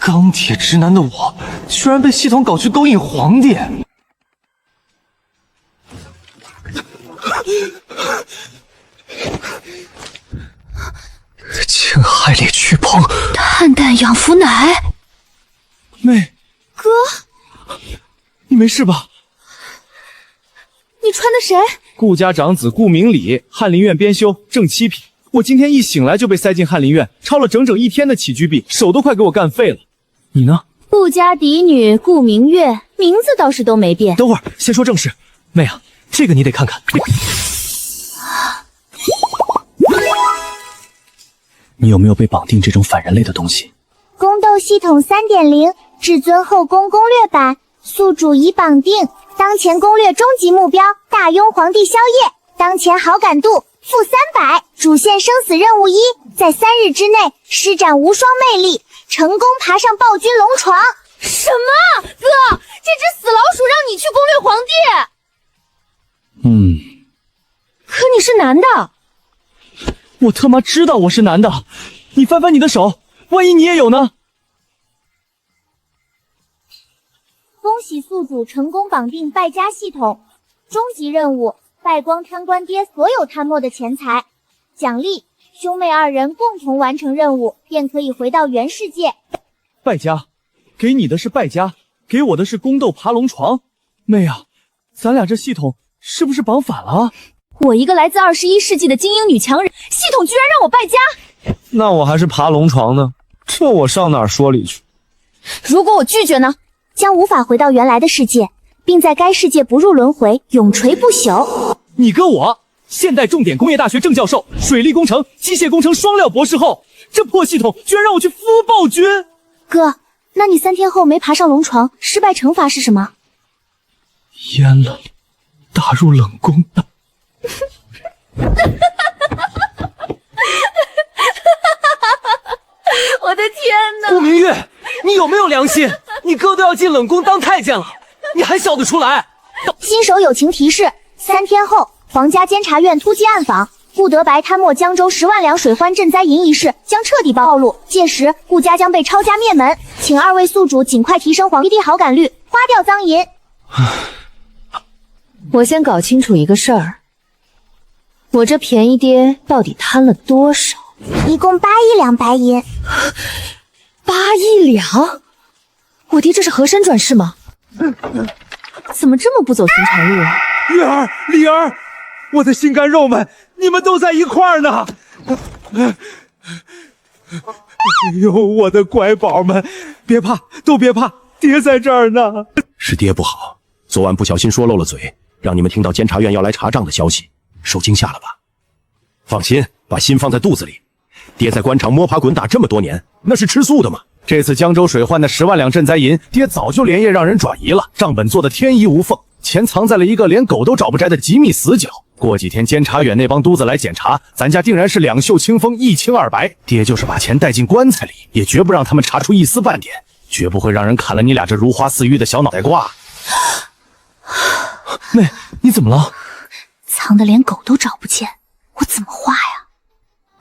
钢铁直男的我，居然被系统搞去勾引皇帝！青海里巨鹏，淡淡养肤奶。妹，哥，你没事吧？你穿的谁？顾家长子顾明礼，翰林院编修，正七品。我今天一醒来就被塞进翰林院，抄了整整1天的起居壁，手都快给我干废了。你呢？顾家嫡女顾明月，名字倒是都没变。等会儿，先说正事。妹啊，这个你得看看。你有没有被绑定这种反人类的东西？宫斗系统 3.0 至尊后宫攻略版，宿主已绑定。当前攻略终极目标：大雍皇帝宵夜。当前好感度-300。主线生死任务1，在3日之内施展无双魅力，成功爬上暴君龙床。什么？哥，这只死老鼠让你去攻略皇帝？可你是男的。我他妈知道我是男的，你翻翻你的手，万一你也有呢？恭喜宿主成功绑定败家系统，终极任务：败光贪官爹所有贪墨的钱财。奖励：兄妹2人共同完成任务，便可以回到原世界。败家，给你的是败家，给我的是宫斗爬龙床。妹啊，咱俩这系统是不是绑反了？我一个来自21世纪的精英女强人，系统居然让我败家。那我还是爬龙床呢，这我上哪儿说理去？如果我拒绝呢？将无法回到原来的世界，并在该世界不入轮回，永垂不朽。你哥我现代重点工业大学正教授，水利工程、机械工程双料博士后，这破系统居然让我去孵暴君！哥，那你3天后没爬上龙床，失败惩罚是什么？阉了，打入冷宫。我的天哪！顾明月，你有没有良心？你哥都要进冷宫当太监了，你还笑得出来？新手友情提示：3天后，皇家监察院突击暗访，顾德白贪墨江州10万两水患赈灾银一事将彻底暴露，届时顾家将被抄家灭门，请2位宿主尽快提升皇帝好感率，花掉赃银。我先搞清楚一个事儿，我这便宜爹到底贪了多少？一共8亿两白银。8亿两？我爹这是和珅转世吗？怎么这么不走寻常路啊？月儿、李儿，我的心肝肉们，你们都在一块儿呢！哎呦，我的乖宝们，别怕，都别怕，爹在这儿呢。是爹不好，昨晚不小心说漏了嘴，让你们听到监察院要来查账的消息，受惊吓了吧？放心，把心放在肚子里。爹在官场摸爬滚打这么多年，那是吃素的吗？这次江州水患的10万两赈灾银，爹早就连夜让人转移了，账本做的天衣无缝，钱藏在了一个连狗都找不着的机密死角。过几天监察院那帮犊子来检查，咱家定然是2袖清风1清2白。爹就是把钱带进棺材里，也绝不让他们查出一丝半点，绝不会让人砍了你俩这如花似玉的小脑袋瓜。妹，你怎么了？藏的连狗都找不见，我怎么画呀？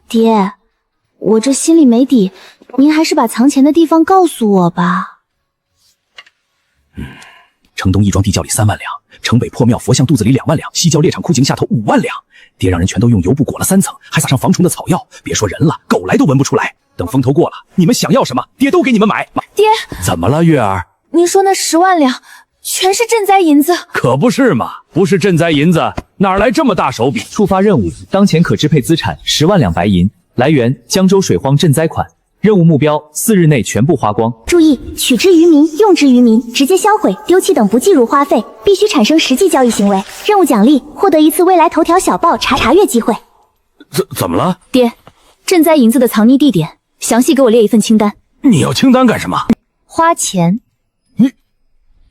爹，我这心里没底，您还是把藏钱的地方告诉我吧。城东义庄地窖里3万两，城北破庙佛像肚子里2万两，西郊猎场枯井下头5万两。爹让人全都用油布裹了3层，还撒上防虫的草药，别说人了，狗来都闻不出来。等风头过了，你们想要什么，爹都给你们买。爹，怎么了，月儿？您说那10万两全是赈灾银子？可不是嘛，不是赈灾银子，哪来这么大手笔？触发任务，当前可支配资产10万两白银，来源江州水荒赈灾款，任务目标4日内全部花光。注意，取之于民，用之于民，直接销毁、丢弃等不计入花费，必须产生实际交易行为。任务奖励：获得1次未来头条小报查阅机会。怎么了？爹，赈灾银子的藏匿地点，详细给我列一份清单。你要清单干什么？花钱。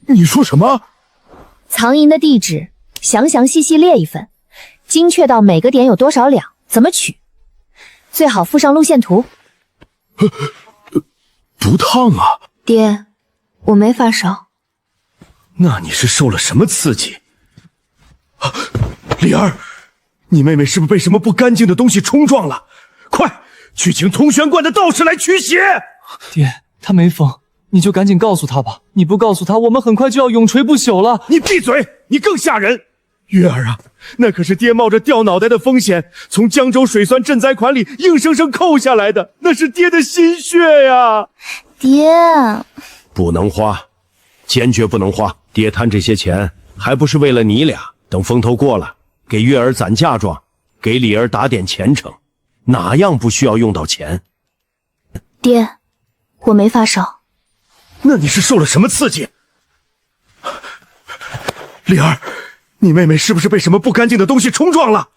你说什么？藏银的地址详细列一份，精确到每个点有多少两，怎么取，最好附上路线图。不烫啊？爹，我没发烧。那你是受了什么刺激？李儿，你妹妹是不是被什么不干净的东西冲撞了？快去请通玄观的道士来驱邪！爹，他没疯，你就赶紧告诉他吧。你不告诉他，我们很快就要永垂不朽了。你闭嘴！你更吓人！月儿啊，那可是爹冒着掉脑袋的风险，从江州水酸赈灾款里硬生生扣下来的，那是爹的心血呀！爹，不能花，坚决不能花。爹贪这些钱，还不是为了你俩？等风头过了，给月儿攒嫁妆，给李儿打点前程，哪样不需要用到钱？爹，我没发烧。那你是受了什么刺激？李儿，你妹妹是不是被什么不干净的东西冲撞了？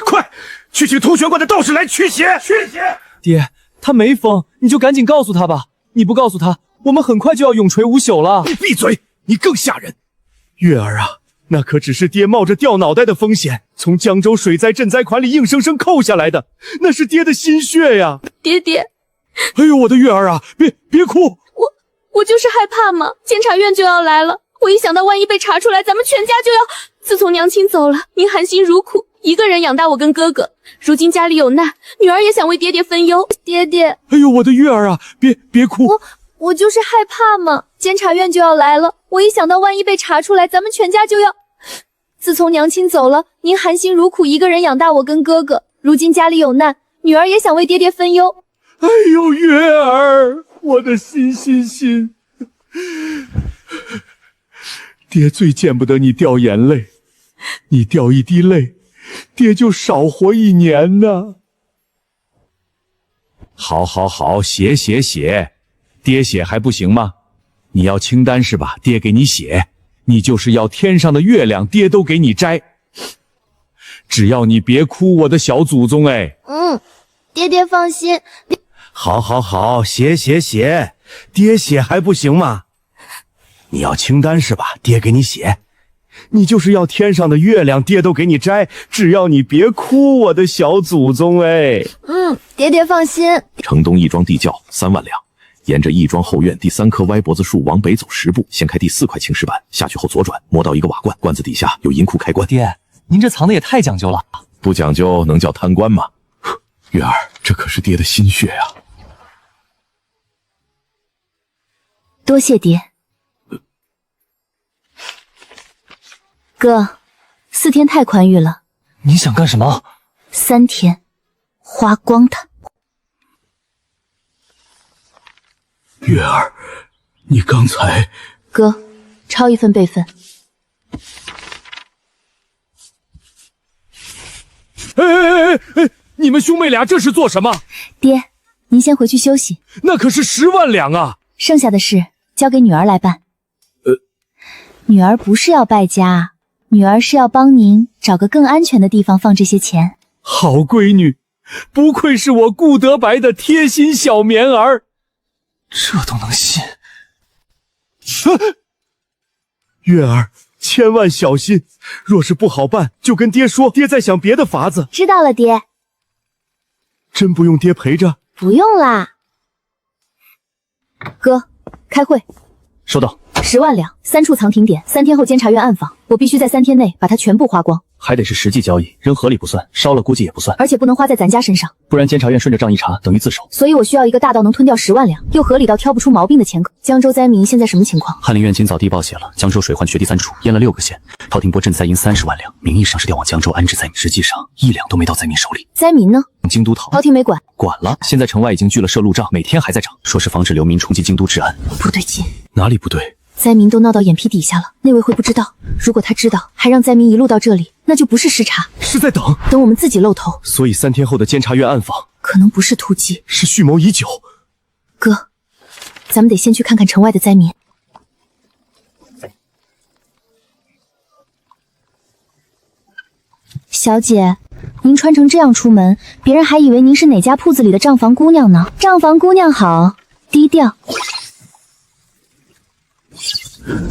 快去请通玄观的道士来驱邪！驱邪！爹，他没疯，你就赶紧告诉他吧。你不告诉他，我们很快就要永垂无朽了。你闭嘴！你更吓人！月儿啊，那可只是爹冒着掉脑袋的风险，从江州水灾赈灾款里硬生生扣下来的，那是爹的心血呀！爹，哎呦，我的月儿啊，别哭！我就是害怕嘛，监察院就要来了，我一想到万一被查出来，咱们全家就要……自从娘亲走了，您含辛茹苦，一个人养大我跟哥哥，如今家里有难，女儿也想为爹爹分忧。爹，哎呦，我的月儿啊，别哭！我就是害怕嘛，监察院就要来了，我一想到万一被查出来，咱们全家就要……自从娘亲走了，您含辛茹苦，一个人养大我跟哥哥，如今家里有难，女儿也想为爹爹分忧。哎呦，月儿，我的心，爹最见不得你掉眼泪，你掉一滴泪，爹就少活1年呢。好，写，爹写还不行吗？你要清单是吧？爹给你写，你就是要天上的月亮，爹都给你摘。只要你别哭，我的小祖宗哎。爹放心。好，写，爹写还不行吗？你要清单是吧？爹给你写，你就是要天上的月亮，爹都给你摘，只要你别哭，我的小祖宗哎。爹放心。城东义庄地窖3万两，沿着义庄后院第3棵歪脖子树往北走10步，掀开第4块青石板，下去后左转，摸到一个瓦罐，罐子底下有银库开关。爹，您这藏的也太讲究了。不讲究能叫贪官吗？月儿，这可是爹的心血啊！多谢爹。哥，4天太宽裕了。你想干什么？3天，花光它。月儿，你刚才……哥，抄一份备份。哎！你们兄妹俩这是做什么？爹，您先回去休息。那可是10万两啊！剩下的事交给女儿来办。女儿不是要败家，女儿是要帮您找个更安全的地方放这些钱。好闺女，不愧是我顾德白的贴心小棉儿。这都能信？月儿，千万小心，若是不好办，就跟爹说，爹在想别的法子。知道了，爹。真不用爹陪着？不用啦。哥，开会。收到。10万两，3处藏停点，3天后监察院暗访，我必须在3天内把它全部花光。还得是实际交易，扔河里不算，烧了估计也不算，而且不能花在咱家身上，不然监察院顺着账一查，等于自首。所以我需要一个大到能吞掉10万两，又合理到挑不出毛病的钱口。江州灾民现在什么情况？翰林院今早递报写了，江州水患缺堤3处，淹了6个县，陶廷波赈灾银30万两，名义上是调往江州安置灾民，实际上1两都没到灾民手里。灾民呢？京都讨。陶廷没管。管了，现在城外已经聚了摄录帐，每天还在涨，说是防止流民冲击京都治安。不对劲，哪里不对？灾民都闹到眼皮底下了，内卫会不知道？如果他知道，还让灾民一路到这里，那就不是视察，是在等我们自己露头。所以3天后的监察院暗访，可能不是突击，是蓄谋已久。哥，咱们得先去看看城外的灾民。小姐，您穿成这样出门，别人还以为您是哪家铺子里的账房姑娘呢。账房姑娘好，低调。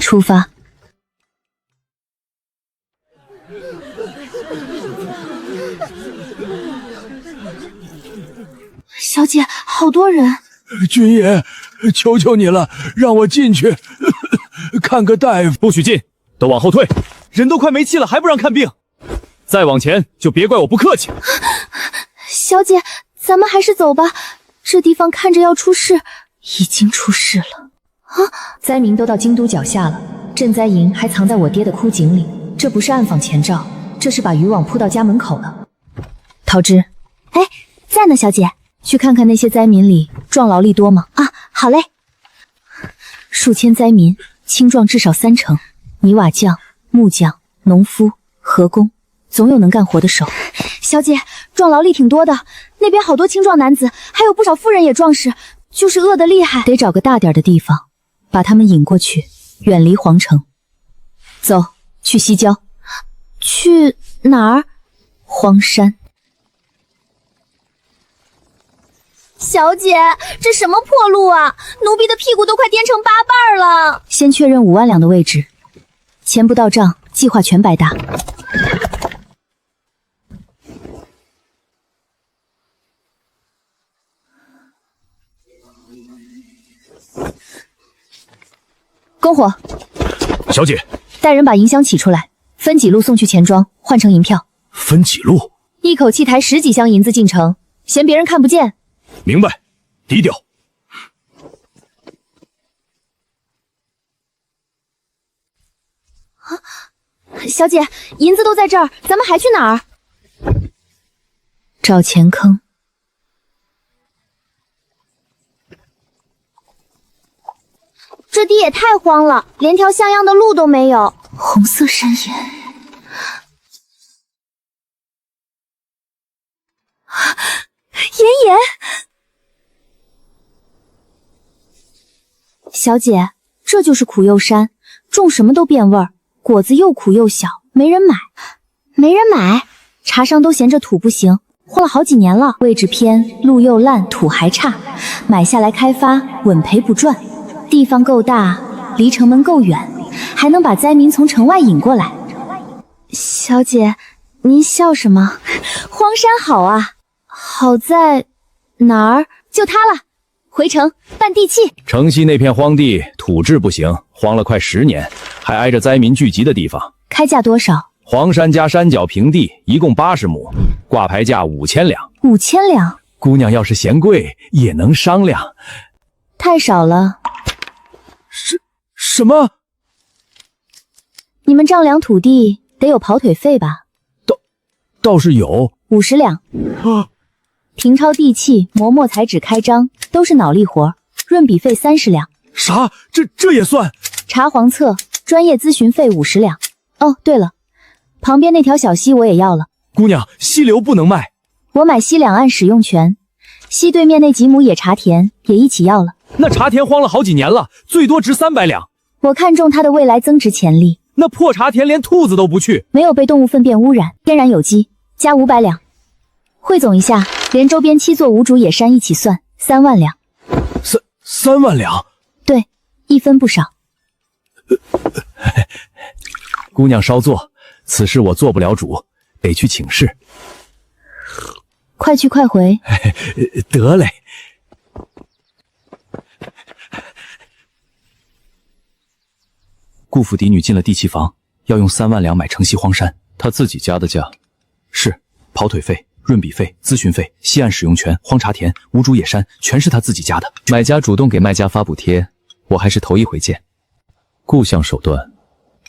出发。小姐，好多人。军爷，求求你了，让我进去看个大夫。不许进，都往后退。人都快没气了，还不让看病？再往前就别怪我不客气。小姐，咱们还是走吧，这地方看着要出事，已经出事了。灾民都到京都脚下了，赈灾营还藏在我爹的枯井里，这不是暗访前兆，这是把渔网铺到家门口了。桃枝，哎，在呢，小姐。去看看那些灾民里壮劳力多吗？啊，好嘞。数千灾民，青壮至少30%，泥瓦匠、木匠、农夫、河工，总有能干活的手。小姐，壮劳力挺多的，那边好多青壮男子，还有不少妇人也壮实，就是饿得厉害。得找个大点的地方，把他们引过去，远离皇城。走，去西郊。去哪儿？荒山。小姐，这什么破路啊！奴婢的屁股都快颠成8瓣了。先确认5万两的位置，钱不到账，计划全白搭。篝火，小姐，带人把银箱起出来，分几路送去钱庄，换成银票。分几路？一口气抬10几箱银子进城，嫌别人看不见。明白，低调。小姐，银子都在这儿，咱们还去哪儿？找钱坑。这地也太荒了，连条像样的路都没有。红色山岩，岩岩。小姐，这就是苦柚山，种什么都变味儿，果子又苦又小，没人买。没人买？茶商都嫌这土不行，荒了好几年了，位置偏，路又烂，土还差，买下来开发，稳赔不赚。地方够大，离城门够远，还能把灾民从城外引过来。小姐，您笑什么？荒山好啊，好在哪儿？就它了，回城办地契。城西那片荒地土质不行，荒了快10年，还挨着灾民聚集的地方。开价多少？黄山加山脚平地，一共80亩，挂牌价5000两。5000两？姑娘要是嫌贵，也能商量。太少了。什么？你们丈量土地得有跑腿费吧？倒是有50两。啊！平抄地契、磨墨裁纸、开章都是脑力活，润笔费30两。啥？这也算？查黄册、专业咨询费50两。哦，对了，旁边那条小溪我也要了。姑娘，溪流不能卖。我买溪两岸使用权，溪对面那几亩野茶田也一起要了。那茶田荒了好几年了，最多值300两。我看中它的未来增值潜力。那破茶田连兔子都不去，没有被动物粪便污染，天然有机，加500两。汇总一下，连周边7座无主野山一起算，3万两。3万两？对，一分不少。姑娘稍坐，此事我做不了主，得去请示。快去快回。得嘞。顾府嫡女进了地契房，要用3万两买城西荒山，她自己加的价。是，跑腿费、润笔费、咨询费、西岸使用权、荒茶田、无主野山，全是她自己加的。买家主动给卖家发补贴，我还是头一回见。顾相手段，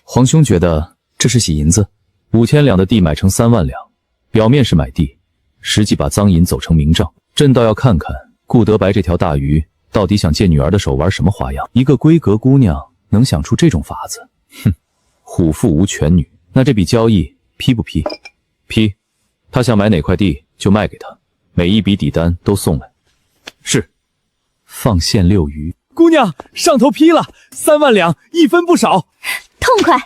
皇兄觉得这是洗银子？5000两的地买成3万两，表面是买地，实际把赃银走成明账。朕倒要看看顾德白这条大鱼到底想借女儿的手玩什么花样。一个闺阁姑娘能想出这种法子？哼，虎父无犬女。那这笔交易批不批？批。他想买哪块地就卖给他，每一笔底单都送来。是。放线6鱼。姑娘，上头批了3万两，一分不少。痛快！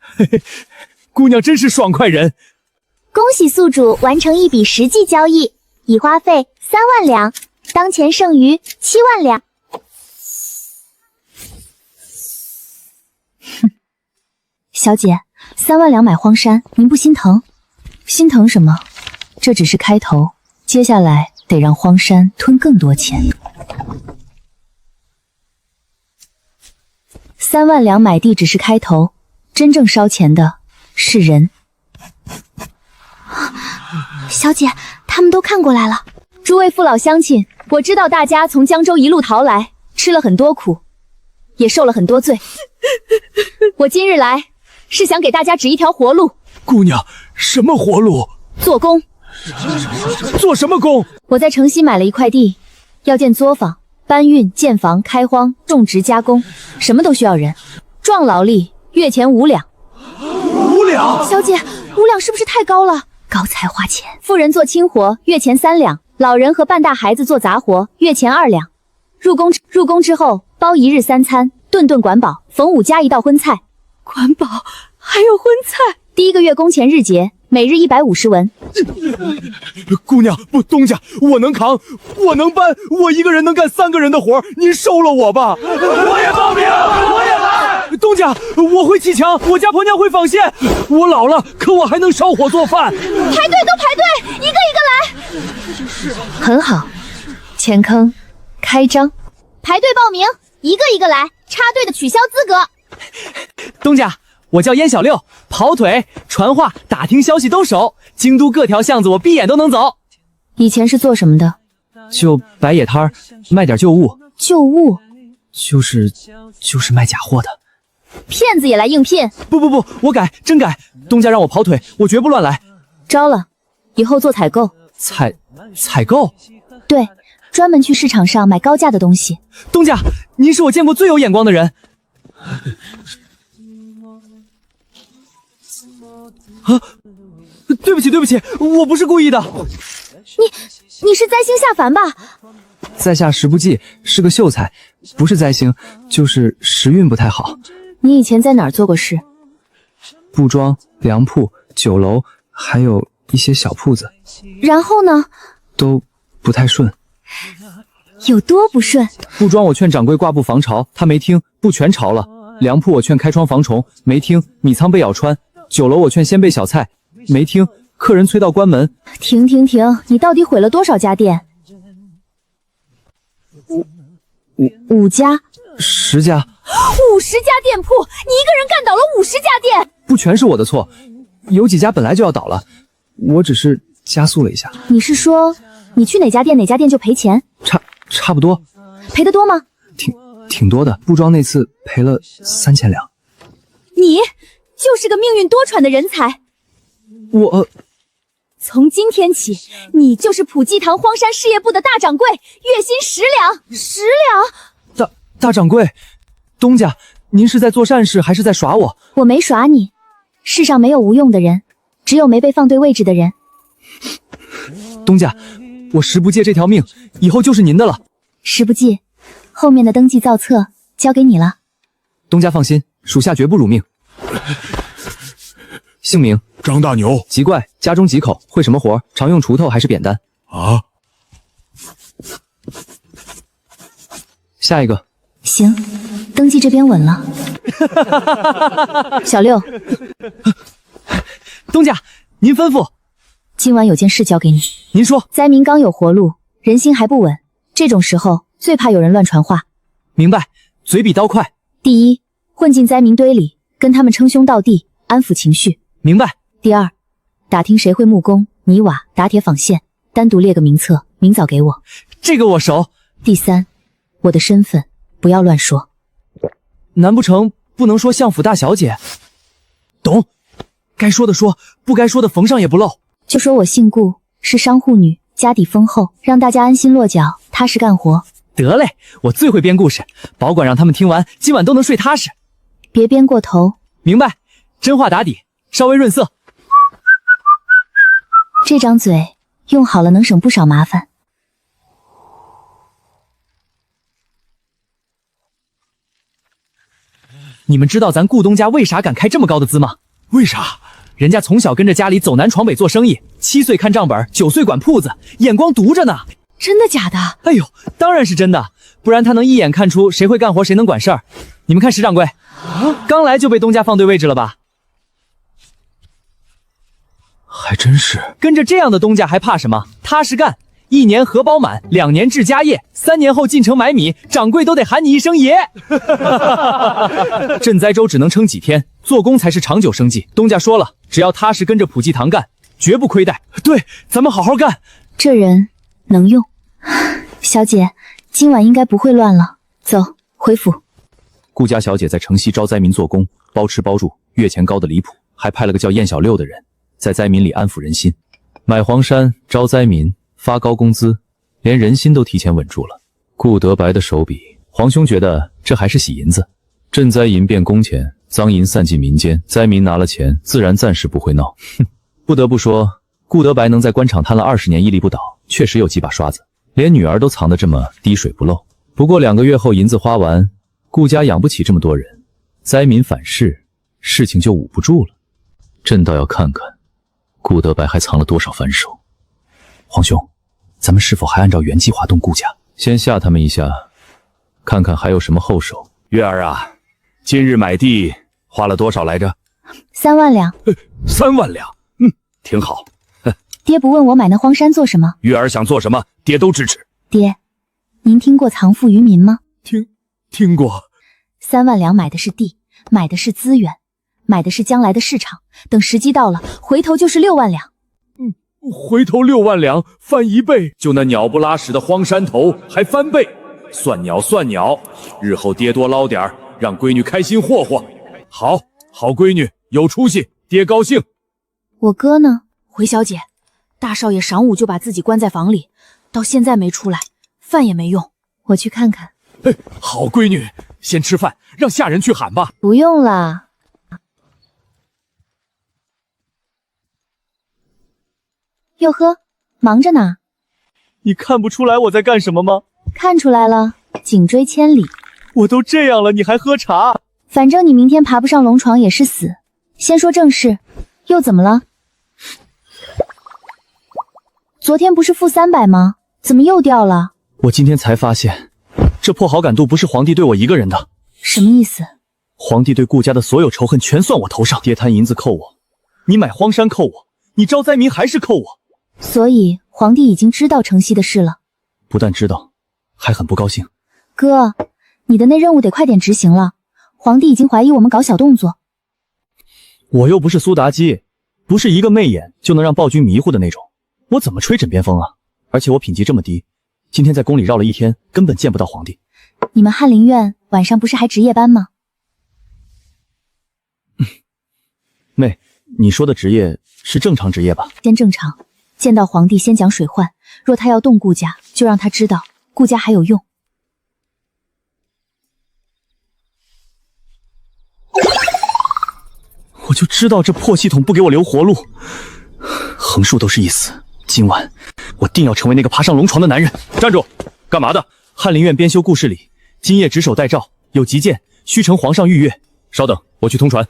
嘿嘿，姑娘真是爽快人。恭喜宿主完成一笔实际交易，已花费3万两，当前剩余7万两。哼，小姐，3万两买荒山，您不心疼？心疼什么？这只是开头，接下来得让荒山吞更多钱。3万两买地只是开头，真正烧钱的是人。小姐，他们都看过来了。诸位父老乡亲，我知道大家从江州一路逃来，吃了很多苦。也受了很多罪。我今日来是想给大家指一条活路。姑娘，什么活路？做工。做什么工？我在城西买了一块地，要建作坊、搬运、建房、开荒、种植、加工，什么都需要人。壮劳力，月钱5两。5两？小姐，5两是不是太高了？高才花钱。妇人做轻活，月钱3两；老人和半大孩子做杂活，月钱2两。入宫之后，包1日3餐，顿顿管饱，逢5加1道荤菜。管饱还有荤菜。第1个月工钱日结，每日150文。姑娘，不，东家，我能扛，我能搬，我一个人能干3个人的活，您收了我吧。我也报名，我也来。东家，我会砌墙，我家婆娘会纺线，我老了，可我还能烧火做饭。排队都排队，一个一个来。很好，钱坑开张，排队报名，一个一个来，插队的取消资格。东家，我叫燕小六，跑腿、传话、打听消息都熟，京都各条巷子我闭眼都能走。以前是做什么的？就摆野摊儿，卖点旧物。旧物？就是卖假货的。骗子也来应聘？不，我改，真改。东家让我跑腿，我绝不乱来。招了，以后做采购。采购？对，专门去市场上买高价的东西。东家，您是我见过最有眼光的人。啊，对不起，我不是故意的。你是灾星下凡吧？在下时不济，是个秀才，不是灾星，就是时运不太好。你以前在哪儿做过事？布庄、粮铺、酒楼，还有一些小铺子。然后呢？都不太顺。有多不顺？布庄我劝掌柜挂布防潮，他没听，布全潮了。粮铺我劝开窗防虫，没听，米仓被咬穿。酒楼我劝先备小菜，没听，客人催到关门。停！你到底毁了多少家店？5家？10家。50家店铺，你一个人干倒了50家店。不全是我的错，有几家本来就要倒了，我只是加速了一下。你是说你去哪家店就赔钱？差不多。赔得多吗？挺多的，布庄那次赔了3000两。你就是个命运多舛的人才。我从今天起，你就是普济堂荒山事业部的大掌柜，月薪10两。10两？大掌柜，东家，您是在做善事还是在耍我？我没耍你，世上没有无用的人，只有没被放对位置的人。东家，我时不借这条命，以后就是您的了。时不济，后面的登记造册交给你了。东家放心，属下绝不辱命。姓名：张大牛。籍贯：家中几口，会什么活？常用锄头还是扁担？啊。下一个。行，登记这边稳了。小六，东家，您吩咐。今晚有件事交给你。您说。灾民刚有活路，人心还不稳，这种时候最怕有人乱传话。明白，嘴比刀快。第一，混进灾民堆里，跟他们称兄道弟，安抚情绪。明白。第二，打听谁会木工、泥瓦、打铁纺线，单独列个名册，明早给我。这个我熟。第三，我的身份不要乱说。难不成不能说相府大小姐？懂。该说的说，不该说的缝上也不漏。就说我姓顾，是商户女，家底丰厚，让大家安心落脚，踏实干活。得嘞，我最会编故事，保管让他们听完，今晚都能睡踏实。别编过头。明白，真话打底，稍微润色。这张嘴用好了，能省不少麻烦。你们知道咱顾东家为啥敢开这么高的资吗？为啥？人家从小跟着家里走南闯北做生意，7岁看账本，9岁管铺子，眼光毒着呢。真的假的？哎呦，当然是真的，不然他能一眼看出谁会干活，谁能管事儿。你们看石掌柜，刚来就被东家放对位置了吧？还真是。跟着这样的东家还怕什么？踏实干，1年荷包满，2年置家业，3年后进城买米，掌柜都得喊你一声爷。赈灾粥只能撑几天，做工才是长久生计。东家说了，只要踏实跟着普济堂干，绝不亏待。对，咱们好好干。这人能用。小姐，今晚应该不会乱了，走，回府。顾家小姐在城西招灾民做工，包吃包住，月钱高的离谱，还派了个叫燕小六的人在灾民里安抚人心，买黄山招灾民，发高工资，连人心都提前稳住了。顾德白的手笔，皇兄觉得这还是洗银子？赈灾银变工钱，赃银散尽民间，灾民拿了钱，自然暂时不会闹。哼，不得不说，顾德白能在官场摊了20年屹立不倒，确实有几把刷子，连女儿都藏得这么滴水不漏。不过2个月后银子花完，顾家养不起这么多人，灾民反噬，事情就捂不住了。朕倒要看看顾德白还藏了多少反手。皇兄，咱们是否还按照原计划动顾家？先吓他们一下，看看还有什么后手。月儿啊，今日买地花了多少来着？3万两。3万两，挺好。爹不问我买那荒山做什么？月儿想做什么，爹都支持。爹，您听过藏富于民吗？听过。3万两买的是地，买的是资源，买的是将来的市场。等时机到了，回头就是6万两。回头6万两，翻1倍。就那鸟不拉屎的荒山头还翻倍，算鸟，日后爹多捞点，让闺女开心霍霍。好闺女，有出息，爹高兴。我哥呢？回小姐，大少爷晌午就把自己关在房里，到现在没出来，饭也没用。我去看看。好闺女，先吃饭，让下人去喊吧。不用了。哟呵，忙着呢。你看不出来我在干什么吗？看出来了，颈椎千里。我都这样了，你还喝茶？反正你明天爬不上龙床也是死。先说正事，又怎么了？昨天不是负300吗？怎么又掉了？我今天才发现，这破好感度不是皇帝对我一个人的。什么意思？皇帝对顾家的所有仇恨全算我头上。爹贪银子扣我，你买荒山扣我，你招灾民还是扣我。所以皇帝已经知道城西的事了。不但知道，还很不高兴。哥，你的那任务得快点执行了。皇帝已经怀疑我们搞小动作。我又不是苏妲己，不是一个媚眼就能让暴君迷糊的那种。我怎么吹枕边风啊？而且我品级这么低，今天在宫里绕了一天，根本见不到皇帝。你们翰林院晚上不是还值夜班吗？妹，你说的职业是正常职业吧？先正常，见到皇帝先讲水患，若他要动顾家，就让他知道顾家还有用。我就知道这破系统不给我留活路，横竖都是一死。今晚我定要成为那个爬上龙床的男人。站住！干嘛的？翰林院编修故事里，今夜值守待诏，有急件，须呈皇上御阅。稍等，我去通传。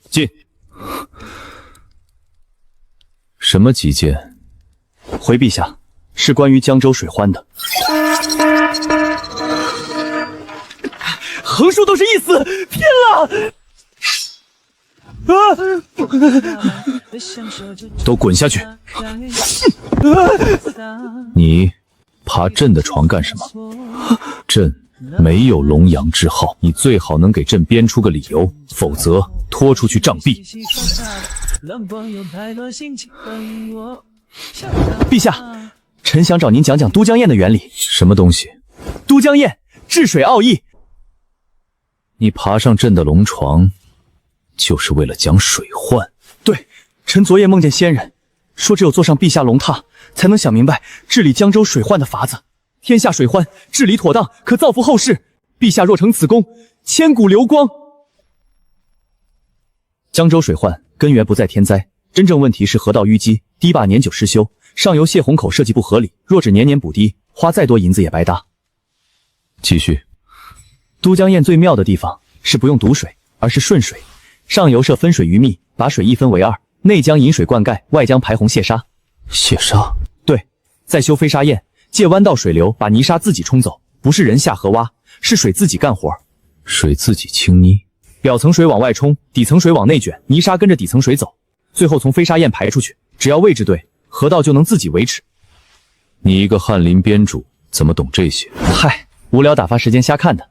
进。什么急件？回陛下，是关于江州水患的。横竖都是一死，拼了！都滚下去！你爬朕的床干什么？朕没有龙阳之好，你最好能给朕编出个理由，否则拖出去杖毙。陛下，臣想找您讲讲都江堰的原理。什么东西？都江堰治水奥义。你爬上朕的龙床，就是为了讲水患。对，臣昨夜梦见仙人，说只有坐上陛下龙榻，才能想明白治理江州水患的法子。天下水患治理妥当，可造福后世。陛下若成此功，千古流光。江州水患根源不在天灾，真正问题是河道淤积，堤坝年久失修，上游泄洪口设计不合理。若只年年补堤，花再多银子也白搭。继续。都江堰最妙的地方是不用堵水，而是顺水。上游设分水鱼密，把水一分为2，内将引水灌溉，外将排洪泄沙。泄沙？对，再修飞沙堰，借弯道水流把泥沙自己冲走，不是人下河挖，是水自己干活。水自己清泥，表层水往外冲，底层水往内卷，泥沙跟着底层水走，最后从飞沙堰排出去。只要位置对，河道就能自己维持。你一个翰林编主，怎么懂这些？嗨，无聊打发时间瞎看的。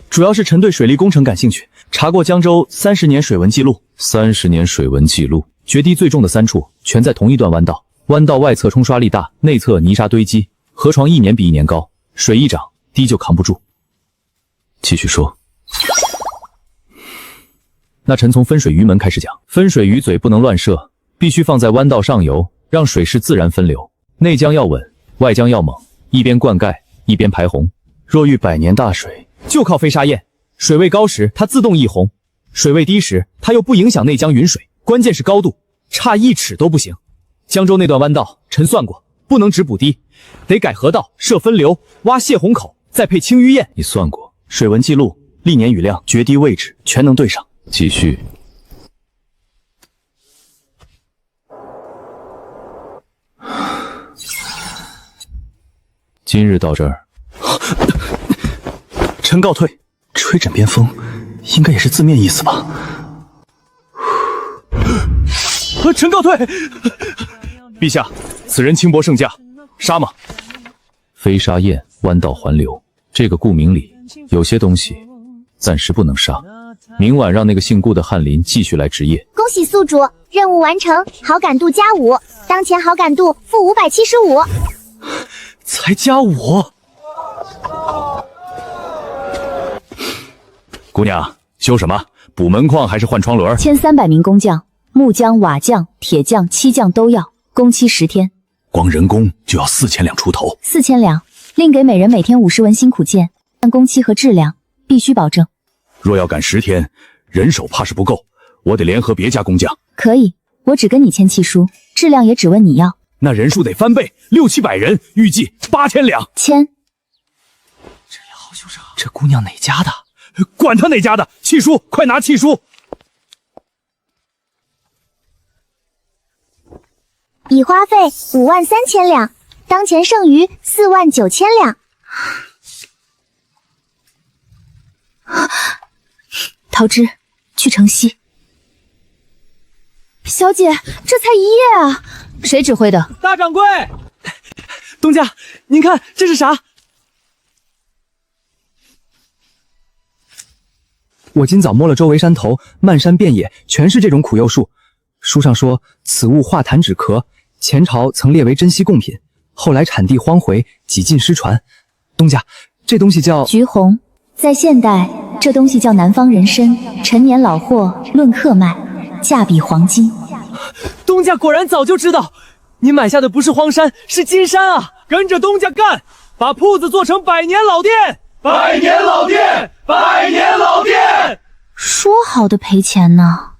主要是臣对水利工程感兴趣，查过江州30年水文记录。30年水文记录，决堤最重的3处全在同一段弯道。弯道外侧冲刷力大，内侧泥沙堆积，河床一年比一年高。水一涨，低就扛不住。继续说。那臣从分水鱼门开始讲。分水鱼嘴不能乱射，必须放在弯道上游，让水势自然分流。内江要稳，外江要猛，一边灌溉，一边排洪。若遇百年大水，就靠飞沙堰。水位高时，它自动溢洪；水位低时，它又不影响内江云水。关键是高度，差1尺都不行。江州那段弯道，臣算过，不能只补堤，得改河道，设分流，挖泄洪口，再配清淤堰。你算过，水文记录、历年雨量、决堤位置全能对上。继续。今日到这儿，臣告退。吹枕边风，应该也是字面意思吧？臣告退。陛下，此人轻薄圣驾，杀吗？飞沙堰，弯道环流，这个顾名里有些东西暂时不能杀。明晚让那个姓顾的翰林继续来值夜。恭喜宿主，任务完成，好感度加5，当前好感度负575。才加5。姑娘，修什么？补门框还是换窗轮？1300名工匠，木匠、瓦匠、铁匠、漆匠都要，工期10天。光人工就要4000两出头。4000两，另给每人每天50文辛苦件，但工期和质量必须保证。若要赶10天，人手怕是不够，我得联合别家工匠。可以，我只跟你签契书，质量也只问你要。那人数得翻倍，600-700人，预计8000两。签。这也好修整。这姑娘哪家的？管他哪家的，契书，快拿契书！已花费53000两，当前剩余49000两。桃枝，去城西。小姐，这才1夜啊！谁指挥的？大掌柜，东家，您看这是啥？我今早摸了周围山头，漫山遍野全是这种苦柚树。书上说此物化痰止咳，前朝曾列为珍稀贡品，后来产地荒回，几近失传。东家，这东西叫橘红，在现代这东西叫南方人参，陈年老货，论克卖，价比黄金。东家果然早就知道，您买下的不是荒山，是金山啊！跟着东家干，把铺子做成100年老店！100年老店，100年老店！说好的赔钱呢？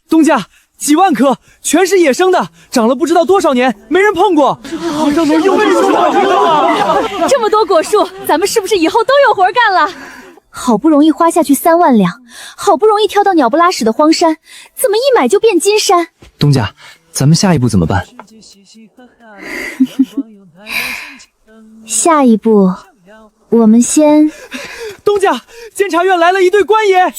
东家，几万棵，全是野生的，长了不知道多少年，没人碰过。这么多果树，咱们是不是以后都有活干了？好不容易花下去3万两，好不容易挑到鸟不拉屎的荒山，怎么一买就变金山？东家，咱们下一步怎么办？下一步，我们先……东家，监察院来了一队官爷。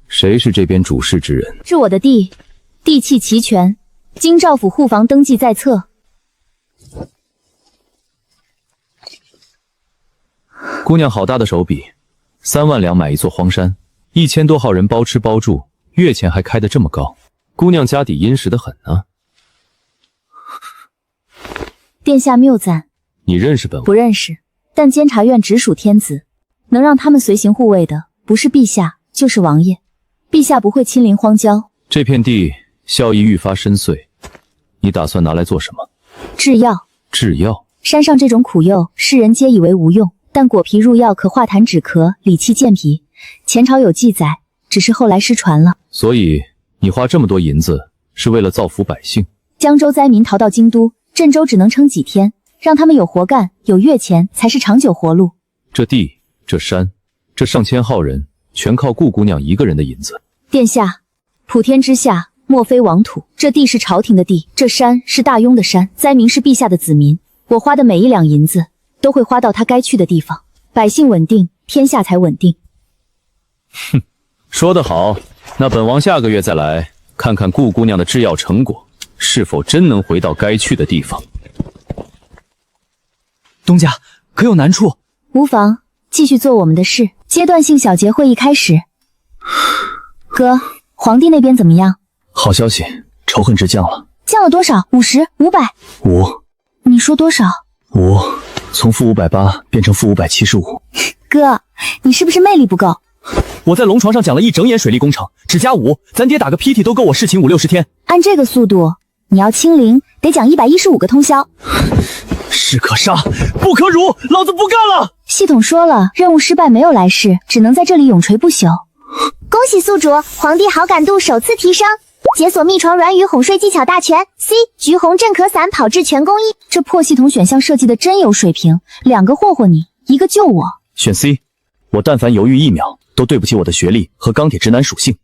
谁是这边主事之人？是我的地，地契齐全，京兆府户房登记在册。姑娘好大的手笔，3万两买一座荒山，1000多号人包吃包住，月钱还开得这么高，姑娘家底殷实得很啊。殿下谬赞。你认识本王？不认识，但监察院直属天子，能让他们随行护卫的，不是陛下就是王爷。陛下不会亲临荒郊。这片地效益愈发深邃，你打算拿来做什么？制药。制药？山上这种苦柚，世人皆以为无用，但果皮入药可化痰止咳、理气健脾。前朝有记载，只是后来失传了。所以你花这么多银子，是为了造福百姓？江州灾民逃到京都，镇州只能撑几天，让他们有活干，有月钱，才是长久活路。这地，这山，这上千号人，全靠顾姑娘一个人的银子。殿下，普天之下，莫非王土。这地是朝廷的地，这山是大庸的山，灾民是陛下的子民。我花的每1两银子，都会花到他该去的地方。百姓稳定，天下才稳定。哼，说得好。那本王下个月再来看看顾姑娘的制药成果，是否真能回到该去的地方。东家可有难处？无妨，继续做我们的事。阶段性小节会议开始。哥，皇帝那边怎么样？好消息，仇恨值降了。降了多少？50、500？ 5。你说多少？5，从-580变成-575。哥，你是不是魅力不够？我在龙床上讲了一整眼水利工程，只加5，咱爹打个屁都够我侍寝50-60天。按这个速度，你要清零，得讲115个通宵。士可杀，不可辱，老子不干了！系统说了，任务失败没有来世，只能在这里永垂不朽。恭喜宿主，皇帝好感度首次提升。解锁密床软语哄睡技巧大全 C 橘红镇可散跑至全攻1。这破系统选项设计的真有水平，2个霍霍你，1个救我。选 C， 我但凡犹豫1秒，都对不起我的学历和钢铁直男属性。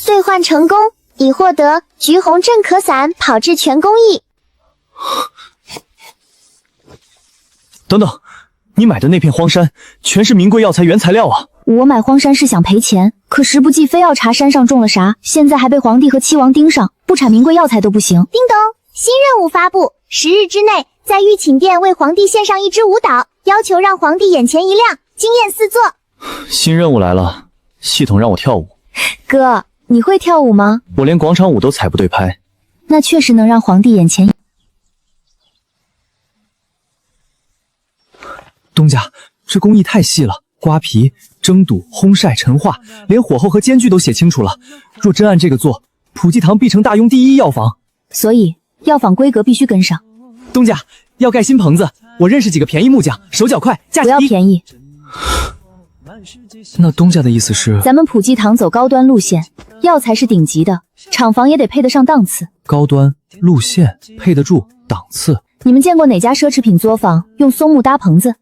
兑换成功，已获得橘红镇可散跑至全攻1。等等，你买的那片荒山全是名贵药材原材料啊！我买荒山是想赔钱，可时不济非要查山上种了啥，现在还被皇帝和七王盯上，不产名贵药材都不行。叮咚，新任务发布，10日之内在御寝殿为皇帝献上一支舞蹈，要求让皇帝眼前一亮，惊艳四座。新任务来了，系统让我跳舞。哥，你会跳舞吗？我连广场舞都踩不对拍。那确实能让皇帝眼前。东家，这工艺太细了，刮皮、蒸笃、烘晒、陈化，连火候和间距都写清楚了。若真按这个做，普济堂必成大雍第一药房。所以药房规格必须跟上。东家，要盖新棚子，我认识几个便宜木匠，手脚快，价不要便宜。那东家的意思是，咱们普济堂走高端路线，药材是顶级的，厂房也得配得上档次。高端路线配得住档次。你们见过哪家奢侈品作坊用松木搭棚子？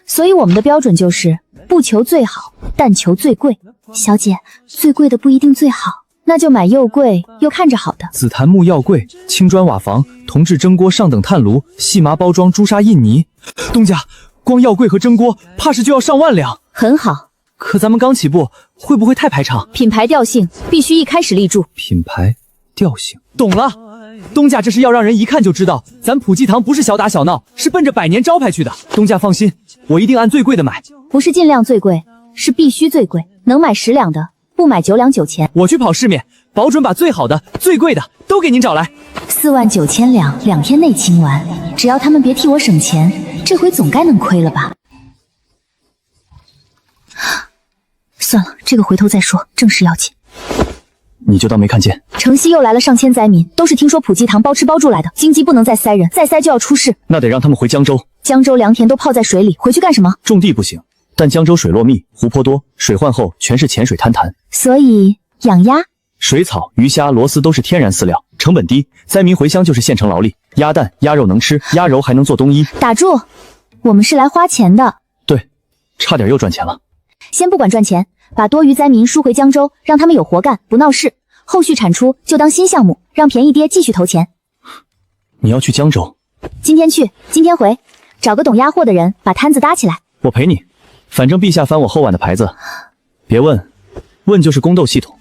所以我们的标准就是不求最好，但求最贵。小姐，最贵的不一定最好，那就买又贵又看着好的。紫檀木药柜、青砖瓦房、铜制蒸锅、上等炭炉、细麻包装朱砂印泥。东家，光药柜和蒸锅怕是就要上万两。很好，可咱们刚起步，会不会太排场？品牌调性必须一开始立住。品牌调性，懂了。东家这是要让人一看就知道，咱普济堂不是小打小闹，是奔着100年招牌去的。东家放心，我一定按最贵的买。不是尽量最贵，是必须最贵。能买10两的，不买9两9钱。我去跑世面，保准把最好的、最贵的都给您找来。49000两，2天内清完。只要他们别替我省钱，这回总该能亏了吧？算了，这个回头再说，正事要紧。你就当没看见。城西又来了上千灾民，都是听说普济堂包吃包住来的，经济不能再塞人，再塞就要出事。那得让他们回江州。江州良田都泡在水里，回去干什么？种地不行，但江州水落密，湖泊多，水患后全是浅水滩潭，所以养鸭。水草、鱼虾、螺丝都是天然饲料，成本低，灾民回乡就是现成劳力。鸭蛋、鸭肉能吃，鸭柔还能做冬衣。打住，我们是来花钱的。对，差点又赚钱了。先不管赚钱，把多余灾民输回江州，让他们有活干，不闹事。后续产出就当新项目，让便宜爹继续投钱。你要去江州？今天去，今天回，找个懂压货的人把摊子搭起来。我陪你，反正陛下翻我后腕的牌子，别问，问就是宫斗系统。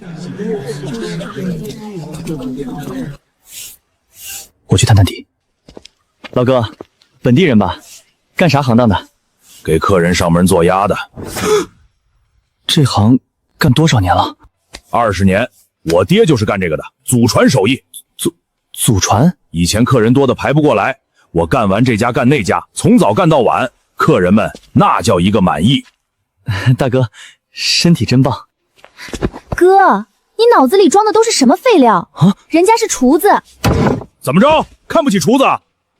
我去探探底。老哥，本地人吧？干啥行当的？给客人上门做鸭的。这行干多少年了？20年。我爹就是干这个的，祖传手艺。祖传？以前客人多的排不过来，我干完这家干那家，从早干到晚，客人们那叫一个满意。大哥，身体真棒。哥，你脑子里装的都是什么废料啊？人家是厨子。怎么着？看不起厨子？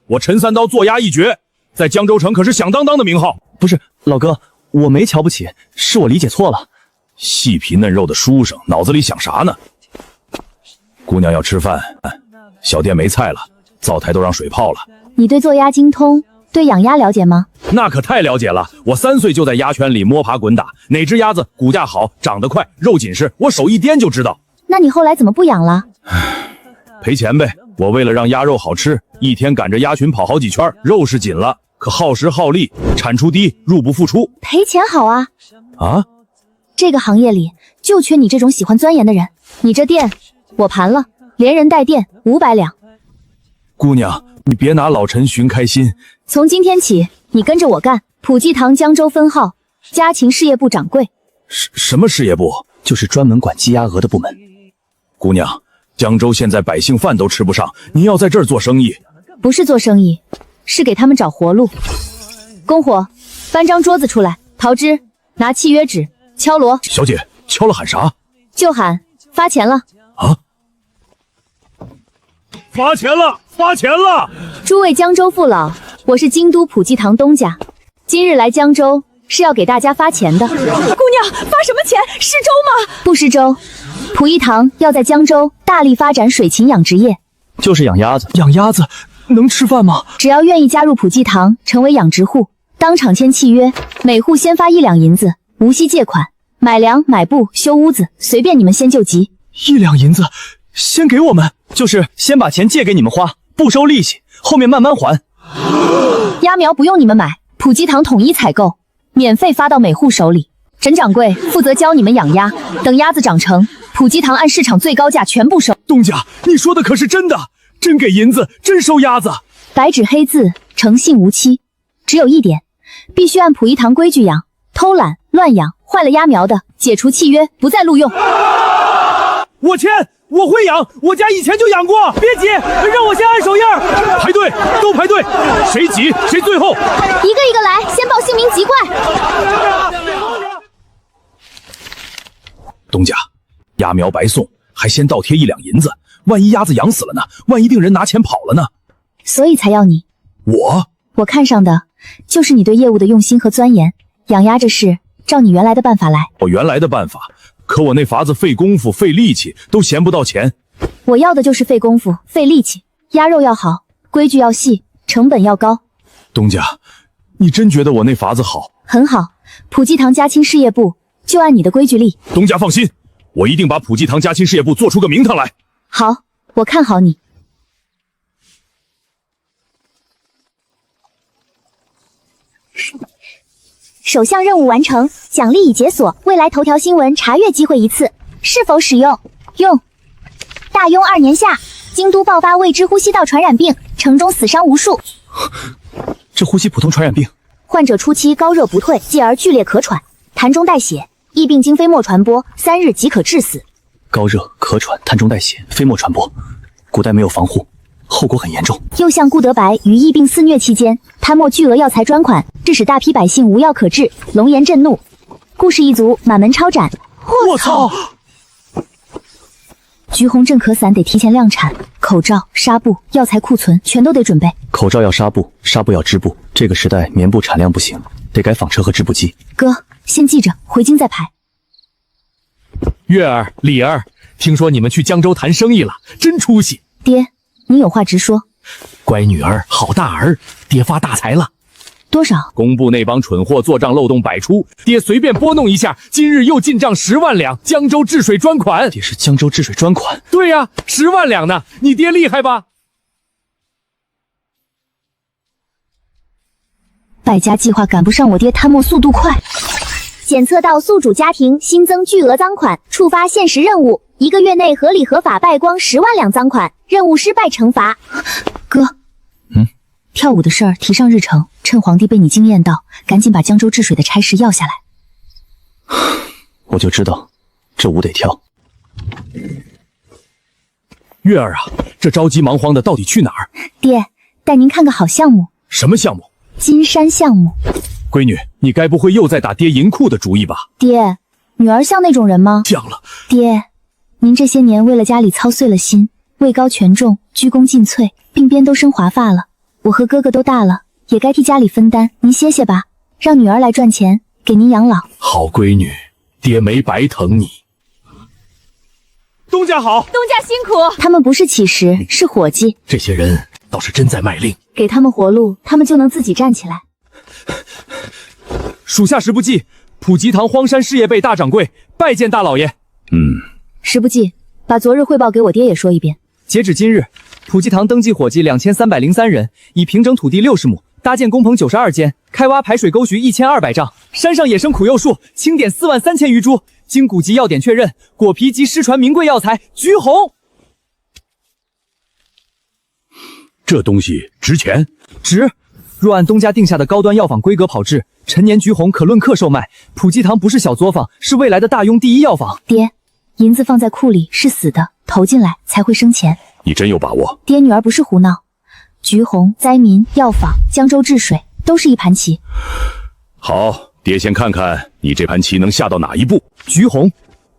我陈三刀做鸭一绝，在江州城可是响当当的名号。不是，老哥，我没瞧不起，是我理解错了。细皮嫩肉的书生，脑子里想啥呢？姑娘要吃饭，小店没菜了，灶台都让水泡了。你对做鸭精通，对养鸭了解吗？那可太了解了，我3岁就在鸭圈里摸爬滚打，哪只鸭子骨架好，长得快，肉紧实，我手一掂就知道。那你后来怎么不养了？赔钱呗。我为了让鸭肉好吃，一天赶着鸭群跑好几圈，肉是紧了，可耗时耗力，产出低，入不敷出。赔钱好啊。啊？这个行业里就缺你这种喜欢钻研的人。你这店我盘了，连人带店500两。姑娘，你别拿老陈寻开心。从今天起，你跟着我干。普济堂江州分号家禽事业部掌柜。什么事业部？就是专门管鸡鸭鹅的部门。姑娘，江州现在百姓饭都吃不上，您要在这儿做生意？不是做生意，是给他们找活路。公伙，搬张桌子出来。桃枝，拿契约纸，敲锣。小姐，敲了喊啥？就喊发钱了。啊！发钱了！发钱了！诸位江州父老，我是京都普济堂东家，今日来江州是要给大家发钱的。姑娘，发什么钱？施粥吗？不施粥，普益堂要在江州大力发展水禽养殖业。就是养鸭子。养鸭子能吃饭吗？只要愿意加入普济堂成为养殖户，当场签契约，每户先发1两银子，无息借款，买粮买布修屋子，随便你们先救急。1两银子先给我们？就是先把钱借给你们花，不收利息，后面慢慢还。鸭苗不用你们买，普济堂统一采购，免费发到每户手里。陈掌柜负责教你们养鸭，等鸭子长成，普济堂按市场最高价全部收。东家，你说的可是真的？真给银子，真收鸭子？白纸黑字，诚信无欺。只有一点，必须按普益堂规矩养，偷懒乱养坏了鸭苗的，解除契约，不再录用。我签，我会养，我家以前就养过。别急，让我先按手印儿。排队，都排队，谁急谁最后。一个一个来，先报姓名籍贯。东家，鸭苗白送，还先倒贴1两银子，万一鸭子养死了呢？万一病人拿钱跑了呢？所以才要你。我看上的就是你对业务的用心和钻研。养鸭这事，照你原来的办法来。我原来的办法，可我那法子费功夫费力气，都嫌不到钱。我要的就是费功夫费力气，鸭肉要好，规矩要细，成本要高。东家，你真觉得我那法子好？很好，普济堂家禽事业部就按你的规矩立。东家放心，我一定把普济堂家禽事业部做出个名堂来。好，我看好你。首项任务完成，奖励已解锁，未来头条新闻查阅机会1次，是否使用？用。大雍2年夏，京都爆发未知呼吸道传染病，城中死伤无数。这呼吸普通传染病，患者初期高热不退，继而剧烈咳喘，痰中带血，疫病经飞沫传播，3日即可致死。高热、咳喘、痰中带血、飞沫传播，古代没有防护，后果很严重。又向顾德白于疫病肆虐期间贪墨巨额药材专款，致使大批百姓无药可治，龙颜震怒，故事一族满门抄斩。我操！橘红镇咳散得提前量产，口罩、纱布、药材库存全都得准备。口罩要纱布，纱布要织布。这个时代棉布产量不行，得改纺车和织布机。哥，先记着，回京再排。月儿、李儿，听说你们去江州谈生意了，真出息。爹，你有话直说。乖女儿，好大儿，爹发大财了。多少？工部那帮蠢货做账漏洞百出，爹随便拨弄一下，今日又进账10万两，江州治水专款。爹是江州治水专款？对呀，10万两呢，你爹厉害吧？败家计划赶不上我爹贪墨速度快。检测到宿主家庭新增巨额赃款，触发限时任务，1个月内合理合法败光10万两赃款，任务失败惩罚。哥，跳舞的事儿提上日程，趁皇帝被你惊艳到，赶紧把江州治水的差事要下来。我就知道，这舞得跳。月儿啊，这着急忙慌的到底去哪儿？爹，带您看个好项目。什么项目？金山项目。闺女，你该不会又在打爹银库的主意吧？爹，女儿像那种人吗？像了。爹，您这些年为了家里操碎了心，位高权重，鞠躬尽瘁，鬓边都生华发了。我和哥哥都大了，也该替家里分担。您歇歇吧，让女儿来赚钱，给您养老。好闺女，爹没白疼你。东家好，东家辛苦。他们不是乞食，是伙计。这些人倒是真在卖力，给他们活路，他们就能自己站起来。属下十不记，普济堂荒山事业备大掌柜拜见大老爷。十不记，把昨日汇报给我爹也说一遍。截止今日，普济堂登记伙计2303人，已平整土地60亩，搭建工棚92间，开挖排水沟渠1200丈，山上野生苦柚树，清点43000余株，经古籍药典确认，果皮及失传名贵药材橘红。这东西值钱？值。若按东家定下的高端药仿规格炮制，陈年橘红可论克售卖，普济堂不是小作坊，是未来的大庸第一药房。爹，银子放在库里是死的，投进来才会生钱。你真有把握？爹，女儿不是胡闹。橘红、灾民、药坊、江州治水，都是一盘棋。好，爹先看看你这盘棋能下到哪一步。橘红，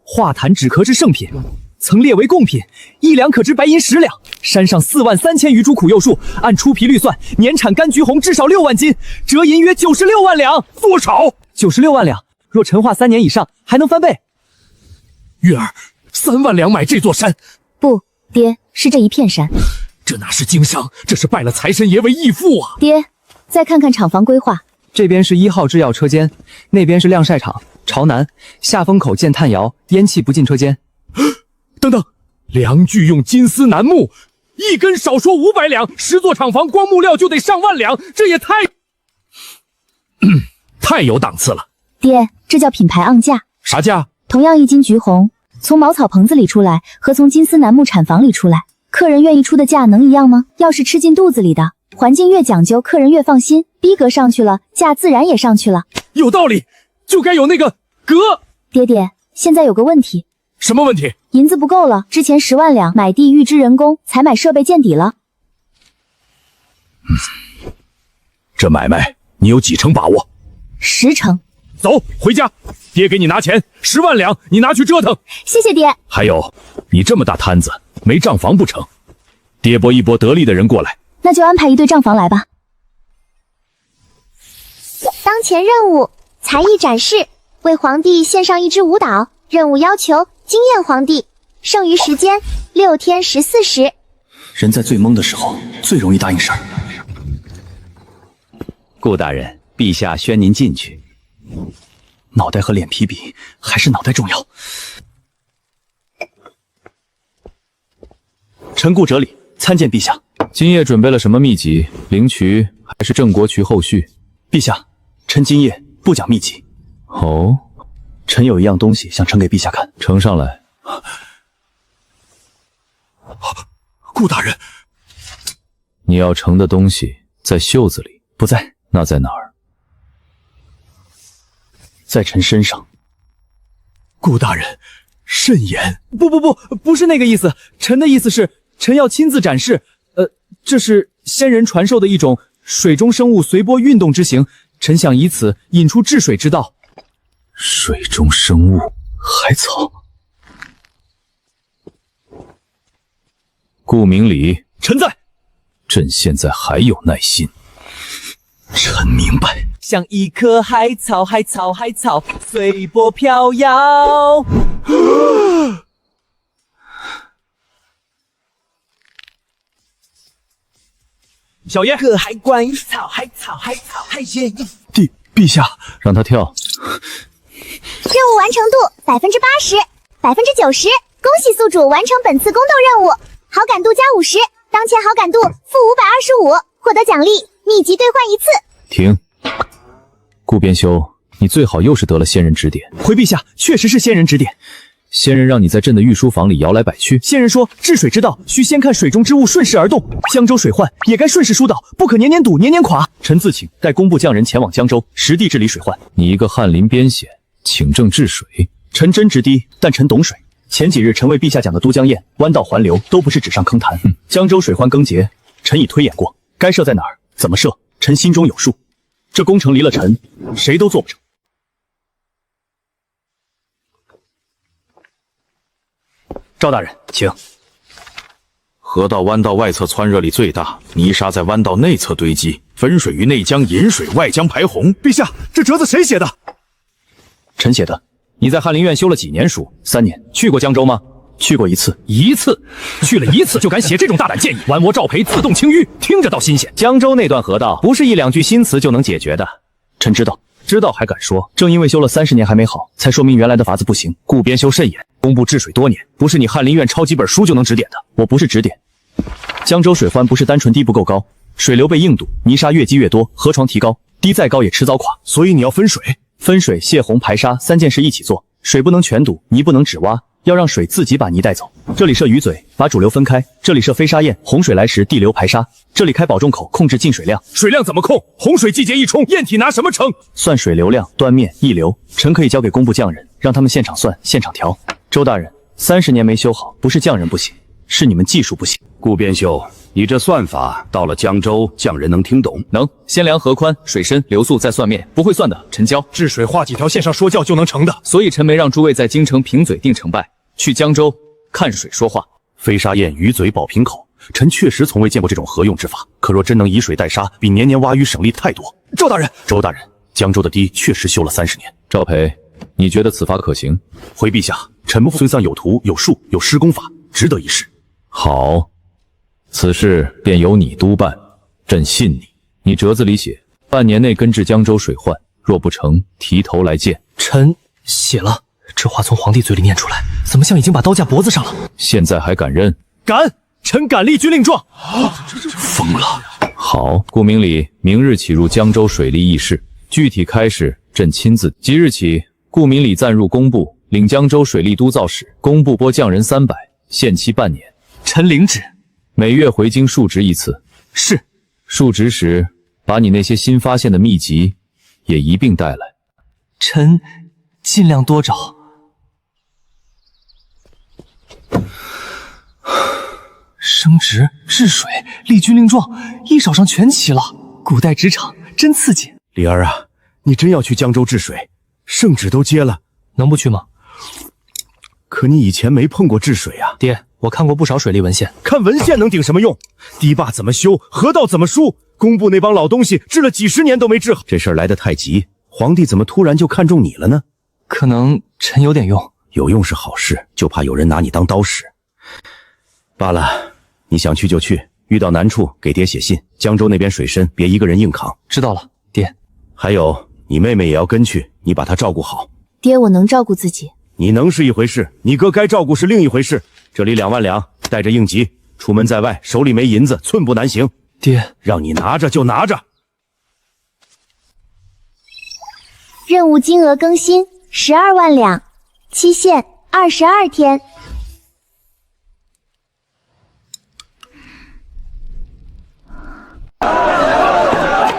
化痰止咳之圣品，曾列为贡品，1两可值白银10两。山上43000余株苦柚树，按出皮率算，年产柑橘红至少6万斤，折银约96万两。多少？96万两。若陈化3年以上，还能翻倍。月儿，3万两买这座山？不，爹，是这一片山。这哪是经商，这是拜了财神爷为义父啊！爹，再看看厂房规划，这边是1号制药车间，那边是晾晒场，朝南，下风口建炭窑，烟气不进车间。等等，梁具用金丝楠木，一根少说500两，10座厂房光木料就得上万两，这也太有档次了。爹，这叫品牌盎价。啥价？同样1斤橘红，从茅草棚子里出来和从金丝楠木产房里出来，客人愿意出的价能一样吗？要是吃进肚子里的，环境越讲究，客人越放心，逼格上去了，价自然也上去了。有道理，就该有那个格。爹爹，现在有个问题。什么问题？银子不够了，之前10万两买地预支人工，采买设备见底了。这买卖你有几成把握？10成。走，回家，爹给你拿钱，10万两，你拿去折腾。谢谢爹。还有，你这么大摊子，没账房不成？爹拨一拨得力的人过来。那就安排一队账房来吧。当前任务：才艺展示，为皇帝献上一支舞蹈。任务要求惊艳皇帝，剩余时间6天14时。人在最懵的时候，最容易答应事儿。顾大人，陛下宣您进去。脑袋和脸皮比，还是脑袋重要。臣顾哲理，参见陛下。今夜准备了什么秘籍？灵渠还是郑国渠后续？陛下，臣今夜不讲秘籍。哦，臣有一样东西想呈给陛下看。呈上来。顾大人，你要呈的东西在袖子里？不在。那在哪儿？在臣身上。顾大人，慎言。不是那个意思。臣的意思是，臣要亲自展示。这是仙人传授的一种水中生物随波运动之形，臣想以此引出治水之道。水中生物，海草。顾明礼，臣在。朕现在还有耐心。臣明白。像一棵海草，海草，海草，随波飘摇。小爷，可还关于草，海草，海草，海鲜。陛下，让他跳。任务完成度80%、90%，恭喜宿主完成本次宫斗任务，好感度加50，当前好感度-525，获得奖励秘籍兑换1次。停。顾编修，你最好又是得了仙人指点。回陛下，确实是仙人指点。仙人让你在朕的御书房里摇来摆去。仙人说，治水之道需先看水中之物顺势而动，江州水患也该顺势疏导，不可年年堵，年年垮。臣自请带工部匠人前往江州，实地治理水患。你一个翰林边显，请朕治水？臣真直低，但臣懂水。前几日臣为陛下讲的都江堰、弯道环流，都不是纸上坑谈。江州水患更迭，臣已推演过，该设在哪儿，怎么设，臣心中有数。这工程离了臣，谁都做不成。赵大人，请。河道弯道外侧湍热力最大，泥沙在弯道内侧堆积，分水于内江引水，外江排洪。陛下，这折子谁写的？臣写的。你在翰林院修了几年书？3年。去过江州吗？去过1次。1次？去了1次就敢写这种大胆建议？玩窝赵培自动清淤，听着倒新鲜。江州那段河道不是1、2句新词就能解决的。臣知道。知道还敢说？正因为修了30年还没好，才说明原来的法子不行。顾编修慎言，工部治水多年，不是你翰林院抄几本书就能指点的。我不是指点。江州水患不是单纯堤不够高，水流被硬堵，泥沙越积越多，河床提高，堤再高也迟早垮。所以你要分水。分水、泄洪、排沙3件事一起做，水不能全堵，泥不能只挖，要让水自己把泥带走。这里设鱼嘴，把主流分开；这里设飞沙堰，洪水来时地流排沙；这里开保重口，控制进水量。水量怎么控？洪水季节一冲，堰体拿什么称？算水流量，端面溢流。臣可以交给工部匠人，让他们现场算，现场调。周大人，30年没修好，不是匠人不行，是你们技术不行。顾编修，你这算法到了江州，匠人能听懂？能，先量河宽、水深、流速，再算面。不会算的，臣教。治水画几条线上说教就能成的。所以臣没让诸位在京城凭嘴定成败，去江州看水说话。飞沙堰、鱼嘴、保平口，臣确实从未见过这种合用之法。可若真能以水代沙，比年年挖鱼省力太多。周大人，江州的堤确实修了30年。赵培，你觉得此法可行？回陛下，臣目孙桑有图有术有施工法，值得一试。好，此事便由你督办，朕信你。你折子里写，半年内根治江州水患，若不成，提头来见。臣写了。这话从皇帝嘴里念出来，怎么像已经把刀架脖子上了？现在还敢认？敢！臣敢立军令状。疯了！好，顾明礼明日起入江州水利议事，具体开始朕亲自。即日起，顾明礼暂入工部，领江州水利督造使，工部拨匠人300，限期半年。臣领旨。每月回京述职1次。是。述职时，把你那些新发现的秘籍也一并带来。臣尽量多找。升职、治水、立军令状，一手上全齐了。古代职场真刺激。李儿啊，你真要去江州治水？圣旨都接了，能不去吗？可你以前没碰过治水啊。爹，我看过不少水利文献。看文献能顶什么用？堤坝怎么修，河道怎么疏，工部那帮老东西治了几十年都没治好。这事儿来得太急，皇帝怎么突然就看中你了呢？可能臣有点用。有用是好事，就怕有人拿你当刀使。罢了，你想去就去，遇到难处给爹写信。江州那边水深，别一个人硬扛。知道了，爹。还有，你妹妹也要跟去，你把她照顾好。爹，我能照顾自己。你能是一回事，你哥该照顾是另一回事。这里2万两，带着应急，出门在外手里没银子，寸步难行。爹，让你拿着就拿着。任务金额更新12万两，期限22天。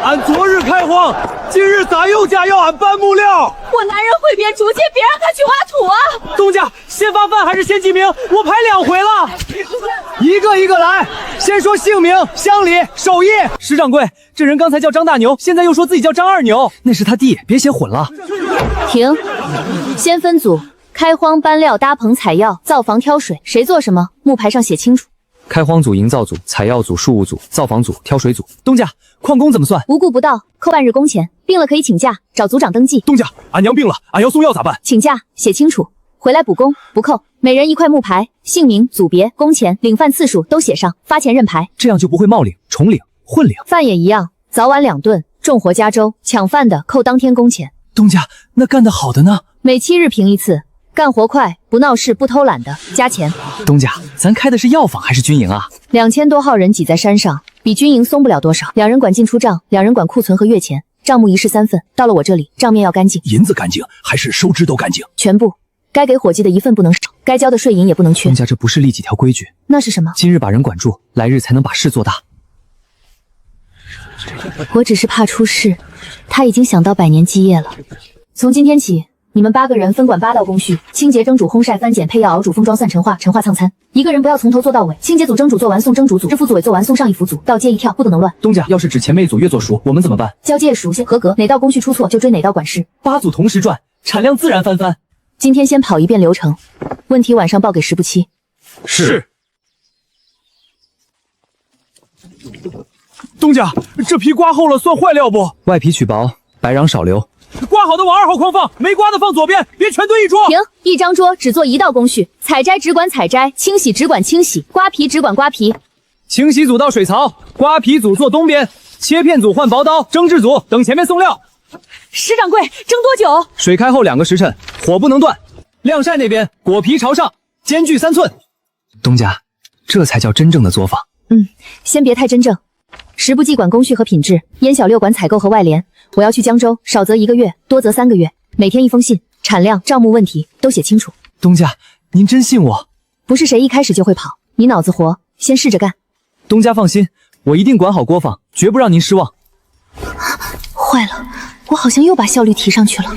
俺昨日开荒，今日咋又加要俺搬木料？我男人会编竹节，别让他去挖土啊！东家，先发饭还是先记名？我排2回了。一个一个来，先说姓名、乡里、手艺。石掌柜，这人刚才叫张大牛，现在又说自己叫张二牛，那是他弟，别写混了。停，先分组，开荒、搬料、搭棚、采药、造房、挑水，谁做什么？木牌上写清楚。开荒组、营造组、采药组、树务组、造房组、挑水组。东家，矿工怎么算？无故不到，扣半日工钱。病了可以请假，找组长登记。东家，俺娘病了，俺要送药咋办？请假，写清楚，回来补工，不扣。每人1块木牌，姓名、组别、工钱、领饭次数都写上，发钱认牌。这样就不会冒领、重领、混领。饭也一样，早晚2顿，重活加粥。抢饭的扣当天工钱。东家，那干得好的呢？每7日评1次。干活快，不闹事，不偷懒的加钱。东家，咱开的是药房还是军营啊？2000多号人挤在山上，比军营松不了多少。2人管进出账，2人管库存和月钱。账目1式3份，到了我这里，账面要干净。银子干净还是收支都干净？全部。该给伙计的1份不能少，该交的税银也不能缺。东家，这不是立几条规矩？那是什么？今日把人管住，来日才能把事做大。我只是怕出事，他已经想到100年基业了。从今天起，你们8个人分管8道工序：清洁、蒸煮、烘晒、翻碱、配药、熬煮、封装、算陈化、陈化、藏餐。一个人不要从头做到尾。清洁组蒸煮做完送蒸煮组，制服组尾做完送上衣服组，到街一跳，不得能乱。东家，要是指前面一组越做熟，我们怎么办？交接熟先合格，哪道工序出错就追哪道管事。8组同时转，产量自然翻番。今天先跑一遍流程，问题晚上报给10部7。是。东家，这皮刮厚了算坏料不？外皮取薄，白瓤少留。刮好的往2号筐放，没刮的放左边，别全堆一桌。停，一张桌只做1道工序，采摘只管采摘，清洗只管清洗，刮皮只管刮皮。清洗组到水槽，刮皮组坐东边，切片组换薄刀，蒸制组等前面送料。石掌柜，蒸多久？水开后2个时辰，火不能断。晾晒那边果皮朝上，间距3寸。东家，这才叫真正的作坊。先别太真正。10部记管工序和品质，燕小六管采购和外联。我要去江州，少则1个月，多则3个月。每天1封信，产量、账目问题都写清楚。东家，您真信我？不是谁一开始就会跑，你脑子活，先试着干。东家放心，我一定管好锅坊，绝不让您失望。坏了，我好像又把效率提上去了。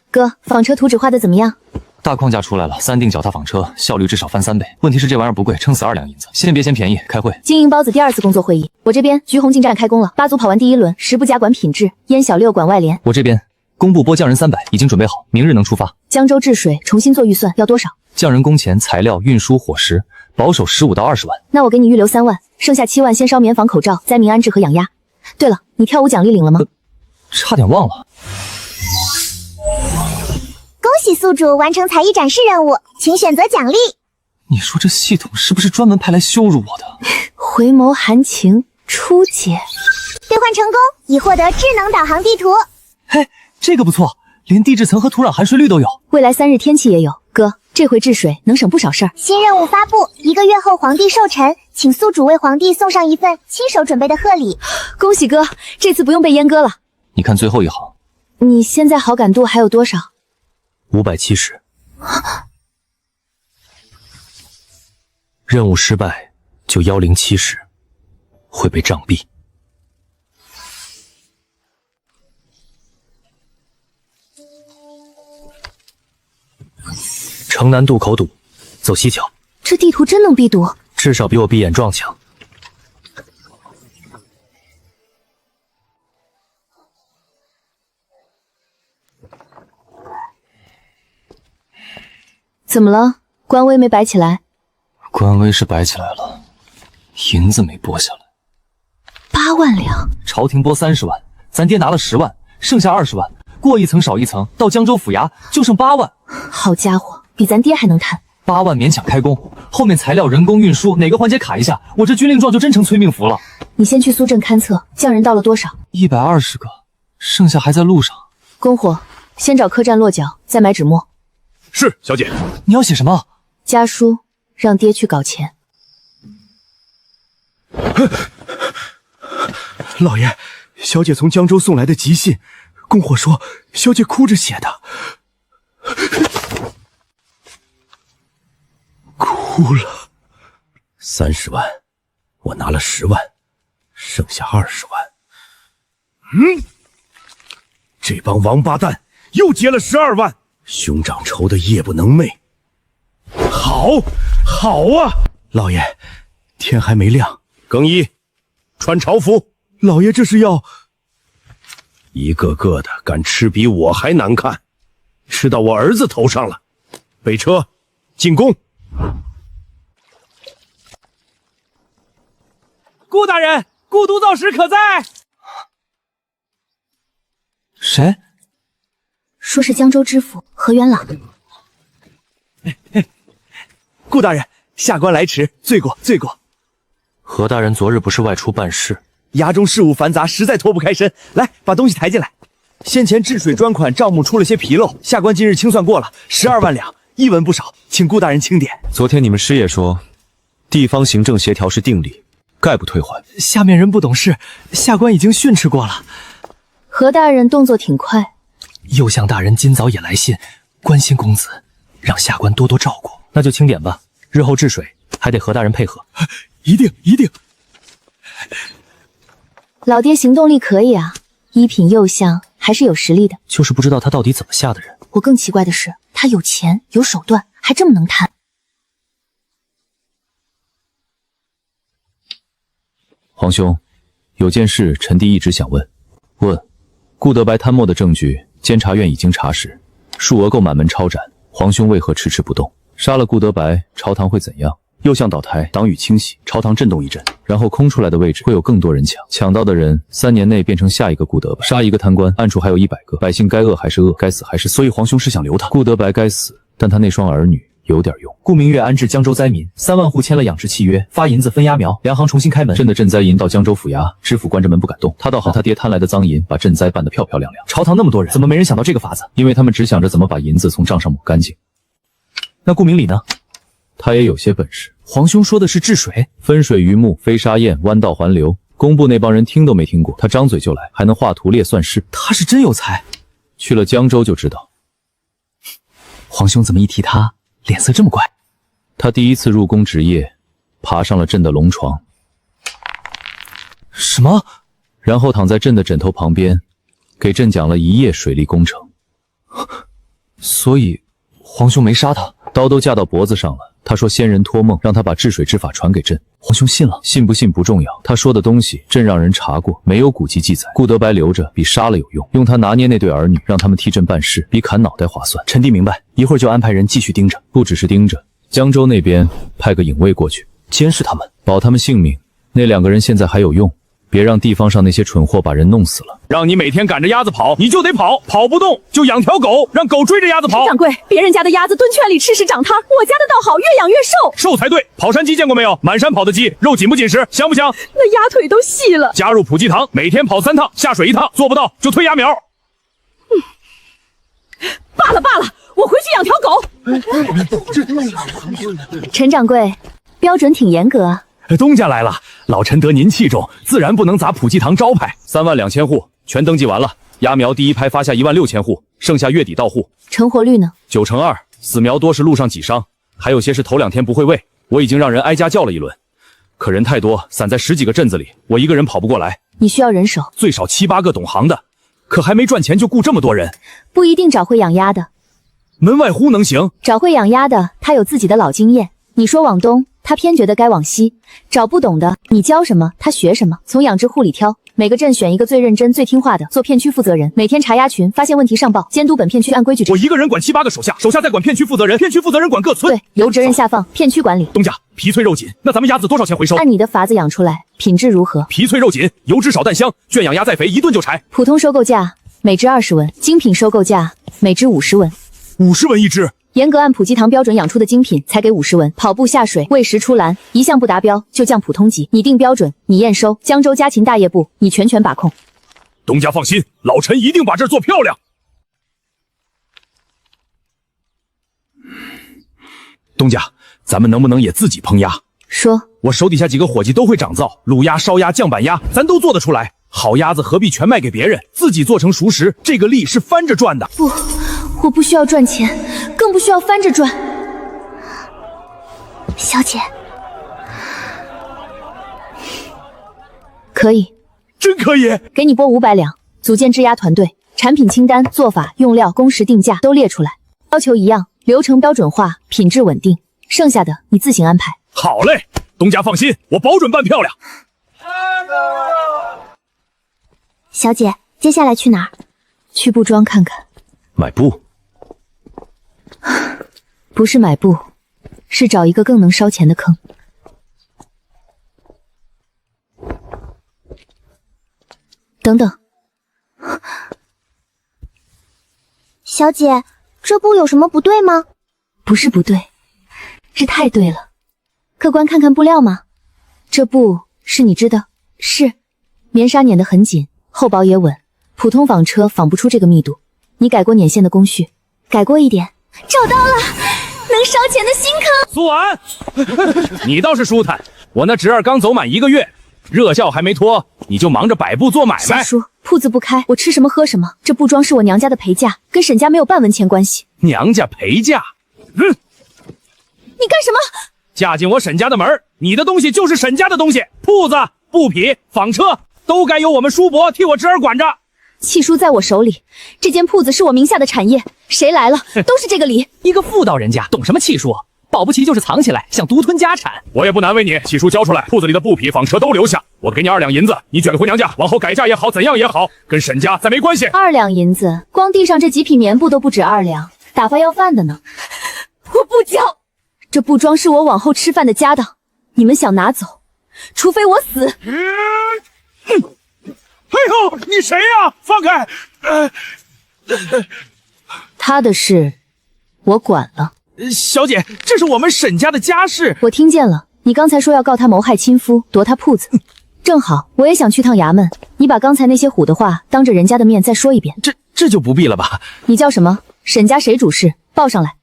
哥，纺车图纸画的怎么样？大框架出来了，3定脚踏纺车，效率至少翻3倍。问题是这玩意儿不贵，撑死2两银子。先别嫌便宜，开会。经营包子第2次工作会议，我这边橘红进站开工了，8组跑完第1轮，10部加管品质，烟小6管外联。我这边工部拨匠人300，已经准备好，明日能出发。江州治水重新做预算，要多少？匠人工钱、材料、运输、伙食，保守15到20万。那我给你预留3万，剩下7万先烧棉纺、口罩、灾民安置和养鸭。对了，你跳舞奖励领了吗？差点忘了。恭喜宿主完成才艺展示任务，请选择奖励。你说这系统是不是专门派来羞辱我的？回眸含情，初解。兑换成功，已获得智能导航地图。嘿，这个不错，连地质层和土壤含水率都有。未来3日天气也有。哥，这回治水能省不少事儿。新任务发布，1个月后皇帝寿辰，请宿主为皇帝送上一份亲手准备的贺礼。恭喜哥，这次不用被阉割了。你看最后一行，你现在好感度还有多少？570。任务失败就1070，会被杖毙。城南渡口堵，走西桥。这地图真能避堵？至少比我闭眼撞强。怎么了？官威没摆起来？官威是摆起来了，银子没拨下来。8万两，朝廷拨30万，咱爹拿了10万，剩下20万，过一层少一层，到江州府衙就剩8万。好家伙，比咱爹还能贪。8万勉强开工，后面材料、人工、运输哪个环节卡一下，我这军令状就真成催命符了。你先去苏镇勘测，匠人到了多少？120个，剩下还在路上。供货，先找客栈落脚，再买纸墨。是，小姐。你要写什么？家书，让爹去搞钱。老爷，小姐从江州送来的急信，供货说小姐哭着写的，哭了。30万，我拿了10万，剩下20万。这帮王八蛋又结了12万，兄长愁得夜不能寐。好，好啊！老爷，天还没亮，更衣，穿朝服。老爷这是要……一个个的敢吃比我还难看，吃到我儿子头上了。备车，进宫。顾大人，顾督造使可在？谁？说是江州知府何元朗。顾大人，下官来迟，罪过罪过。何大人昨日不是外出办事？衙中事务繁杂，实在脱不开身。来，把东西抬进来。先前治水专款账目出了些纰漏，下官今日清算过了，12万两，一文不少，请顾大人清点。昨天你们师爷说，地方行政协调是定例，概不退还。下面人不懂事，下官已经训斥过了。何大人动作挺快。右相大人今早也来信，关心公子，让下官多多照顾。那就清点吧，日后治水还得何大人配合。一定一定。老爹行动力可以啊，一品右相还是有实力的。就是不知道他到底怎么下的人。我更奇怪的是，他有钱有手段，还这么能贪。皇兄，有件事臣弟一直想问。问，顾德白贪墨的证据，监察院已经查实，数额够满门抄斩，皇兄为何迟迟不动？杀了顾德白，朝堂会怎样？右相倒台，党羽清洗，朝堂震动一阵，然后空出来的位置会有更多人抢，抢到的人3年内变成下一个顾德白，杀一个贪官，暗处还有100个，百姓该饿还是饿，该死还是死。所以皇兄是想留他。顾德白该死，但他那双儿女有点用。顾明月安置江州灾民，3万户签了养殖契约，发银子分鸭苗，粮行重新开门。朕的赈灾银到江州府衙，知府关着门不敢动。他倒好，他爹贪来的赃银，把赈灾办得漂漂亮亮。朝堂那么多人，怎么没人想到这个法子？因为他们只想着怎么把银子从账上抹干净。那顾明礼呢？他也有些本事。皇兄说的是治水，分水鱼目，飞沙堰，弯道环流。工部那帮人听都没听过，他张嘴就来，还能画图列算式。他是真有才。去了江州就知道。皇兄怎么一提他，脸色这么怪？他第一次入宫值夜，爬上了朕的龙床。什么？然后躺在朕的枕头旁边，给朕讲了一夜水利工程。所以皇兄没杀他，刀都架到脖子上了。他说仙人托梦让他把治水之法传给朕，皇兄信了。信不信不重要，他说的东西朕让人查过，没有古籍记载。顾德白留着比杀了有用，用他拿捏那对儿女，让他们替朕办事，比砍脑袋划算。臣弟明白，一会儿就安排人继续盯着。不只是盯着，江州那边派个影卫过去监视他们，保他们性命。那2个人现在还有用，别让地方上那些蠢货把人弄死了。让你每天赶着鸭子跑，你就得跑，跑不动就养条狗，让狗追着鸭子跑。掌柜，别人家的鸭子蹲圈里吃食长汤，我家的倒好，越养越瘦。瘦才对。跑山鸡见过没有？满山跑的鸡，肉紧不紧实？香不香？那鸭腿都细了。加入普济堂，每天跑3趟，下水1趟，做不到就推鸭苗。罢了罢了，我回去养条狗。陈掌柜，标准挺严格啊。东家来了，老臣得您器重，自然不能砸普济堂招牌。32000户全登记完了，鸭苗第一拍发下16000户，剩下月底到户。成活率呢？9成2，死苗多是路上挤伤，还有些是头2天不会喂。我已经让人挨家叫了一轮，可人太多，散在10几个镇子里，我一个人跑不过来。你需要人手，最少7、8个懂行的，可还没赚钱就雇这么多人，不一定找会养鸭的。门外户能行？找会养鸭的，他有自己的老经验。你说往东，他偏觉得该往西。找不懂的，你教什么他学什么，从养殖户里挑，每个镇选一个最认真最听话的做片区负责人，每天查鸭群，发现问题上报，监督本片区按规矩。我一个人管7、8个手下，手下再管片区负责人，片区负责人管各村。对，由责任下放，片区管理。东家，皮脆肉紧，那咱们鸭子多少钱回收？按你的法子养出来，品质如何？皮脆肉紧，油脂少蛋香，圈养鸭再肥，一顿就柴。普通收购价每只20文，精品收购价每只50文。50文一只。严格按普济堂标准养出的精品才给50文，跑步下水喂食出栏一项不达标就降普通级，你定标准，你验收，江州家禽大业部你全权把控。东家放心，老臣一定把这儿做漂亮。东家，咱们能不能也自己烹鸭？说，我手底下几个伙计都会掌灶，卤鸭、烧鸭、酱板鸭，咱都做得出来。好鸭子何必全卖给别人，自己做成熟食，这个利是翻着赚的。不，我不需要赚钱，更不需要翻着赚。小姐，可以，真可以，给你拨500两，组建制鸭团队，产品清单、做法、用料、工时、定价都列出来，要求一样，流程标准化，品质稳定，剩下的你自行安排。好嘞，东家放心，我保准办漂亮。小姐，接下来去哪儿？去布庄看看。买布？不是买布，是找一个更能烧钱的坑。等等，小姐，这布有什么不对吗？不是不对，是太对了。客官看看布料吗？这布是你织的？是，棉纱碾得很紧，厚薄也稳，普通纺车纺不出这个密度。你改过捻线的工序？改过一点。找到了，能烧钱的新坑。苏婉，你倒是舒坦，我那侄儿刚走满1个月，热效还没脱，你就忙着摆布做买卖。小叔，铺子不开，我吃什么喝什么。这布庄是我娘家的陪嫁，跟沈家没有半文钱关系。娘家陪嫁？你干什么？嫁进我沈家的门，你的东西就是沈家的东西，铺子、布匹、纺车都该由我们叔伯替我侄儿管着。契书在我手里，这间铺子是我名下的产业，谁来了都是这个理。一个妇道人家懂什么契书？保不齐就是藏起来，想独吞家产。我也不难为你，契书交出来，铺子里的布匹、纺车都留下，我给你2两银子，你卷回娘家，往后改嫁也好，怎样也好，跟沈家再没关系。2两银子，光地上这几匹棉布都不止2两，打发要饭的呢。我不交。这布庄是我往后吃饭的家当，你们想拿走，除非我死。哎呦，你谁呀？放开！他的事我管了。小姐，这是我们沈家的家事。我听见了，你刚才说要告他谋害亲夫，夺他铺子。正好，我也想去趟衙门，你把刚才那些唬的话当着人家的面再说一遍。这就不必了吧？你叫什么？沈家谁主事？报上来。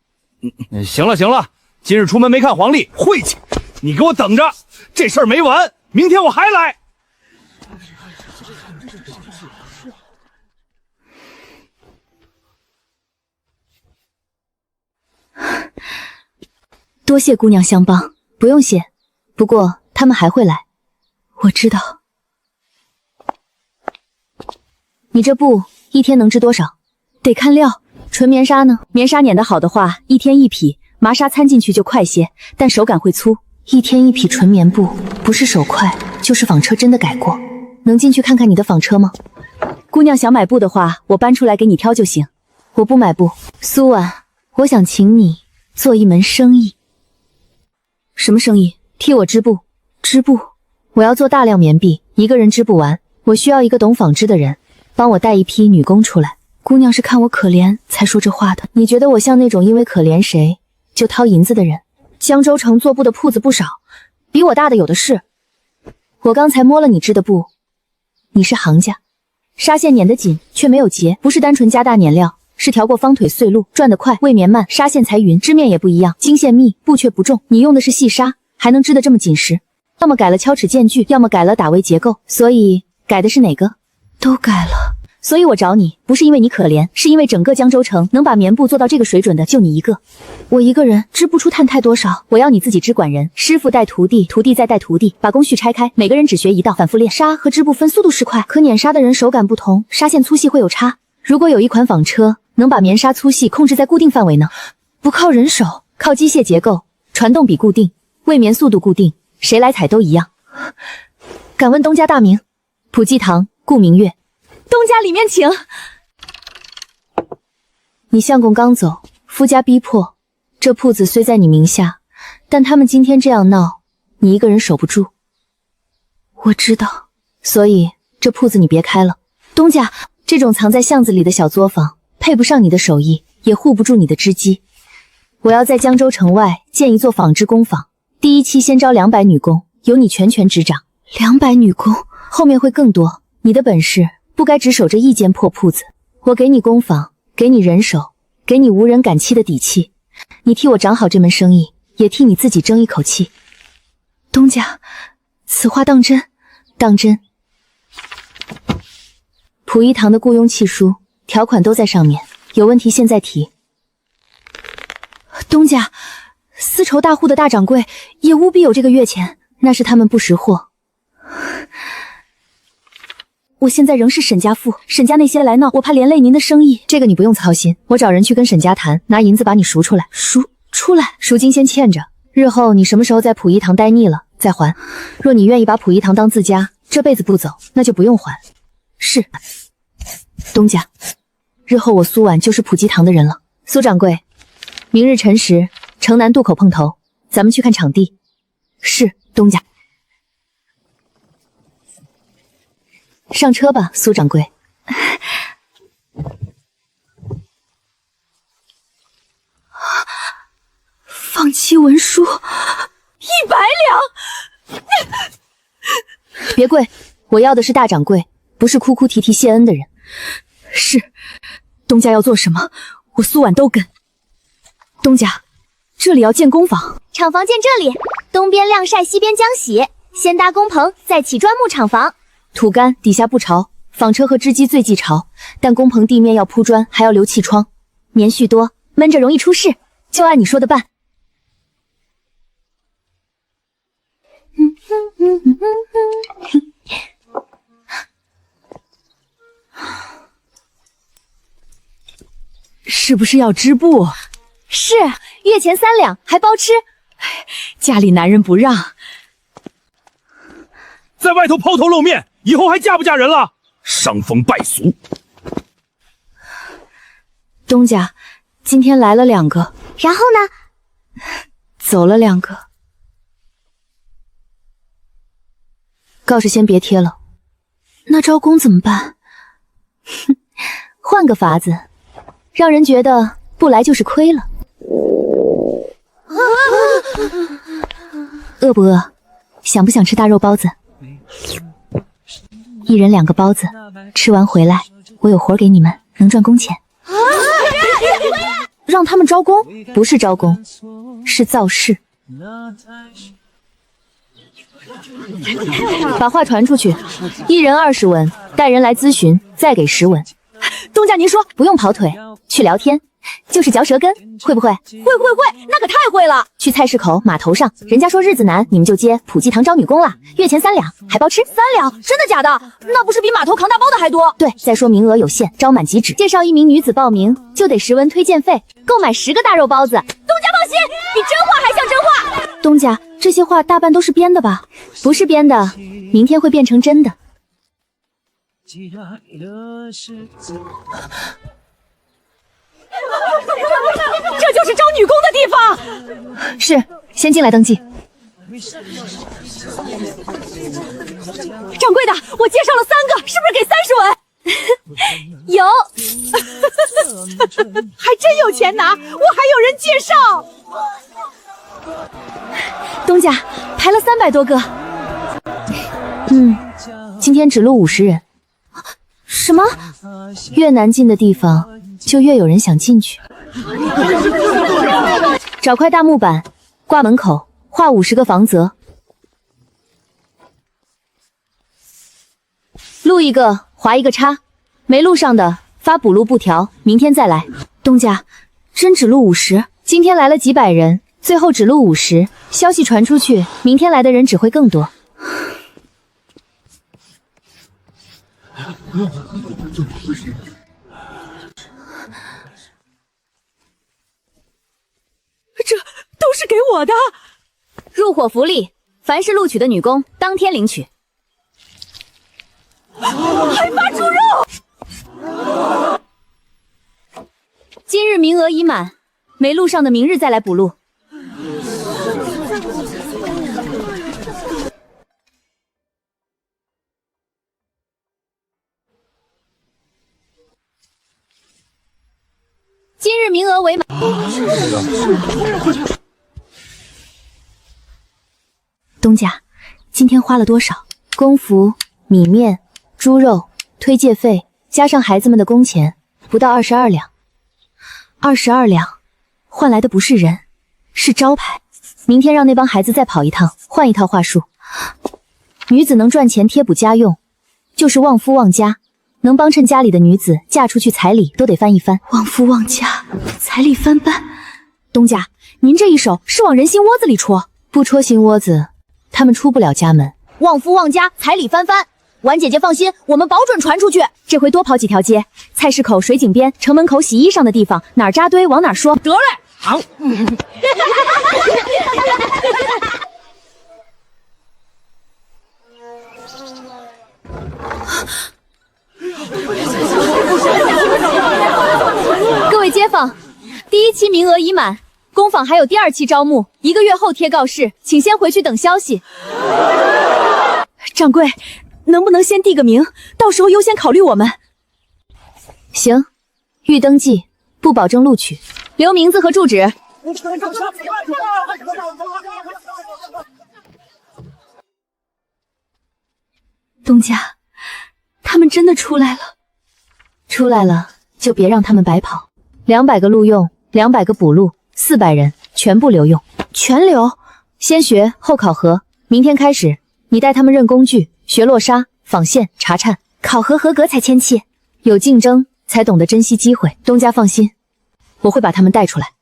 行了行了，今日出门没看黄历，晦气！你给我等着，这事儿没完，明天我还来。多谢姑娘相帮。不用谢，不过他们还会来。我知道。你这布一天能织多少？得看料。纯棉纱呢？棉纱捻得好的话，一天1匹，麻纱掺进去就快些，但手感会粗。一天1匹纯棉布，不是手快，就是纺车真的改过。能进去看看你的纺车吗？姑娘想买布的话，我搬出来给你挑就行。我不买布。苏婉，我想请你做一门生意。什么生意？替我织布。织布？我要做大量棉币，一个人织不完，我需要一个懂纺织的人，帮我带一批女工出来。姑娘是看我可怜才说这话的。你觉得我像那种因为可怜谁就掏银子的人？江州城做布的铺子不少，比我大的有的是。我刚才摸了你织的布，你是行家。纱线捻得紧，却没有结，不是单纯加大捻料，是调过方腿碎路，转得快，未棉慢，纱线才匀，织面也不一样，经线密，布却不重。你用的是细纱，还能织得这么紧实？要么改了敲齿间距，要么改了打围结构，所以改的是哪个？都改了。所以我找你，不是因为你可怜，是因为整个江州城能把棉布做到这个水准的就你一个。我一个人织不出碳太多少，我要你自己织管人，师傅带徒弟，徒弟再带徒弟，把工序拆开，每个人只学一道，反复练。纱和织布分速度是快，可碾纱的人手感不同，纱线粗细会有差。如果有一款纺车能把棉纱粗细控制在固定范围呢？不靠人手，靠机械结构，传动比固定，为棉速度固定，谁来采都一样。敢问东家大名？普济堂，顾明月。东家里面请。你相公刚走，夫家逼迫，这铺子虽在你名下，但他们今天这样闹，你一个人守不住。我知道，所以这铺子你别开了。东家，这种藏在巷子里的小作坊，配不上你的手艺，也护不住你的织机。我要在江州城外建一座纺织工坊，第一期先招200女工，由你全权执掌。200女工，后面会更多。你的本事不该只守着一间破铺子，我给你工坊，给你人手，给你无人敢欺的底气。你替我掌好这门生意，也替你自己争一口气。东家，此话当真？当真。溥仪堂的雇佣契书条款都在上面，有问题现在提。东家，丝绸大户的大掌柜也务必有这个月钱，那是他们不识货。我现在仍是沈家妇，沈家那些来闹，我怕连累您的生意。这个你不用操心，我找人去跟沈家谈，拿银子把你赎出来。赎出来？赎金先欠着，日后你什么时候在溥仪堂待腻了再还。若你愿意把溥仪堂当自家，这辈子不走，那就不用还。是。东家，日后我苏婉就是溥仪堂的人了。苏掌柜，明日辰时，城南渡口碰头，咱们去看场地。是，东家。上车吧，苏掌柜。放弃文书，100两。别跪，我要的是大掌柜，不是哭哭啼啼谢恩的人。是，东家要做什么，我苏婉都跟。东家，这里要建工坊，厂房建这里，东边晾晒，西边浆洗，先搭工棚，再起砖木厂房。土干底下不潮，纺车和织机最忌潮，但工棚地面要铺砖，还要留气窗，棉絮多，闷着容易出事，就按你说的办。是不是要织布？是，月钱3两，还包吃。家里男人不让，在外头抛头露面，以后还嫁不嫁人了？伤风败俗。东家，今天来了2个，然后呢？走了2个。告示先别贴了。那招工怎么办？哼，换个法子，让人觉得不来就是亏了。饿不饿？想不想吃大肉包子？一人2个包子，吃完回来，我有活给你们，能赚工钱。让他们招工？不是招工，是造势。把话传出去，一人20文，带人来咨询，再给10文。东家您说不用跑腿，去聊天，就是嚼舌根，会不会？会，那可太会了！去菜市口码头上，人家说日子难，你们就接普济堂招女工啦，月钱3两，还包吃。3两？真的假的？那不是比码头扛大包的还多？对，再说名额有限，招满即止。介绍1名女子报名，就得10文推荐费，购买10个大肉包子。东家放心，比真话还像真话。东家，这些话大半都是编的吧？不是编的，明天会变成真的。这就是招女工的地方。是，先进来登记。掌柜的，我介绍了3个，是不是给30文？有，还真有钱拿，我还有人介绍。东家排了300多个。今天只录50人。什么？越难进的地方，就越有人想进去。找块大木板，挂门口，画50个房则。录一个，划一个叉。没录上的发补录布条，明天再来。东家，真只录50？今天来了几百人，最后只录50，消息传出去，明天来的人只会更多。这都是给我的。入伙福利，凡是录取的女工当天领取。还发猪肉！今日名额已满，没录上的明日再来补录。今日名额为满。东家，今天花了多少？工服、米面、猪肉、推介费，加上孩子们的工钱，不到22两。22两，换来的不是人，是招牌。明天让那帮孩子再跑一趟，换一套话术。女子能赚钱贴补家用，就是旺夫旺家。能帮衬家里的女子嫁出去，彩礼都得翻一番。旺夫旺家，彩礼翻番。东家，您这一手是往人心窝子里戳，不戳心窝子，他们出不了家门。旺夫旺家，彩礼翻番。婉姐姐放心，我们保准传出去。这回多跑几条街，菜市口、水井边、城门口洗衣裳的地方，哪儿扎堆往哪儿说。得嘞，好。各位街坊，第1期名额已满，工坊还有第2期招募，1个月后贴告示，请先回去等消息。掌柜，能不能先递个名，到时候优先考虑我们？行，预登记，不保证录取，留名字和住址。东家，他们真的出来了。出来了就别让他们白跑。200个录用，200个补录，400人全部留用，全留。先学后考核，明天开始，你带他们认工具，学落沙、纺线、查颤，考核合格才签契。有竞争才懂得珍惜机会。东家放心，我会把他们带出来。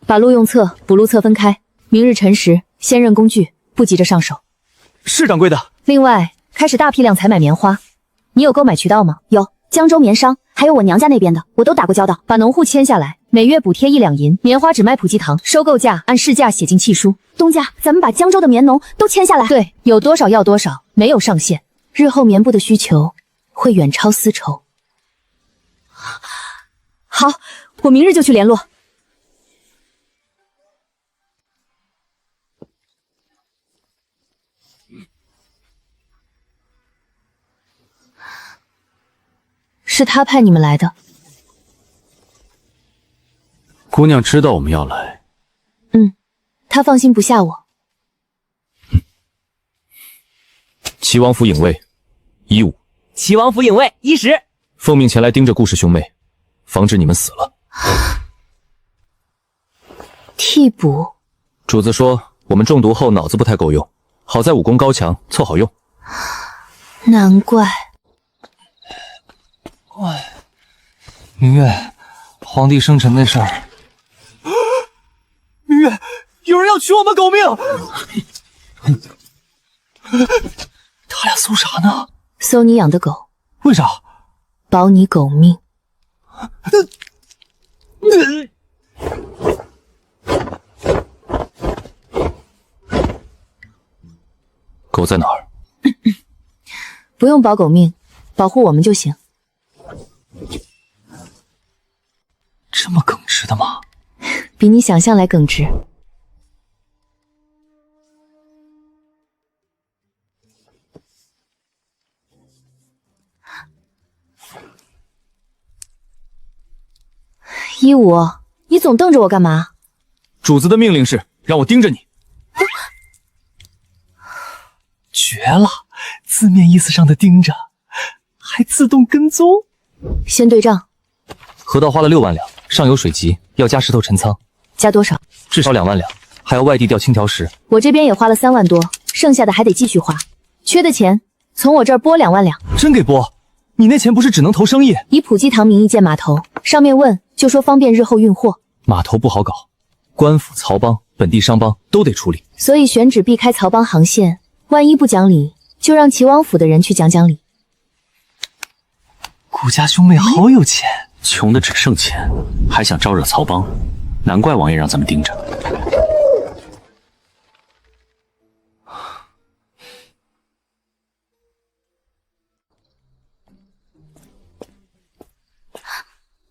把录用册、补录册分开，明日辰时先认工具，不急着上手。是掌柜的。另外，开始大批量采买棉花，你有购买渠道吗？有，江州棉商，还有我娘家那边的，我都打过交道。把农户签下来，每月补贴1两银，棉花只卖普济堂，收购价按市价写进契书。东家，咱们把江州的棉农都签下来。对，有多少要多少，没有上限。日后棉布的需求会远超丝绸。好，我明日就去联络。是他派你们来的。姑娘知道我们要来。他放心不下我。齐王府影卫，15。齐王府影卫，10。奉命前来盯着顾氏兄妹，防止你们死了。替补。主子说我们中毒后脑子不太够用，好在武功高强，凑好用。难怪。明月，皇帝生辰那事儿。明月，有人要取我们狗命！他俩搜啥呢？搜你养的狗。为啥？保你狗命。狗在哪儿？不用保狗命，保护我们就行。这么耿直的吗？比你想象来耿直。15，你总瞪着我干嘛？主子的命令是让我盯着你。绝了，字面意思上的盯着，还自动跟踪。先对账。河道花了6万两，上游水急，要加石头陈仓。加多少？至少2万两，还要外地调青条石。我这边也花了3万多，剩下的还得继续花。缺的钱从我这儿拨2万两。真给拨？你那钱不是只能投生意？以普济堂名义建码头，上面问就说方便日后运货。码头不好搞，官府、曹帮、本地商帮都得处理，所以选址避开曹帮航线。万一不讲理，就让齐王府的人去讲讲理。顾家兄妹好有钱，穷的只剩钱，还想招惹曹帮，难怪王爷让咱们盯着。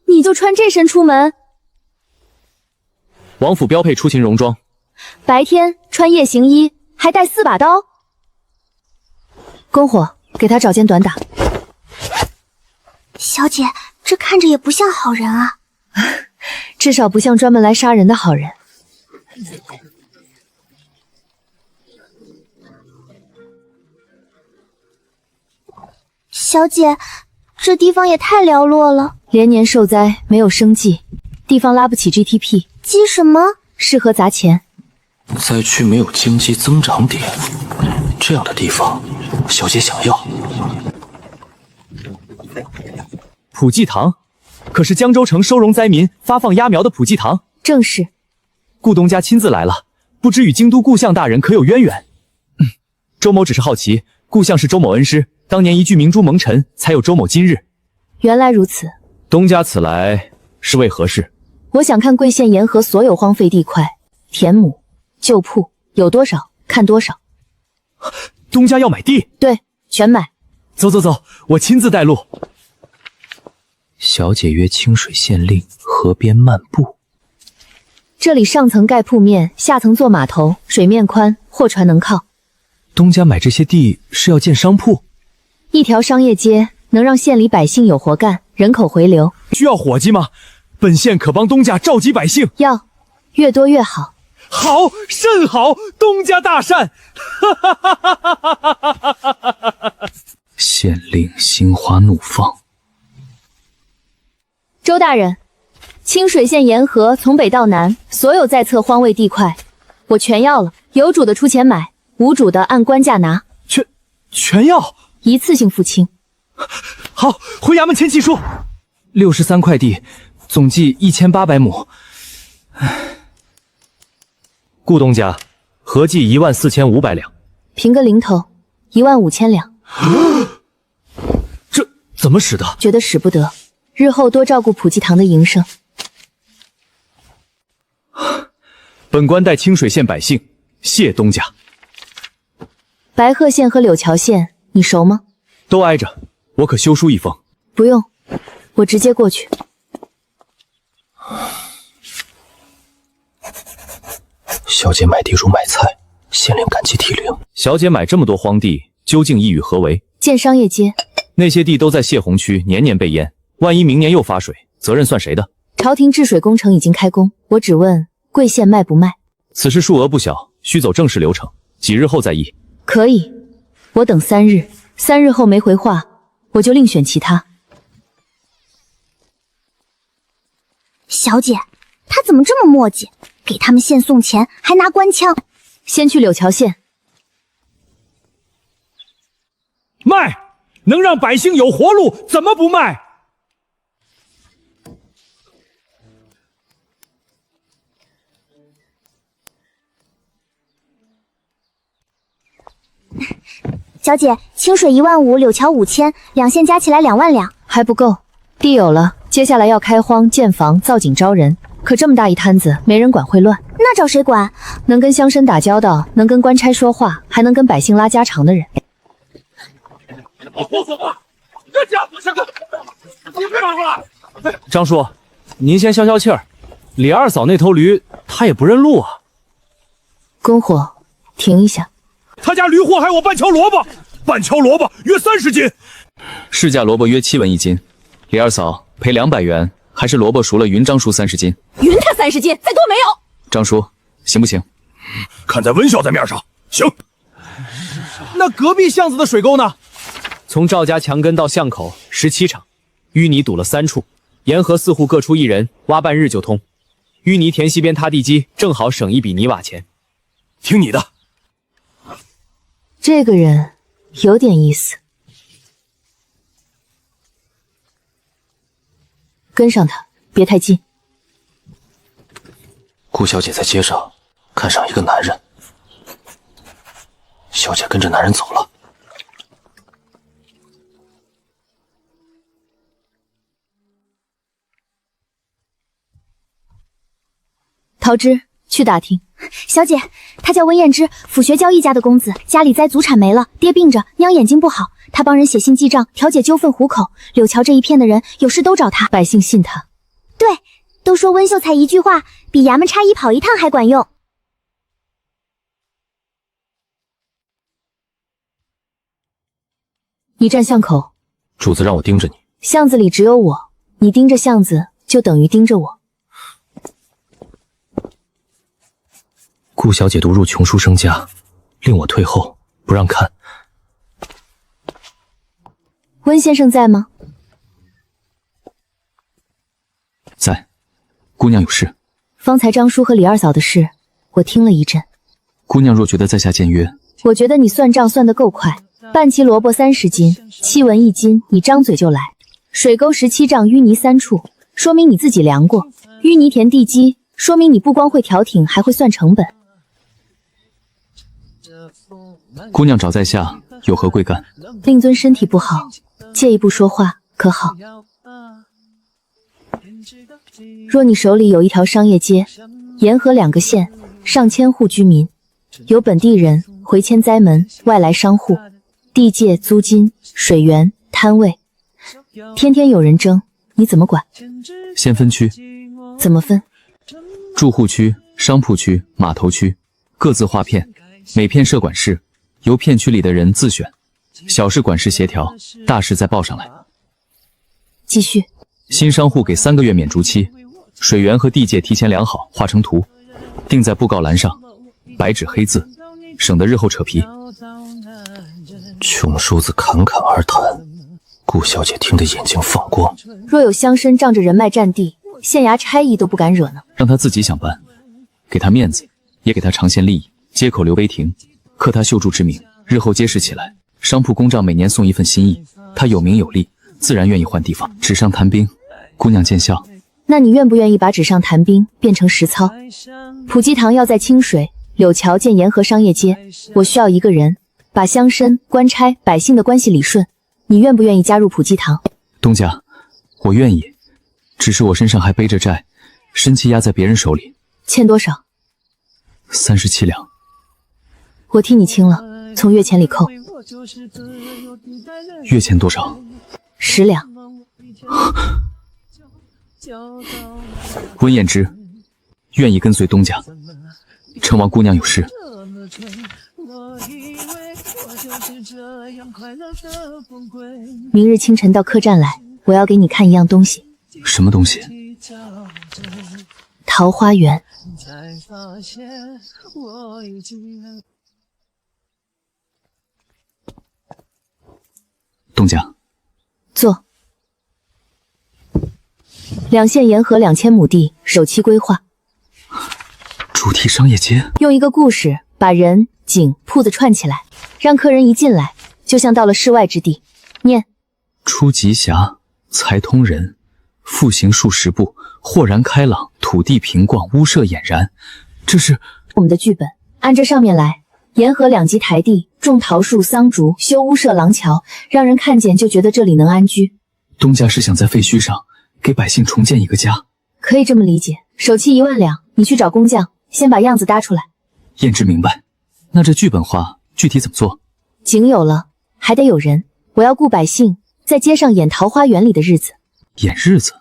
你就穿这身出门？王府标配出勤戎装，白天穿夜行衣，还带4把刀。篝火，给他找件短打。小姐，这看着也不像好人啊。至少不像专门来杀人的好人。小姐，这地方也太寥落了，连年受灾，没有生计，地方拉不起 GDP。积什么？适合砸钱。灾区没有经济增长点，这样的地方，小姐想要。普济堂，可是江州城收容灾民、发放鸭苗的普济堂。正是。顾东家亲自来了，不知与京都顾相大人可有渊源？周某只是好奇，顾相是周某恩师，当年一句明珠蒙尘，才有周某今日。原来如此。东家此来是为何事？我想看贵县沿河所有荒废地块、田亩、旧铺有多少，看多少。东家要买地？对，全买。走走走，我亲自带路。小姐约清水县令河边漫步。这里上层盖铺面，下层做码头，水面宽，货船能靠。东家买这些地是要建商铺？一条商业街能让县里百姓有活干，人口回流。需要伙计吗？本县可帮东家召集百姓。要，越多越好。好，甚好，东家大善。县令心花怒放。周大人，清水县沿河从北到南，所有在册荒位地块，我全要了。有主的出钱买，无主的按官价拿。全要，一次性付清。好，回衙门签契书。63块地，总计1800亩。顾东家，合计14500两。评个零头，15000两。这怎么使得？觉得使不得，日后多照顾普济堂的营生。本官代清水县百姓谢东家。白鹤县和柳桥县你熟吗？都挨着，我可修书一封。不用，我直接过去。小姐买地如买菜，县令感激涕零。小姐买这么多荒地，究竟意欲何为？建商业街。那些地都在泄洪区，年年被淹，万一明年又发水，责任算谁的？朝廷治水工程已经开工，我只问贵县卖不卖？此事数额不小，需走正式流程，几日后再议。可以，我等3日，3日后没回话，我就另选其他。小姐，他怎么这么磨叽？给他们县送钱，还拿官腔。先去柳桥县。卖，能让百姓有活路，怎么不卖？小姐，清水15000，柳桥5000，两县加起来2万两，还不够。地有了，接下来要开荒建房造井招人，可这么大一摊子，没人管会乱。那找谁管？能跟乡绅打交道，能跟官差说话，还能跟百姓拉家常的人。我不说话，这家伙是个，你别跑过来！张叔，您先消消气儿。李二嫂那头驴，她也不认路啊。篝火，停一下。他家驴祸害我半桥萝卜，半桥萝卜约30斤，市价萝卜约7文1斤。李二嫂赔200元，还是萝卜熟了匀张叔30斤。匀他30斤，再多没有。张叔，行不行？看在温小在面上，行。那隔壁巷子的水沟呢？从赵家墙根到巷口17场，淤泥堵了3处，沿河4户各出1人，挖半日就通。淤泥填西边塌地基，正好省1笔泥瓦钱。听你的。这个人有点意思，跟上他，别太近。顾小姐在街上看上一个男人，小姐跟着男人走了。桃枝，去打听。小姐，他叫温燕之，府学教一家的公子，家里栽祖产没了，爹病着，娘眼睛不好，他帮人写信记账，调解纠纷糊口。柳桥这一片的人有事都找他，百姓信他。对，都说温秀才一句话比衙门差役跑一趟还管用。你站巷口，主子让我盯着你。巷子里只有我，你盯着巷子就等于盯着我。顾小姐读入穷书生家，令我退后，不让看。温先生在吗？在。姑娘有事。方才张叔和李二嫂的事，我听了一阵。姑娘若觉得在下僭越，我觉得你算账算得够快。半期萝卜30斤，7文1斤，你张嘴就来。水沟17丈，淤泥3处，说明你自己量过。淤泥填地基，说明你不光会调停，还会算成本。姑娘找在下有何贵干？令尊身体不好，借一步说话可好？若你手里有一条商业街，沿河2个县，上千户居民，有本地人、回迁灾门、外来商户，地界、租金、水源、摊位，天天有人争，你怎么管？先分区。怎么分？住户区、商铺区、码头区，各自划片，每片设管事，由片区里的人自选，小事管事协调，大事再报上来。继续。新商户给3个月免逐期，水源和地界提前量好，画成图，钉在布告栏上，白纸黑字，省得日后扯皮。穷叔子侃侃而谈，顾小姐听得眼睛放光。若有乡绅仗着人脉占地，县衙差役都不敢惹呢。让他自己想办，给他面子，也给他长线利益。街口留碑亭，刻他秀著之名，日后揭示起来，商铺公账每年送一份心意，他有名有利，自然愿意换地方。纸上谈兵，姑娘见笑。那你愿不愿意把纸上谈兵变成实操？普济堂要在清水、柳桥建沿河商业街，我需要一个人，把乡绅、官差、百姓的关系理顺。你愿不愿意加入普济堂？东家，我愿意，只是我身上还背着债，身契压在别人手里。欠多少？37两。我替你清了，从月钱里扣。月钱多少？10两。温燕之愿意跟随东家。城王姑娘有事。明日清晨到客栈来，我要给你看一样东西。什么东西？桃花源。东家，坐。两县沿河2000亩地，首期规划。主题商业街，用一个故事把人、景、铺子串起来，让客人一进来就像到了世外之地。念：出吉祥，财通人，复行数10步，豁然开朗，土地平逛，屋舍俨然。这是我们的剧本，按这上面来，沿河两极台地，种桃树、桑竹，修屋舍廊桥，让人看见就觉得这里能安居。东家是想在废墟上给百姓重建一个家，可以这么理解。首期1万两，你去找工匠，先把样子搭出来。燕之明白。那这剧本化具体怎么做？景有了，还得有人。我要雇百姓在街上演桃花源里的日子。演日子？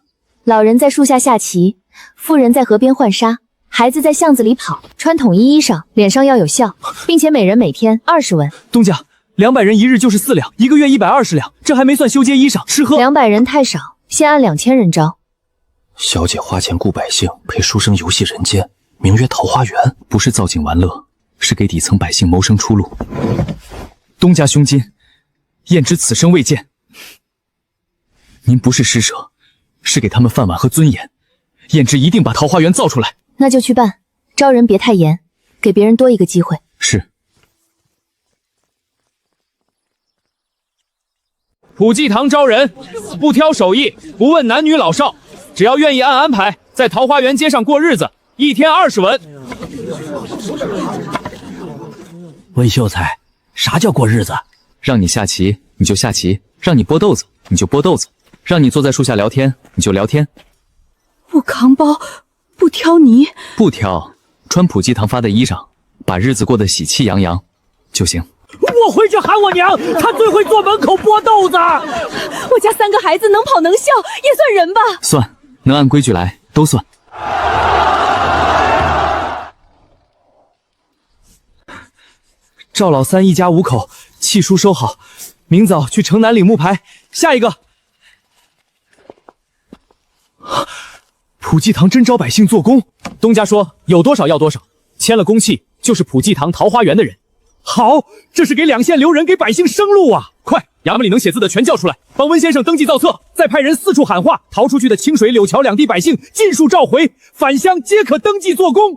老人在树下下棋，妇人在河边浣纱，孩子在巷子里跑，穿统一衣裳，脸上要有笑，并且每人每天20文。东家，200人一日就是4两，1个月120两，这还没算修街衣裳、吃喝。200人太少，先按2000人招。小姐花钱雇百姓陪书生游戏人间，名曰桃花源，不是造景玩乐，是给底层百姓谋生出路。东家胸襟，燕之此生未见。您不是施舍，是给他们饭碗和尊严。燕之一定把桃花源造出来。那就去办，招人别太严，给别人多一个机会。是。普济堂招人，不挑手艺，不问男女老少，只要愿意按安排在桃花源街上过日子，1天20文。温秀才，啥叫过日子？让你下棋你就下棋，让你剥豆子你就剥豆子，让你坐在树下聊天你就聊天。不扛包，不挑泥，不挑，穿普济堂发的衣裳，把日子过得喜气洋洋就行。我回去喊我娘，她最会坐门口剥豆子。我家3个孩子能跑能笑，也算人吧？算，能按规矩来都算。赵老三一家5口，契书收好，明早去城南领木牌。下一个，普济堂真招百姓做工。东家说有多少要多少，签了公契就是普济堂桃花源的人。好，这是给2县留人给百姓生路啊！快，衙门里能写字的全叫出来，帮温先生登记造册，再派人四处喊话，逃出去的清水、柳桥2地百姓尽数召回，返乡皆可登记做工。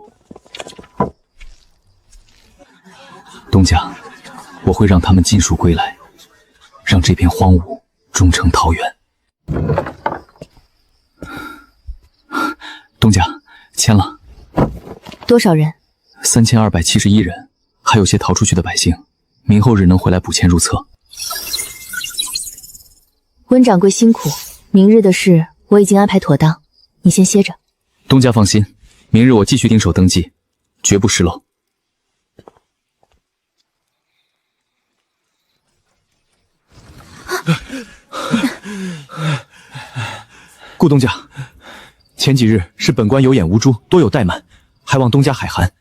东家，我会让他们尽数归来，让这片荒芜终成桃源。东家，签了。多少人？3271人，还有些逃出去的百姓，明后日能回来补签入册。温掌柜辛苦，明日的事我已经安排妥当，你先歇着。东家放心，明日我继续盯手登记，绝不失漏。顾东家，前几日是本官有眼无珠，多有怠慢，还望东家海涵。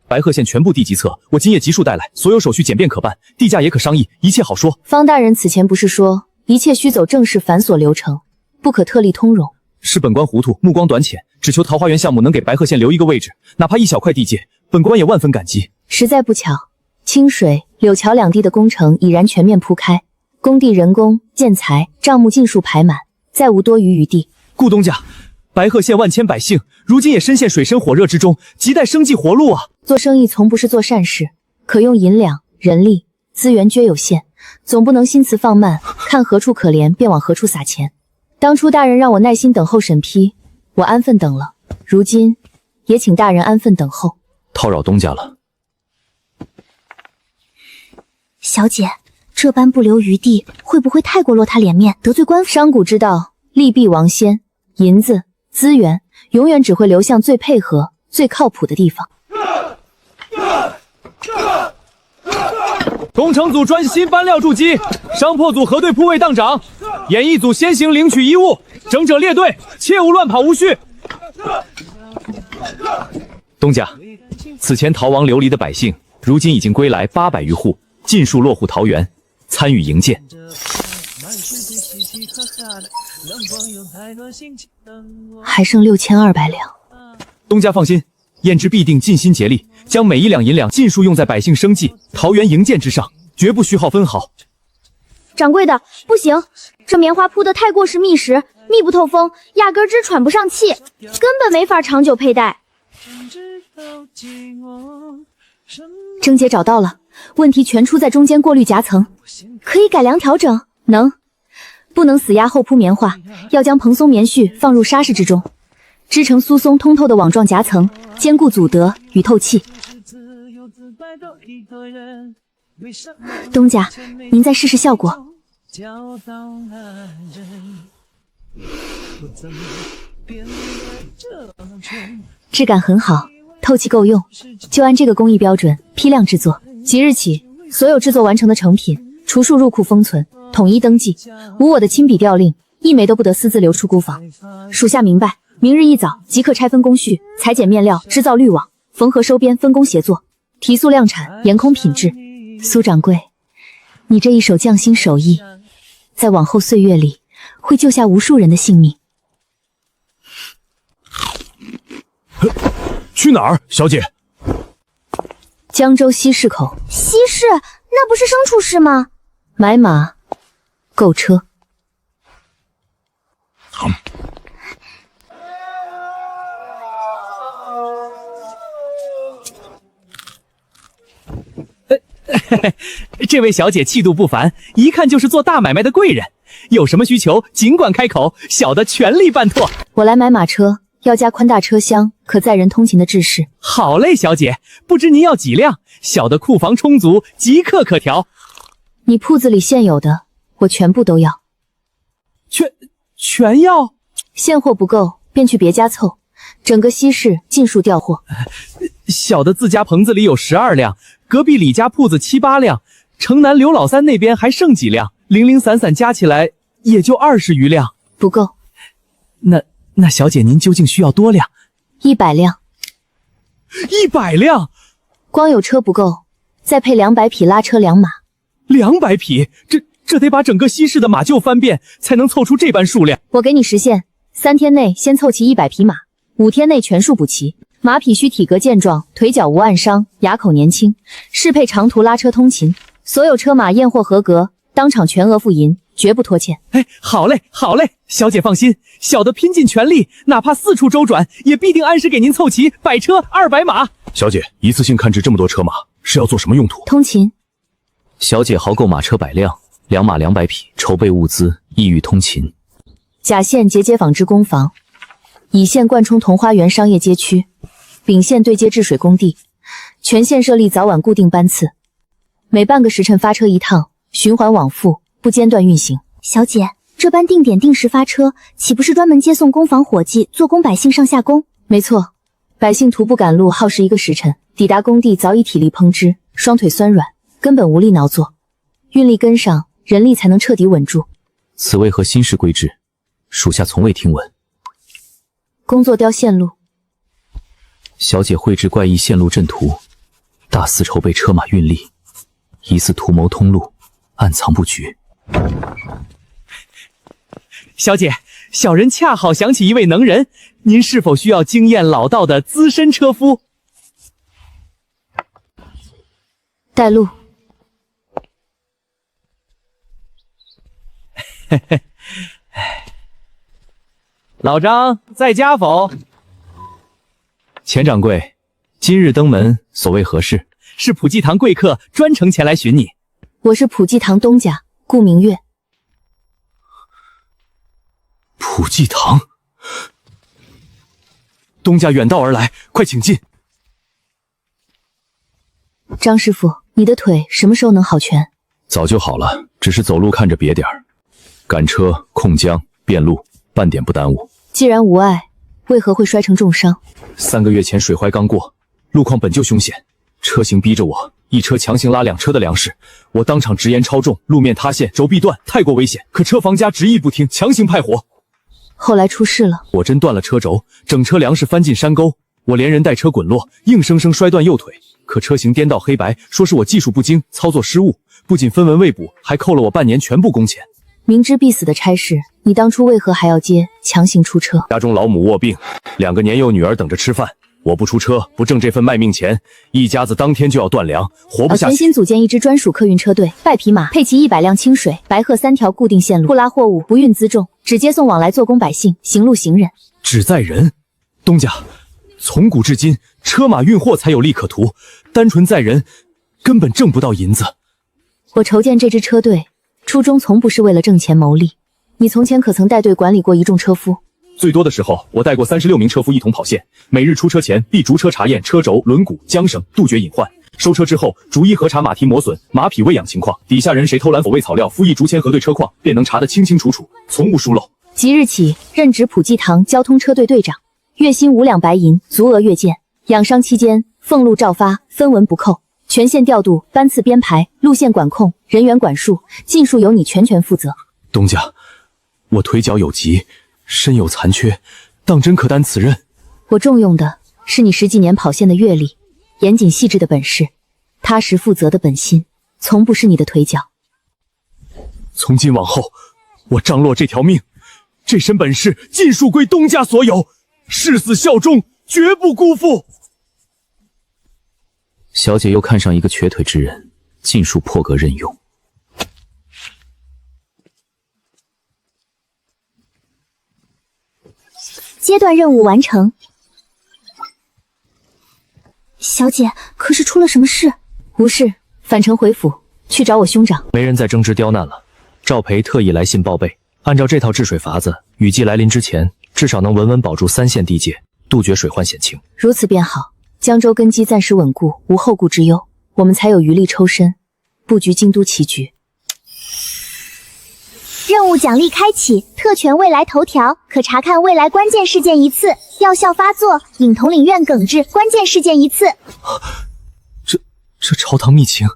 白鹤县全部地籍册，我今夜急速带来，所有手续简便可办，地价也可商议，一切好说。方大人此前不是说，一切须走正式繁琐流程，不可特例通融？是本官糊涂，目光短浅，只求桃花源项目能给白鹤县留一个位置，哪怕一小块地界，本官也万分感激。实在不巧，清水、柳桥2地的工程已然全面铺开，工地人工、建材、账目尽数排满，再无多余余地。顾东家，白鹤县万千百姓，如今也深陷水深火热之中，亟待生计活路啊！做生意从不是做善事，可用银两、人力、资源均有限，总不能心慈放慢，看何处可怜便往何处撒钱。当初大人让我耐心等候审批，我安分等了，如今也请大人安分等候。叨扰东家了。小姐，这般不留余地，会不会太过落他脸面，得罪官府？商贾之道，利弊王先，银子、资源永远只会流向最配合、最靠谱的地方。工程组专心搬料筑基，商破组核对铺位当长，演艺组先行领取衣物，整者列队，切勿乱跑无序。东家，此前逃亡流离的百姓，如今已经归来800余户，尽数落户桃园，参与营建。还剩6200两。东家放心，燕之必定尽心竭力，将每1两银两尽数用在百姓生计、桃园营建之上，绝不虚耗分毫。掌柜的，不行，这棉花铺的太过是密实，密不透风，压根直喘不上气，根本没法长久佩戴。症结找到了，问题全出在中间过滤夹层，可以改良调整。能，不能死压后铺棉花，要将蓬松棉絮放入沙室之中，织成酥松通透的网状夹层，坚固阻得与透气。东家，您再试试效果。质感很好，透气够用，就按这个工艺标准批量制作。即日起，所有制作完成的成品，除数入库封存，统一登记，无我的亲笔调令，一枚都不得私自流出孤房。属下明白，明日一早即刻拆分工序，裁剪面料，制造滤网，缝合收编，分工协作，提速量产，严控品质。苏掌柜，你这一手匠心手艺，在往后岁月里会救下无数人的性命。去哪儿，小姐？江州西市口。西市？那不是牲畜市吗？买马，购车。这位小姐气度不凡，一看就是做大买卖的贵人。有什么需求尽管开口，小的全力办妥。我来买马车，要加宽大车厢，可载人通勤的制式。好嘞，小姐，不知您要几辆？小的库房充足，即刻可调。你铺子里现有的，我全部都要。全要？现货不够，便去别家凑，整个西市尽数调货。小的自家棚子里有12辆，隔壁李家铺子7、8辆，城南刘老三那边还剩几辆，零零散散加起来也就20余辆。不够。那小姐您究竟需要多辆？100辆。100辆？光有车不够，再配200匹拉车良马。200匹？这得把整个西市的马厩翻遍，才能凑出这般数量。我给你时限，3天内先凑齐100匹马，5天内全数补齐。马匹需体格健壮，腿脚无暗伤，牙口年轻，适配长途拉车通勤。所有车马验货合格，当场全额付银，绝不拖欠。好嘞，小姐放心，小的拼尽全力，哪怕4处周转，也必定按时给您凑齐100车200马。小姐，一次性看制这么多车马，是要做什么用途？通勤。小姐豪购马车100辆，良马200匹，筹备物资，意欲通勤。甲线节纺织工坊，乙线贯冲同花园商业街区，丙线对接治水工地，全线设立早晚固定班次，每半个时辰发车一趟，循环往复，不间断运行。小姐，这般定点定时发车，岂不是专门接送工坊伙计，做工百姓上下工？没错，百姓徒步赶路耗时1个时辰，抵达工地早已体力烹之，双腿酸软，根本无力劳作。运力跟上，人力才能彻底稳住。此为何新式规制？属下从未听闻。工作雕线路。小姐绘制怪异线路阵图，大肆筹备车马运力，疑似图谋通路，暗藏布局。小姐，小人恰好想起一位能人，您是否需要经验老道的资深车夫？带路。老张在家否？钱掌柜，今日登门，所谓何事？是普济堂贵客专程前来寻你。我是普济堂东家，顾明月。普济堂，东家远道而来，快请进。张师傅，你的腿什么时候能好全？早就好了，只是走路看着别点儿，赶车、控浆、变路，半点不耽误。既然无碍，为何会摔成重伤？3个月前水怀刚过，路况本就凶险，车型逼着我，一车强行拉2车的粮食，我当场直言超重，路面塌陷，轴臂断，太过危险。可车房家执意不听，强行派火。后来出事了，我真断了车轴，整车粮食翻进山沟，我连人带车滚落，硬生生摔断右腿。可车型颠倒黑白，说是我技术不精，操作失误，不仅分文未补，还扣了我半年全部工钱。明知必死的差事，你当初为何还要接，强行出车？家中老母卧病，2个年幼女儿等着吃饭，我不出车，不挣这份卖命钱，一家子当天就要断粮，活不下去。全新组建一支专属客运车队，100匹马，配齐100辆清水、白鹤3条固定线路，不拉货物，不运辎重，只接送往来做工百姓，行路行人。只载人？东家，从古至今，车马运货才有利可图，单纯载人，根本挣不到银子。我筹建这支车队，初衷从不是为了挣钱谋利。你从前可曾带队管理过一众车夫？最多的时候，我带过36名车夫一同跑线，每日出车前必逐车查验车轴、轮毂、缰绳，杜绝隐患。收车之后，逐一核查马蹄磨损、马匹喂养情况，底下人谁偷懒否喂草料、敷役竹签核对车况，便能查得清清楚楚，从无疏漏。即日起任职普济堂交通车队队长，月薪5两白银，足额阅见。养伤期间俸禄照发，分文不扣。全线调度、班次编排、路线管控、人员管束，尽数由你全权负责。东家，我腿脚有疾，身有残缺，当真可担此任？我重用的是你10几年跑线的阅历，严谨细致的本事，踏实负责的本心，从不是你的腿脚。从今往后，我张罗这条命，这身本事尽数归东家所有，誓死效忠，绝不辜负。小姐又看上一个瘸腿之人，尽数破格任用。阶段任务完成。小姐，可是出了什么事？无事，返程回府去找我兄长。没人再争执刁难了。赵培特意来信报备，按照这套治水法子，雨季来临之前，至少能稳稳保住3县地界，杜绝水患险情。如此便好，江州根基暂时稳固，无后顾之忧，我们才有余力抽身，布局京都棋局。任务奖励开启，特权未来头条，可查看未来关键事件一次，药效发作，颍统领院耿直关键事件一次。这朝堂秘情，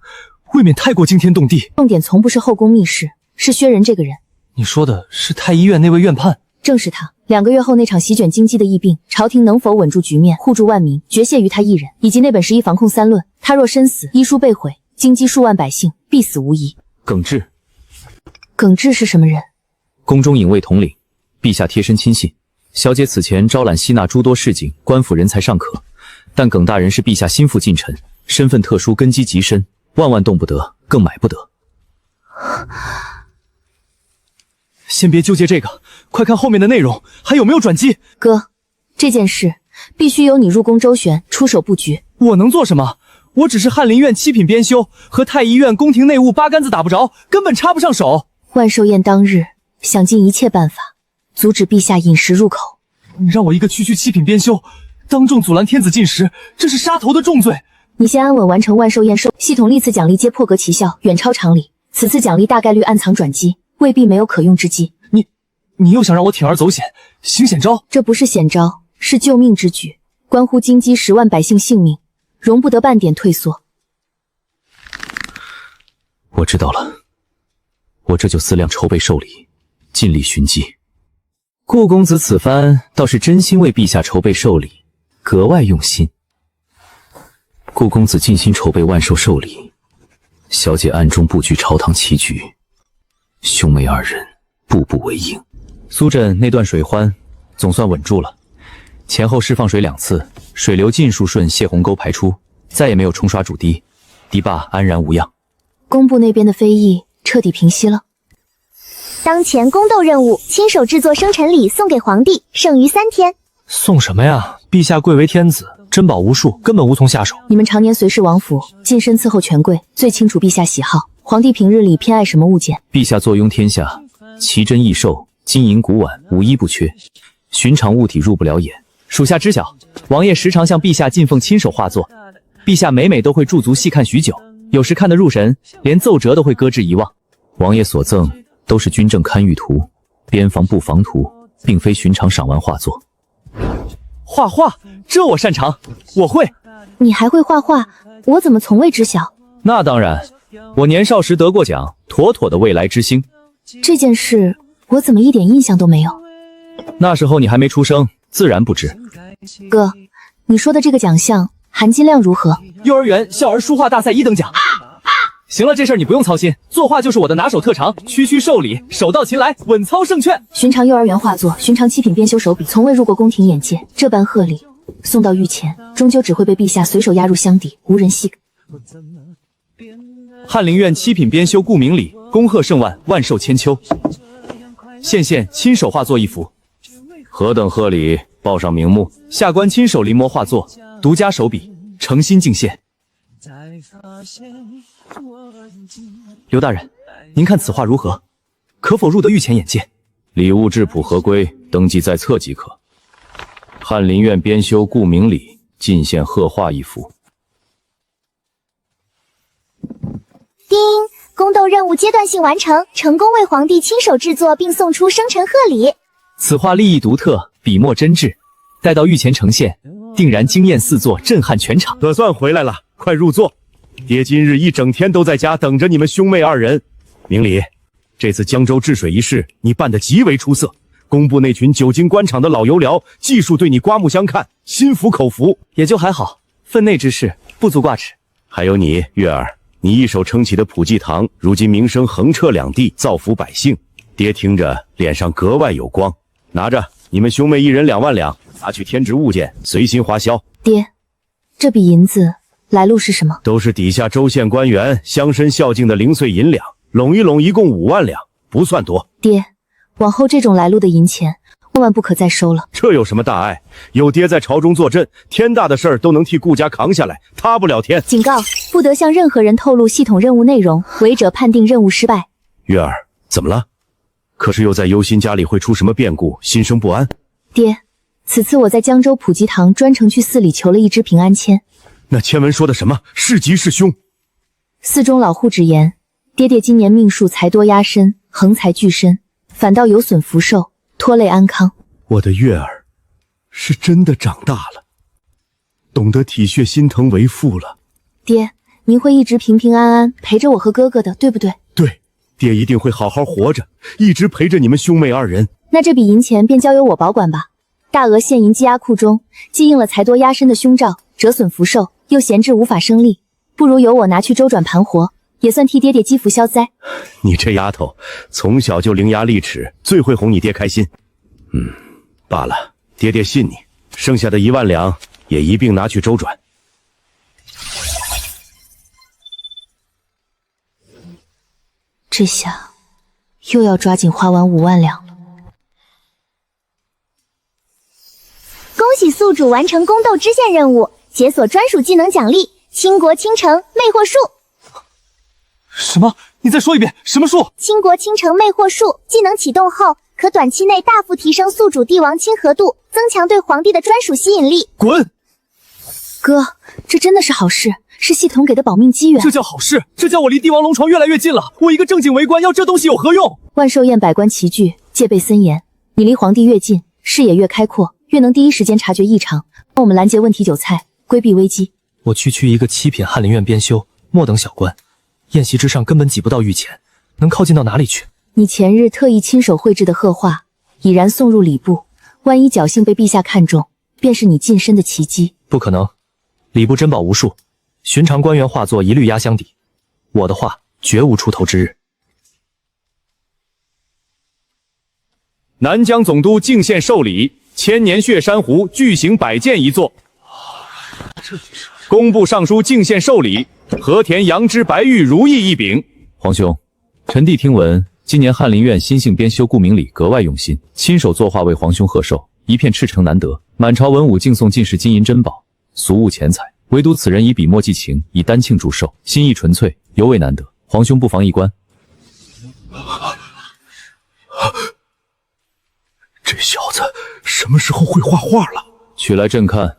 未免太过惊天动地。重点从不是后宫密室，是薛仁这个人。你说的是太医院那位院判？正是他。2个月后那场席卷京畿的疫病，朝廷能否稳住局面，护住万民，绝谢于他一人，以及那本11防控3论。他若身死，医书被毁，京畿数万百姓必死无疑。耿直，耿直是什么人？宫中隐卫统领，陛下贴身亲信。小姐此前招揽吸纳诸多市井官府人才尚可，但耿大人是陛下心腹近臣，身份特殊，根基极深，万万动不得，更买不得。先别纠结这个，快看后面的内容，还有没有转机？哥，这件事必须由你入宫周旋，出手布局。我能做什么？我只是翰林院7品编修，和太医院宫廷内务八竿子打不着，根本插不上手。万寿宴当日，想尽一切办法阻止陛下饮食入口。你让我一个区7品编修，当众阻拦天子进食，这是杀头的重罪。你先安稳完成万寿宴系统历次奖励皆破格奇效，远超常理。此次奖励大概率暗藏转机，未必没有可用之机。你又想让我铤而走险，行险招？这不是险招，是救命之举，关乎京畿10万百姓性命，容不得半点退缩。我知道了，我这就思量筹备寿礼，尽力寻机。顾公子此番倒是真心为陛下筹备寿礼，格外用心。顾公子尽心筹备万寿寿礼，小姐暗中布局朝堂棋局，兄妹2人步步为营。苏镇那段水患总算稳住了，前后释放水2次，水流尽数顺泄洪沟排出，再也没有冲刷主堤，堤坝安然无恙。工部那边的非议彻底平息了。当前宫斗任务，亲手制作生辰礼送给皇帝，剩余3天。送什么呀？陛下贵为天子，珍宝无数，根本无从下手。你们常年随侍王府，近身伺候权贵，最清楚陛下喜好。皇帝平日里偏爱什么物件？陛下坐拥天下，奇珍异兽、金银古碗无一不缺，寻常物体入不了眼。属下知晓，王爷时常向陛下进奉亲手画作，陛下每每都会驻足细看许久，有时看得入神，连奏折都会搁置遗忘。王爷所赠都是军政堪舆图、边防布防图，并非寻常赏玩画作。画画，这我擅长，我会。你还会画画？我怎么从未知晓？那当然，我年少时得过奖，妥妥的未来之星。这件事我怎么一点印象都没有？那时候你还没出生，自然不知。哥，你说的这个奖项含金量如何？幼儿园校儿书画大赛1等奖。行了，这事儿你不用操心，作画就是我的拿手特长，区受理，手到擒来，稳操胜券。寻常幼儿园画作，寻常7品编修手笔，从未入过宫廷眼界，这般贺礼送到御前，终究只会被陛下随手压入箱底，无人细。翰林院7品编修顾明礼，恭贺圣万，万寿千秋。县亲手画作1幅。何等贺礼，报上名目。下官亲手临摹画作，独家手笔，诚心敬献。刘大人，您看此画如何？可否入得御前眼界？礼物质朴合规，登记在册即可。翰林院编修顾明礼进献贺画一幅。叮，宫斗任务阶段性完成，成功为皇帝亲手制作并送出生辰贺礼。此画立意独特，笔墨真挚，待到御前呈现，定然惊艳四座，震撼全场。可算回来了，快入座。爹今日一整天都在家等着你们兄妹二人。明礼，这次江州治水一事你办得极为出色，工部那群久经官场的老油寮技术对你刮目相看，心服口服。也就还好，分内之事不足挂齿。还有你月儿，你一手撑起的普济堂，如今名声横彻两地，造福百姓，爹听着脸上格外有光。拿着，你们兄妹一人2万两，拿去添置物件，随心花销。爹，这笔银子来路是什么？都是底下州县官员乡绅孝敬的零碎银两，拢一拢一共5万两，不算多。爹，往后这种来路的银钱，万万不可再收了。这有什么大碍？有爹在朝中坐镇，天大的事儿都能替顾家扛下来，塌不了天。警告，不得向任何人透露系统任务内容，违者判定任务失败。月儿，怎么了？可是又在忧心家里会出什么变故，心生不安？爹，此次我在江州普济堂专程去寺里求了一支平安签。那签文说的什么？是吉是凶？寺中老户直言，爹爹今年命数财多压身，横财聚身，反倒有损福寿，拖累安康。我的月儿是真的长大了，懂得体恤心疼为父了。爹，您会一直平平安安陪着我和哥哥的，对不对？对，爹一定会好好活着，一直陪着你们兄妹二人。那这笔银钱便交由我保管吧。大额现银积压库中，既应了财多压身的凶兆，折损福寿，又闲置无法生力，不如由我拿去周转盘活，也算替爹爹积福消灾。你这丫头从小就伶牙俐齿，最会哄你爹开心。罢了，爹爹信你，剩下的1万两也一并拿去周转。这下又要抓紧花完5万两了。恭喜宿主完成宫斗支线任务，解锁专属技能奖励倾国倾城魅惑术。什么？你再说一遍，什么术？倾国倾城魅惑术技能启动后，可短期内大幅提升宿主帝王亲和度，增强对皇帝的专属吸引力。滚！哥，这真的是好事，是系统给的保命机缘。这叫好事，这叫我离帝王龙床越来越近了。我一个正经为官，要这东西有何用？万寿宴百官齐聚，戒备森严，你离皇帝越近，视野越开阔，越能第一时间察觉异常，帮我们拦截问题韭菜，规避危机。我区一个7品翰林院编修，末等小官，宴席之上根本挤不到御前，能靠近到哪里去？你前日特意亲手绘制的贺画，已然送入礼部，万一侥幸被陛下看中，便是你晋升的奇迹。不可能，礼部珍宝无数，寻常官员画作一律压箱底，我的画绝无出头之日。南疆总督敬献寿礼，千年血珊瑚巨型摆件一座。工部尚书敬献寿礼，和田羊脂白玉如意一柄。皇兄，臣弟听闻，今年翰林院新姓编修顾明礼格外用心，亲手作画为皇兄贺寿，一片赤诚难得。满朝文武敬送尽是金银珍宝，俗物钱财，唯独此人以笔墨寄情，以丹庆祝寿，心意纯粹，尤为难得。皇兄不妨一观。这小子什么时候会画画了？取来朕看。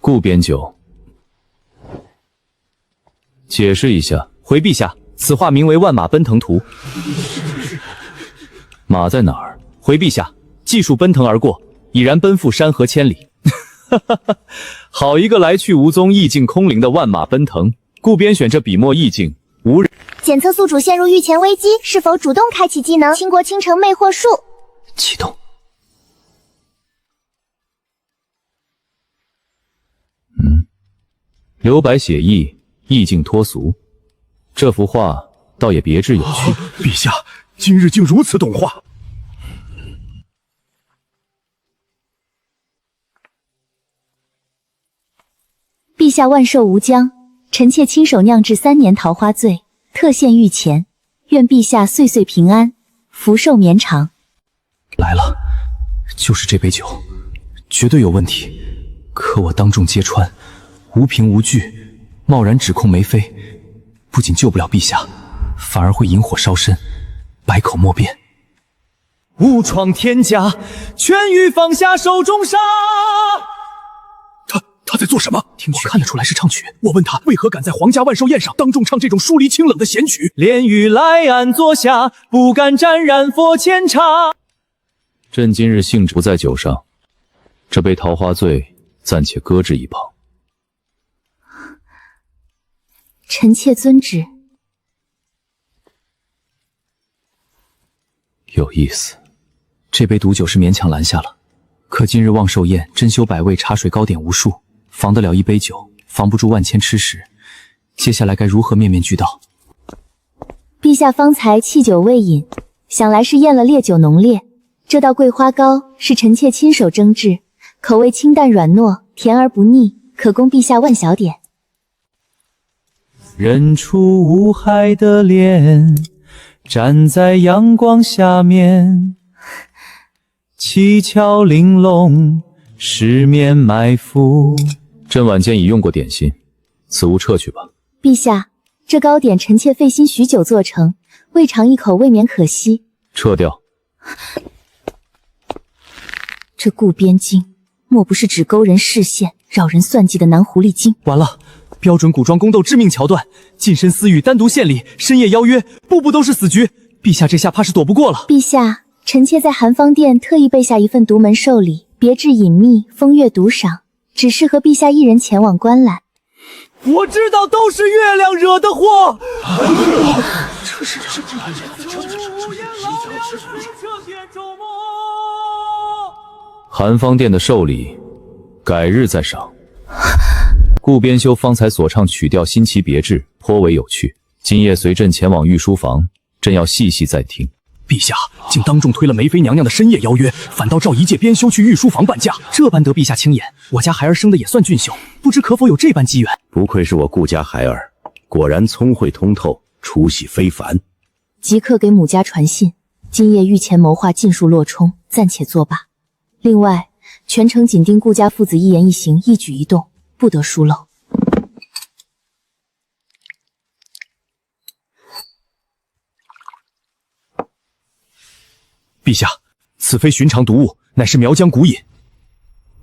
顾编九，解释一下。回陛下，此画名为《万马奔腾图》。马在哪儿？回陛下，技术奔腾而过，已然奔赴山河千里。好一个来去无踪、意境空灵的万马奔腾！顾编选这笔墨意境，无人检测宿主陷入御前危机，是否主动开启技能倾国倾城魅惑术。启动。留白写意，意境脱俗。这幅画倒也别致有趣。陛下，今日竟如此懂画。陛下万寿无疆，臣妾亲手酿制3年桃花醉，特献御前，愿陛下岁岁平安，福寿绵长。来了，就是这杯酒，绝对有问题。可我当众揭穿，无凭无据，贸然指控梅妃，不仅救不了陛下，反而会引火烧身，百口莫辩。误闯天家，劝欲放下手中杀。他在做什么？听我看得出来是唱曲。我问他为何敢在皇家万寿宴上当众唱这种疏离清冷的闲曲？莲欲来安坐下，不敢沾染佛前茶。朕今日兴致不在酒上，这杯桃花醉暂且搁置一旁。臣妾遵旨。有意思，这杯毒酒是勉强拦下了，可今日望寿宴珍馐百味，茶水糕点无数，防得了一杯酒，防不住万千吃食。接下来该如何面面俱到？陛下方才弃酒未饮，想来是咽了烈酒浓烈。这道桂花糕是臣妾亲手蒸制，口味清淡软糯，甜而不腻，可供陛下万小点。认出无害的脸，站在阳光下面，七窍玲珑，十面埋伏。朕晚间已用过点心，此物撤去吧。陛下，这糕点臣妾费心许久做成，未尝一口，未免可惜。撤掉。这顾边惊，莫不是只勾人视线、扰人算计的男狐狸精？完了，标准古装宫斗致命桥段，近身私语，单独献礼，深夜邀约，步步都是死局。陛下这下怕是躲不过了。陛下，臣妾在寒芳殿特意备下一份独门寿礼，别致隐秘，风月独赏，只适合陛下一人前往观览。我知道都是月亮惹的祸。寒芳殿的寿礼，改日再赏。顾边修方才所唱曲调新奇别致，颇为有趣。今夜随朕前往御书房，朕要细细再听。陛下竟当众推了梅妃娘娘的深夜邀约，反倒召一介编修去御书房伴驾，这般得陛下青眼，我家孩儿生的也算俊秀，不知可否有这般机缘？不愧是我顾家孩儿，果然聪慧通透，出息非凡。即刻给母家传信，今夜御前谋划尽数落冲，暂且作罢。另外，全程紧盯顾家父子一言一行、一举一动，不得疏漏。陛下，此非寻常毒物，乃是苗疆古饮。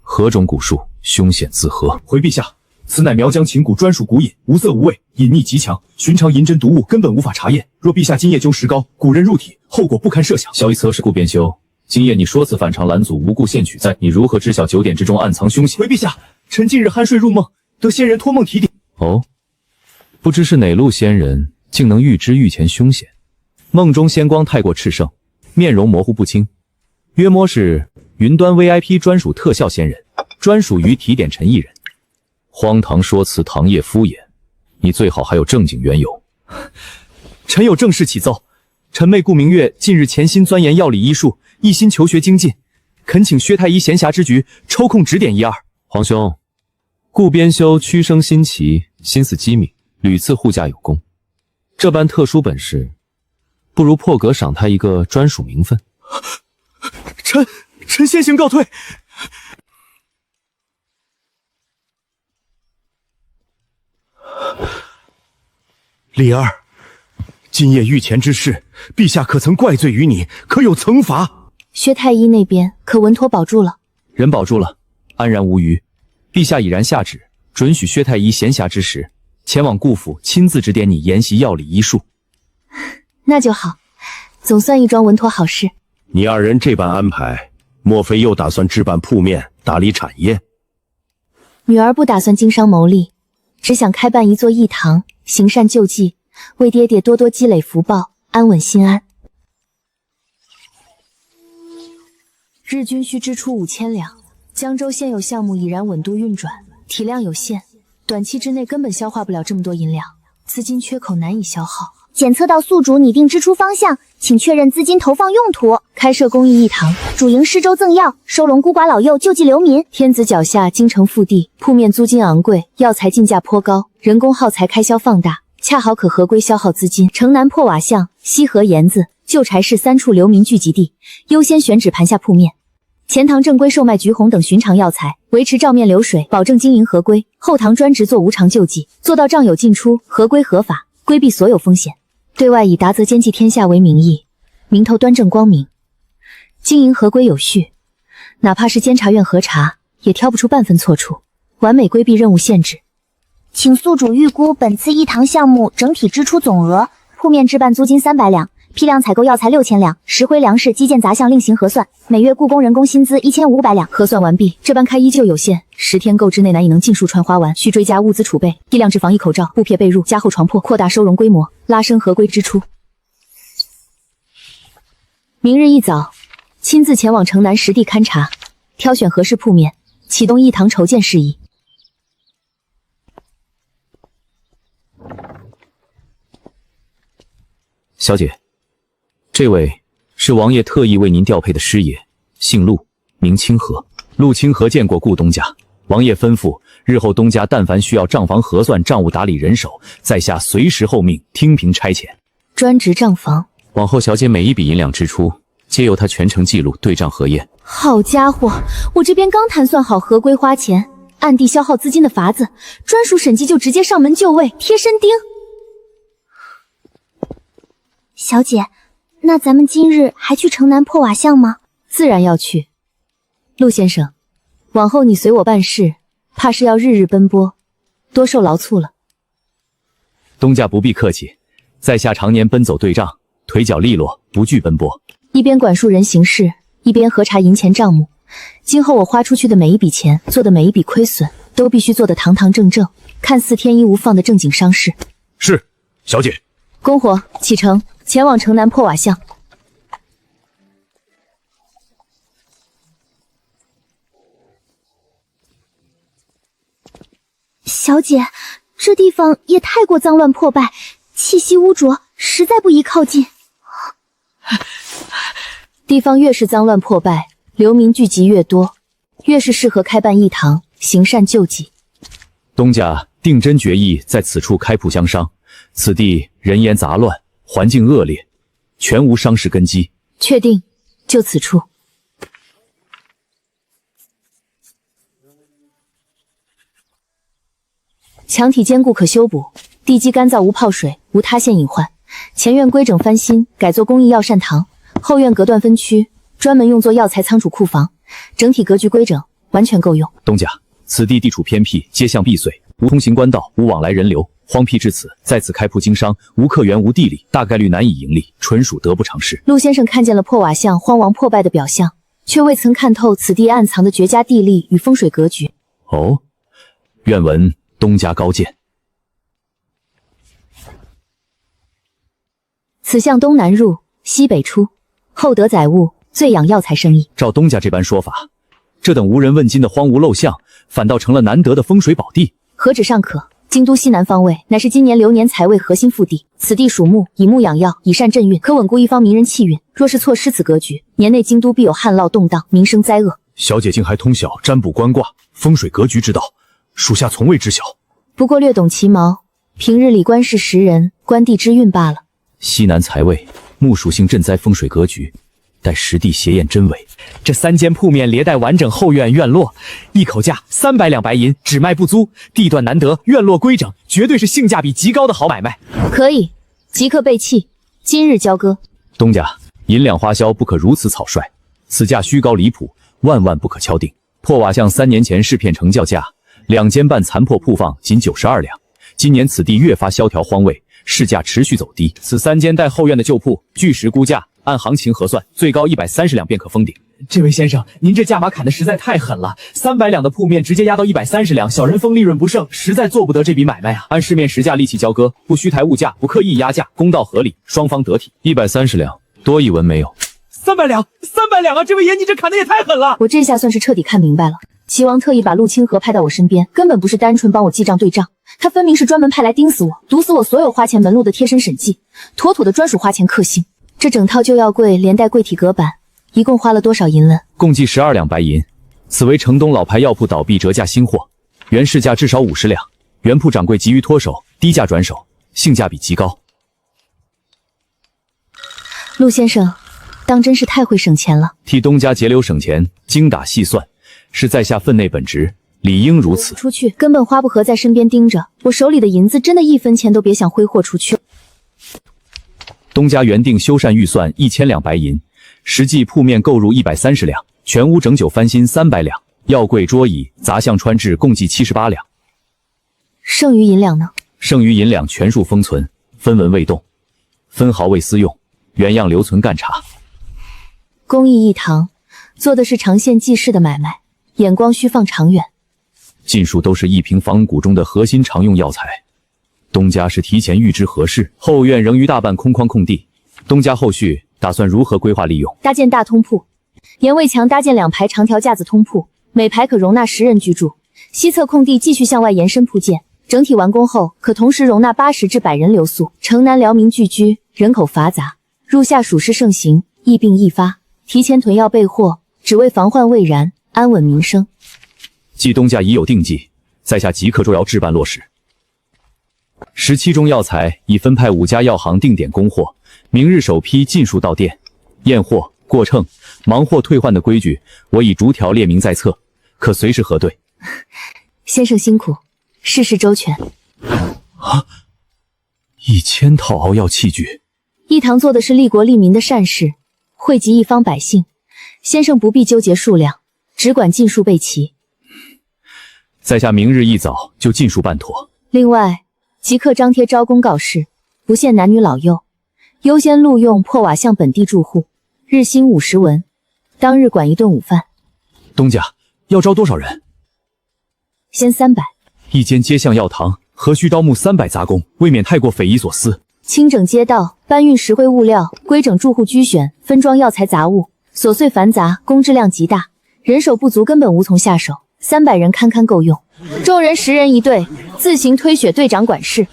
何种蛊术，凶险自何？回陛下，此乃苗疆秦蛊专属古饮，无色无味，隐匿极强，寻常银针毒物根本无法查验。若陛下今夜灸石膏，蛊人入体，后果不堪设想。小医测试顾边修，今夜你说辞反常拦阻，无故献曲在，你如何知晓酒典之中暗藏凶险？回陛下，臣近日酣睡入梦，得仙人托梦提点。哦，不知是哪路仙人，竟能预知御前凶险？梦中仙光太过炽盛，面容模糊不清，约摸是云端 VIP 专属特效仙人，专属于提点臣一人。荒唐说辞，唐叶敷衍，你最好还有正经缘由。臣有正事启奏，臣妹顾明月近日潜心钻研药理医术，一心求学精进，恳请薛太医闲暇之局抽空指点一二。皇兄，顾边修屈生新奇，心思机敏，屡次护驾有功，这般特殊本事，不如破格赏他一个专属名分。臣先行告退。丽儿，今夜御前之事，陛下可曾怪罪于你？可有惩罚？薛太医那边可稳妥保住了？人保住了，安然无虞。陛下已然下旨，准许薛太医闲暇之时前往顾府，亲自指点你研习药理医术。那就好，总算一桩稳妥好事。你二人这般安排，莫非又打算置办铺面，打理产业？女儿不打算经商牟利，只想开办一座义堂，行善救济，为爹爹多多积累福报，安稳心安。日均需支出5000两，江州现有项目已然稳度运转，体量有限，短期之内根本消化不了这么多银两，资金缺口难以消耗。检测到宿主拟定支出方向，请确认资金投放用途。开设公益义堂，主营施粥赠药，收容孤寡老幼，救济流民。天子脚下，京城腹地，铺面租金昂贵，药材进价颇高，人工耗材开销放大，恰好可合规消耗资金。城南破瓦巷、西河沿子、旧柴市3处流民聚集地，优先选址盘下铺面。前堂正规售卖橘红等寻常药材，维持账面流水，保证经营合规；后堂专职做无偿救济，做到账有进出，合规合法，规避所有风险。对外以达则兼济天下为名义，名头端正光明，经营合规有序，哪怕是监察院核查，也挑不出半分错处，完美规避任务限制。请宿主预估本次一堂项目整体支出总额，铺面置办租金300两，批量采购药材6000两，石灰粮食基建杂项另行核算，每月雇工人工薪资1500两。核算完毕，这般开依旧有限，10天购之内难以能尽数传花完，需追加物资储备，批量制防疫口罩、布片被褥、加厚床铺，扩大收容规模，拉升合规支出。明日一早，亲自前往城南实地勘察，挑选合适铺面，启动一堂筹建事宜。小姐，这位是王爷特意为您调配的师爷，姓陆，名清河。陆清河见过顾东家，王爷吩咐，日后东家但凡需要账房核算、账务打理人手，在下随时候命，听凭差遣。专职账房，往后小姐每一笔银两支出，皆由他全程记录，对账核验。好家伙，我这边刚谈算好合规花钱、暗地消耗资金的法子，专属审计就直接上门就位，贴身盯。小姐，那咱们今日还去城南破瓦巷吗？自然要去。陆先生，往后你随我办事，怕是要日日奔波，多受劳促了。东家不必客气，在下常年奔走对账，腿脚利落，不惧奔波。一边管束人行事，一边核查银钱账目。今后我花出去的每一笔钱，做的每一笔亏损，都必须做得堂堂正正，看似天衣无缝的正经商事。是，小姐。公伙启程，前往城南破瓦巷。小姐，这地方也太过脏乱破败，气息污浊，实在不宜靠近。地方越是脏乱破败，流民聚集越多，越是适合开办一堂行善救济。东家定真决意在此处开铺经商，此地人烟杂乱，环境恶劣，全无商事根基。确定，就此处。墙体坚固可修补，地基干燥无泡水，无塌陷隐患。前院规整翻新，改作公益药膳堂，后院隔断分区，专门用作药材仓储库房，整体格局规整，完全够用。东家，此地地处偏僻，街巷闭碎，无通行官道，无往来人流，荒僻至此，在此开铺经商，无客源无地利，大概率难以盈利，纯属得不偿失。陆先生看见了破瓦巷荒亡破败的表象，却未曾看透此地暗藏的绝佳地利与风水格局。哦，愿闻东家高见。此巷东南入，西北出，厚德载物，最养药材生意。照东家这般说法，这等无人问津的荒芜陋巷，反倒成了难得的风水宝地。何止尚可，京都西南方位乃是今年流年财位核心腹地，此地属木，以木养药，以善镇运，可稳固一方民人气运。若是错失此格局，年内京都必有旱涝动荡，民生灾厄。小姐竟还通晓占卜观卦、风水格局之道，属下从未知晓。不过略懂其毛，平日里观视识人，观地之运罢了。西南财位，木属性镇灾风水格局，待实地协验真伪。这3间铺面连带完整后院院落，一口价300两白银，只卖不租，地段难得，院落规整，绝对是性价比极高的好买卖。可以，即刻备契，今日交割。东家，银两花销不可如此草率，此价虚高离谱，万万不可敲定。破瓦巷3年前试片成交价，2间半残破铺放仅92两，今年此地越发萧条荒废，市价持续走低。此3间带后院的旧铺，据实估价，按行情核算，最高130两便可封顶。这位先生，您这价码砍得实在太狠了，300两的铺面直接压到130两，小人风利润不胜，实在做不得这笔买卖啊！按市面实价立起交割，不虚抬物价，不刻意压价，公道合理，双方得体。130两，多一文没有？300两，300两啊！这位爷，你这砍得也太狠了！我这下算是彻底看明白了。齐王特意把陆清河派到我身边，根本不是单纯帮我记账对账，他分明是专门派来盯死我，堵死我所有花钱门路的贴身审计，妥妥的专属花钱克星。这整套旧药柜连带柜体隔板，一共花了多少银了？共计12两白银。此为城东老牌药铺倒闭折价新货，原市价至少50两，原铺掌柜急于脱手，低价转手，性价比极高。陆先生，当真是太会省钱了。替东家节流省钱，精打细算，是在下分内本职，理应如此。出去根本花不合在身边盯着，我手里的银子真的1分钱都别想挥霍出去。东家原定修缮预算1000两白银，实际铺面购入130两，全屋整酒翻新300两，药柜、桌椅、杂项穿制共计78两。剩余银两呢？剩余银两全数封存，分文未动，分毫未私用，原样留存干查。公益一堂，做的是长线济世的买卖，眼光需放长远。尽数都是一平仿古中的核心常用药材。东家是提前预知合适，后院仍余大半空旷空地。东家后续打算如何规划利用？搭建大通铺，沿卫墙搭建2排长条架子通铺，每排可容纳10人居住。西侧空地继续向外延伸铺建，整体完工后可同时容纳80至100人留宿。城南辽民聚居，人口繁杂，入夏暑湿盛行，疫病易发，提前囤药备货，只为防患未然，安稳民生。既东家已有定计，在下即刻捉摇置办落实。17种药材已分派5家药行定点供货，明日首批尽数到店。验货、过秤、忙货退换的规矩，我已逐条列明在册，可随时核对。先生辛苦，事事周全。啊！1000套熬药器具，一堂做的是利国利民的善事，惠及一方百姓。先生不必纠结数量，只管尽数备齐。在下明日一早就尽数办妥。另外，即刻张贴招工告示，不限男女老幼，优先录用破瓦巷本地住户，日薪50文，当日管1顿午饭。东家要招多少人？先300。一间街巷药堂，何须招募300杂工？未免太过匪夷所思。清整街道，搬运实惠物料，规整住户居选，分装药材杂物，琐碎繁杂，工质量极大，人手不足，根本无从下手。300人堪堪够用，众人10人一队，自行推选队长管事。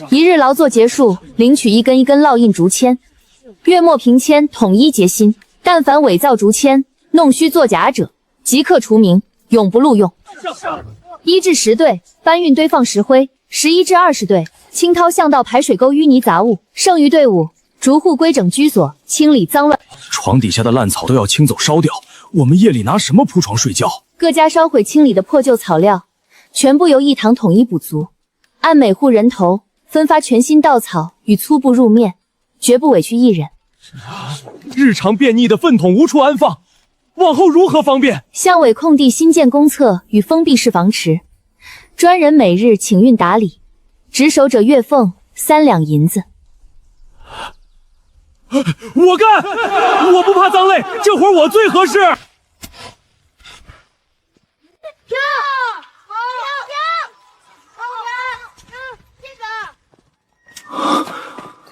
一日劳作结束，领取一根一根烙印竹签，月末凭签统一结薪。但凡伪造竹签、弄虚作假者，即刻除名，永不录用。1至10队搬运堆放石灰，11至20队清掏巷道排水沟淤泥杂物，剩余队伍逐户规整居所，清理脏乱。床底下的烂草都要清走烧掉，我们夜里拿什么铺床睡觉？各家烧毁清理的破旧草料，全部由一堂统一补足，按每户人头分发全新稻草与粗布褥面，绝不委屈一人。日常便溺的粪桶无处安放，往后如何方便？巷尾空地新建公厕与封闭式房池，专人每日请运打理，值守者月俸3两银子。我干！我不怕脏累，这活我最合适。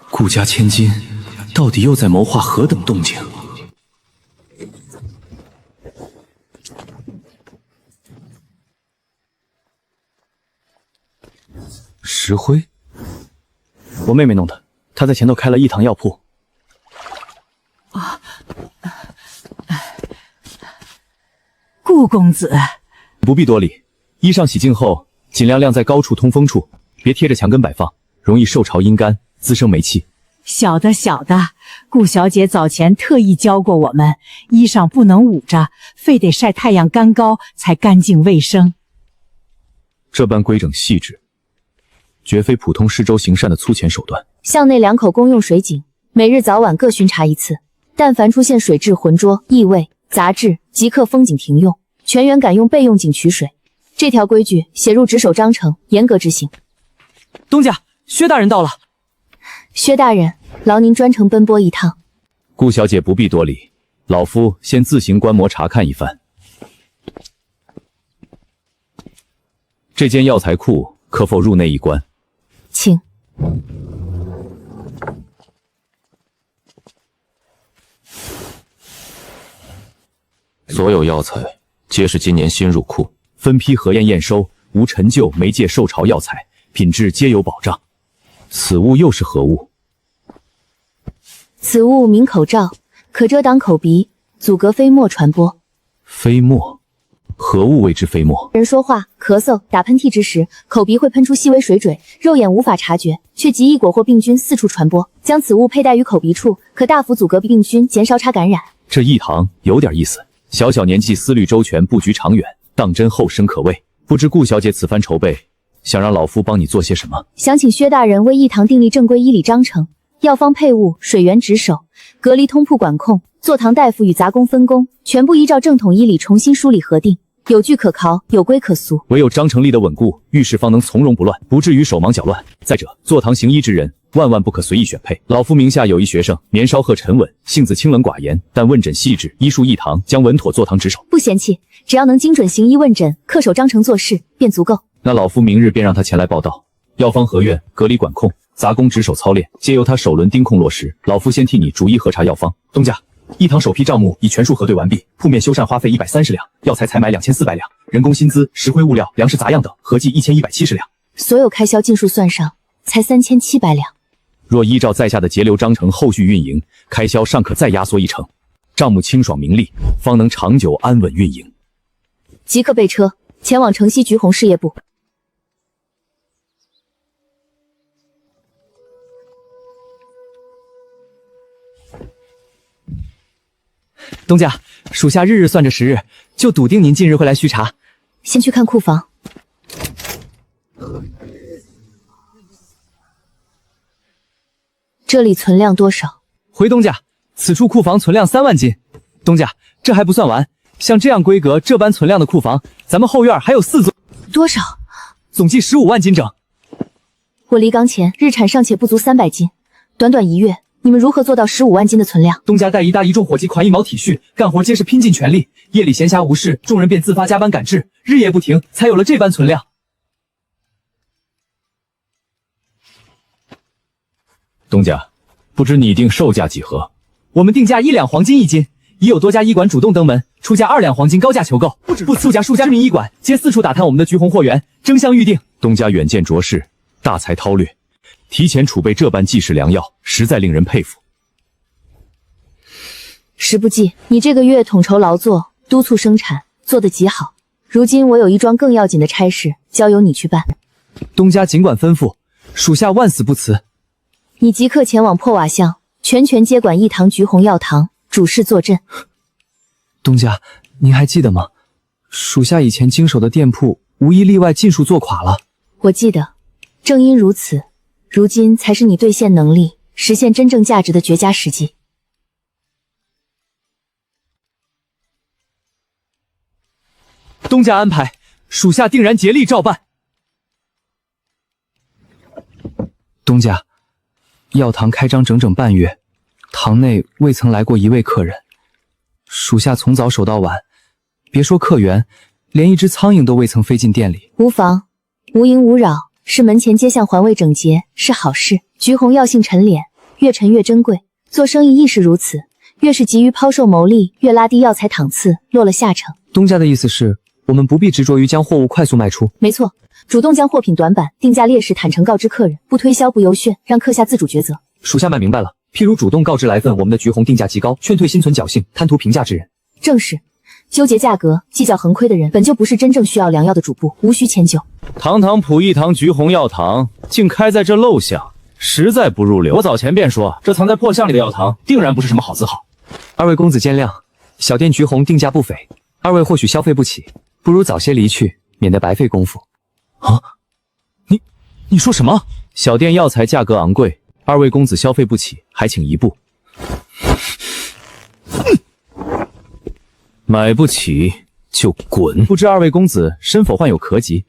顾家千金到底又在谋划何等动静？石灰，我妹妹弄的，她在前头开了一堂药铺。顾公子，不必多礼。衣裳洗净后，尽量晾在高处通风处，别贴着墙根摆放，容易受潮阴干，滋生霉气。小的，顾小姐早前特意教过我们，衣裳不能捂着，非得晒太阳干膏才干净卫生。这般规整细致，绝非普通施粥行善的粗浅手段。巷内2口公用水井，每日早晚各巡查1次，但凡出现水质浑浊、异味、杂质，即刻封井停用，全员改用备用井取水。这条规矩写入值守章程，严格执行。东家，薛大人到了。薛大人，劳您专程奔波一趟。顾小姐不必多礼，老夫先自行观摩查看一番。这间药材库可否入内一观？请。所有药材皆是今年新入库，分批核验验收，无陈旧媒介受潮药材，品质皆有保障。此物又是何物？此物名口罩，可遮挡口鼻，阻隔飞沫传播。飞沫？何物谓之飞沫？人说话、咳嗽、打喷嚏之时，口鼻会喷出细微水嘴，肉眼无法察觉，却极易裹获病菌四处传播。将此物佩戴于口鼻处，可大幅阻隔病菌，减少插感染。这一堂有点意思，小小年纪思虑周全，布局长远，当真后生可畏。不知顾小姐此番筹备，想让老夫帮你做些什么？想请薛大人为一堂订立正规医理章程，药方配伍、水源值守、隔离通铺管控、坐堂大夫与杂工分工，全部依照正统医理重新梳理核定。有据可考，有规可溯。唯有章程立得稳固，遇事方能从容不乱，不至于手忙脚乱。再者，坐堂行医之人，万万不可随意选配。老夫名下有一学生，年稍赫沉稳，性子清冷寡言，但问诊细致，医术一堂，将稳妥坐堂值守。不嫌弃，只要能精准行医问诊，恪守章程做事，便足够。那老夫明日便让他前来报道。药方合院、隔离管控、杂工值守操练，皆由他首轮盯控落实。老夫先替你逐一核查药方。东家，一堂首批账目已全数核对完毕，铺面修缮花费130两，药材采买2400两，人工薪资、石灰物料、粮食杂样等合计1170两，所有开销尽数算上，才3700两。若依照在下的节流章程后续运营，开销尚可再压缩1成，账目清爽明利，方能长久安稳运营。即刻备车，前往城西橘红事业部。东家，属下日日算着时日，就笃定您近日会来须查。先去看库房。这里存量多少？回东家，此处库房存量3万斤。东家，这还不算完，像这样规格、这般存量的库房，咱们后院还有4座。多少？总计15万斤整。我离岗前日产尚且不足300斤，短短1月。你们如何做到15万斤的存量？东家带一大一众伙计款1毛体恤，干活皆是拼尽全力，夜里闲暇无事，众人便自发加班赶制，日夜不停，才有了这般存量。东家，不知拟定售价几何？我们定价1两黄金1斤，已有多家医馆主动登门，出价2两黄金高价求购。不此，数家知名医馆皆四处打探我们的橘红货源，争相预定。东家远见卓识，大才韬略。提前储备这般济世良药，实在令人佩服。时不济，你这个月统筹劳作，督促生产，做得极好。如今我有一桩更要紧的差事，交由你去办。东家尽管吩咐，属下万死不辞。你即刻前往破瓦巷，全权接管一堂橘红药堂，主事坐镇。东家，您还记得吗？属下以前经手的店铺，无一例外尽数做垮了。我记得，正因如此，如今才是你兑现能力、实现真正价值的绝佳时机。东家安排，属下定然竭力照办。东家，药堂开张整整半月，堂内未曾来过一位客人，属下从早守到晚，别说客源，连一只苍蝇都未曾飞进店里。无妨，无垠无扰，是门前街巷环卫整洁，是好事。橘红药性沉敛，越沉越珍贵，做生意亦是如此，越是急于抛售牟利，越拉低药材档次，落了下乘。东家的意思是，我们不必执着于将货物快速卖出。没错，主动将货品短板、定价劣势坦诚告知客人，不推销不游炫，让客下自主抉择。属下卖明白了，譬如主动告知来份我们的橘红定价极高，劝退心存侥幸、贪图平价之人。正是，纠结价格、计较横亏的人，本就不是真正需要良药的主簿，无需迁就。堂堂普益堂橘红药堂，竟开在这陋巷，实在不入流。我早前便说，这藏在破巷里的药堂，定然不是什么好字号。二位公子见谅，小店橘红定价不菲，二位或许消费不起，不如早些离去，免得白费功夫。啊，你说什么？小店药材价格昂贵，二位公子消费不起，还请移步。买不起就滚！不知二位公子身否患有咳疾？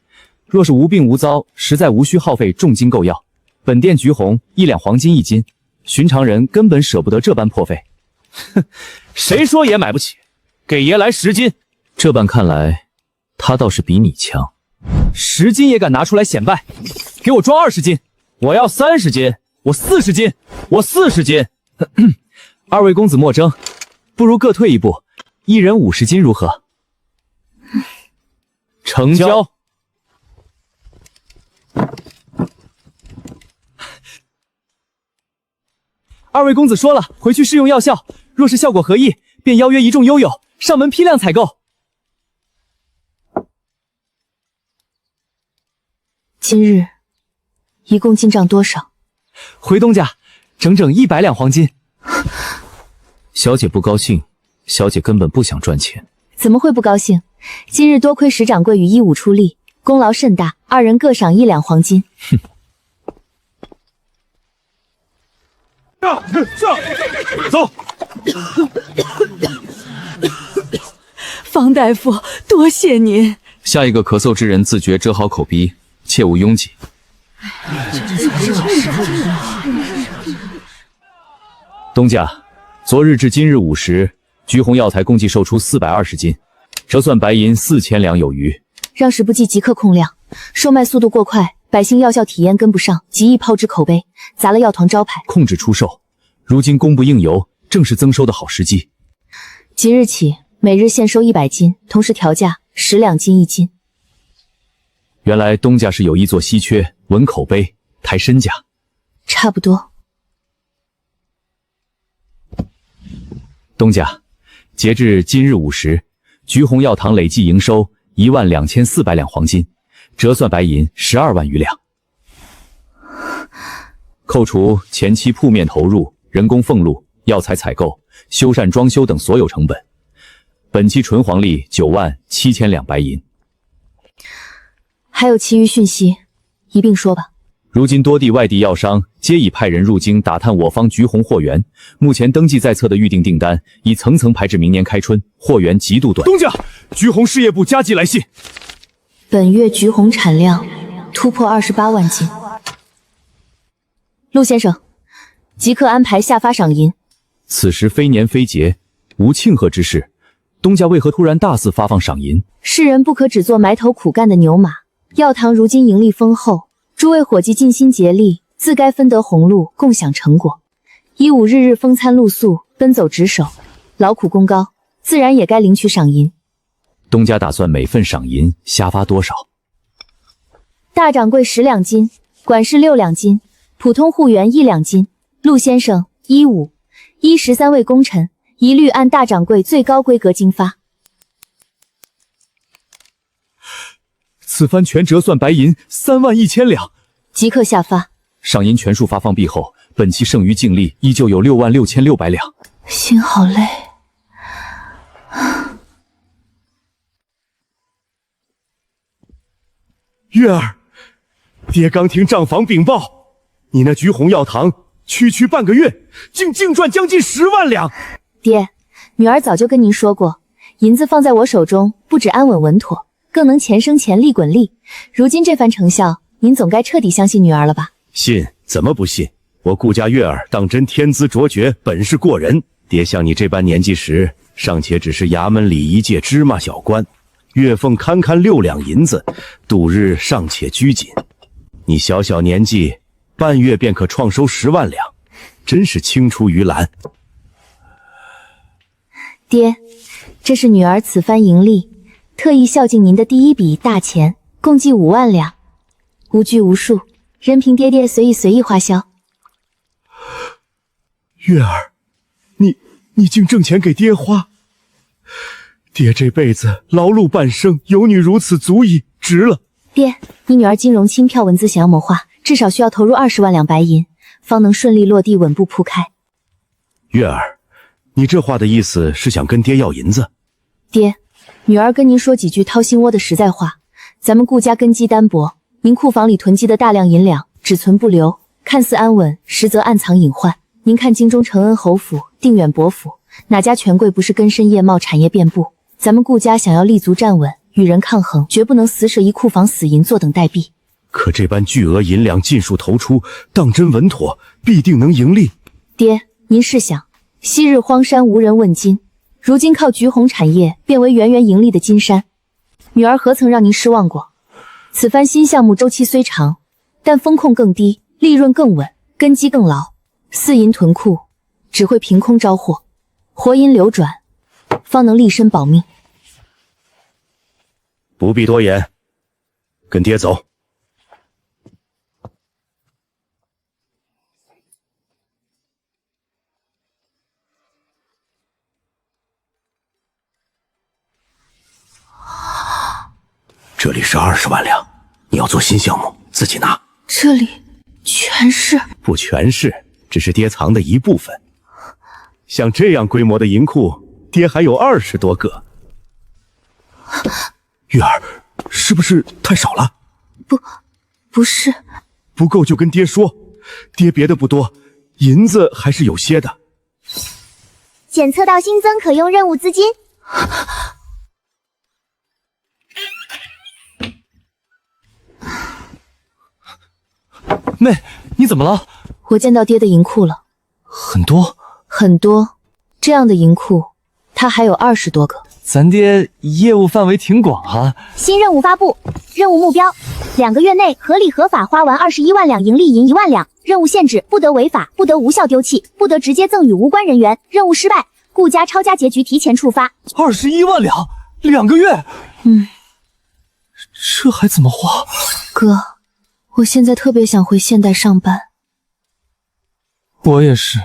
若是无病无糟，实在无需耗费重金购药。本店橘红1两黄金1斤，寻常人根本舍不得这般破费。哼，谁说爷买不起？给爷来10斤。这般看来，他倒是比你强。10斤也敢拿出来显摆？给我装20斤！我要30斤！我40斤！我40斤！二位公子莫争，不如各退一步，一人50斤如何？成交。二位公子说了，回去试用药效，若是效果合意，便邀约一众优友上门批量采购。今日一共进账多少？回东家，整整100两黄金。小姐不高兴，小姐根本不想赚钱。怎么会不高兴？今日多亏石掌柜与一武出力，功劳甚大，二人各赏1两黄金。哼。走。方大夫，多谢您。下一个咳嗽之人自觉遮好口鼻，切勿拥挤。东家，昨日至今日午时，橘红药材共计售出420斤，折算白银4000两有余。让史部记即刻控量，售卖速度过快，百姓药效体验跟不上，极易抛之口碑，砸了药堂招牌。控制出售，如今供不应求，正是增收的好时机。即日起，每日限收100斤，同时调价10两金1斤。原来东家是有意做稀缺，稳口碑，抬身价。差不多。东家，截至今日午时，橘红药堂累计营收12400两黄金，折算白银12万余两。扣除前期铺面投入、人工俸禄、药材采购、修缮装修等所有成本，本期纯黄利9万7千两白银。还有其余讯息，一并说吧。如今多地外地药商皆已派人入京打探我方橘红货源，目前登记在册的预定订单已层层排至明年开春，货源极度短。东家，橘红事业部加急来信，本月橘红产量突破28万斤。陆先生，即刻安排下发赏银。此时非年非节，无庆贺之事，东家为何突然大肆发放赏银？世人不可只做埋头苦干的牛马，药堂如今盈利丰厚，诸位伙计尽心竭力，自该分得红禄，共享成果。一武日日风餐露宿，奔走职守，劳苦功高，自然也该领取赏银。东家打算每份赏银下发多少？大掌柜10两金，管事6两金，普通户员1两金。陆先生、一武、13位功臣，一律按大掌柜最高规格经发。此番全折算白银3万1千两，即刻下发。赏银全数发放毕后，本期剩余净利依旧有6万6600两。心好累。月儿，爹刚听账房禀报，你那橘红药堂区半个月，竟赚将近10万两。爹，女儿早就跟您说过，银子放在我手中，不止安稳稳妥，更能钱生钱，利滚利。如今这番成效，您总该彻底相信女儿了吧？信，怎么不信？我顾家月儿当真天资卓绝，本事过人。爹像你这般年纪时，尚且只是衙门里一介芝麻小官，月俸堪6两银子，度日尚且拘谨。你小小年纪，半月便可创收10万两，真是青出于蓝。爹，这是女儿此番盈利，特意孝敬您的第一笔大钱，共计5万两，无拘无束，任凭爹爹随意花销。月儿，你竟挣钱给爹花，爹这辈子劳碌半生，有你如此足矣，值了。爹，你女儿金融轻飘文字想要谋划，至少需要投入20万两白银，方能顺利落地，稳步铺开。月儿，你这话的意思是想跟爹要银子？爹，女儿跟您说几句掏心窝的实在话，咱们顾家根基单薄，您库房里囤积的大量银两只存不留，看似安稳，实则暗藏隐患。您看京中承恩侯府、定远伯府，哪家权贵不是根深叶茂，产业遍布？咱们顾家想要立足站稳，与人抗衡，绝不能死舍一库房死银坐等待毙。可这般巨额银两尽数投出，当真稳妥，必定能盈利。爹，您试想，昔日荒山无人问津，如今靠橘红产业变为源源盈利的金山，女儿何曾让您失望过？此番新项目周期虽长，但风控更低，利润更稳，根基更牢。私银囤库只会凭空招祸，活银流转，方能立身保命。不必多言，跟爹走。这里是20万两，你要做新项目，自己拿。这里全是？不全是，只是爹藏的一部分。像这样规模的银库，爹还有20多个。玉儿，是不是太少了？不是。不够就跟爹说，爹别的不多，银子还是有些的。检测到新增可用任务资金。妹，你怎么了？我见到爹的银库了，很多很多，这样的银库，他还有20多个。咱爹业务范围挺广啊。新任务发布，任务目标：2个月内合理合法花完21万两盈利银1万两。任务限制：不得违法，不得无效丢弃，不得直接赠与无关人员。任务失败，顾家抄家结局提前触发。21万两，2个月。这还怎么花？哥，我现在特别想回现代上班。我也是。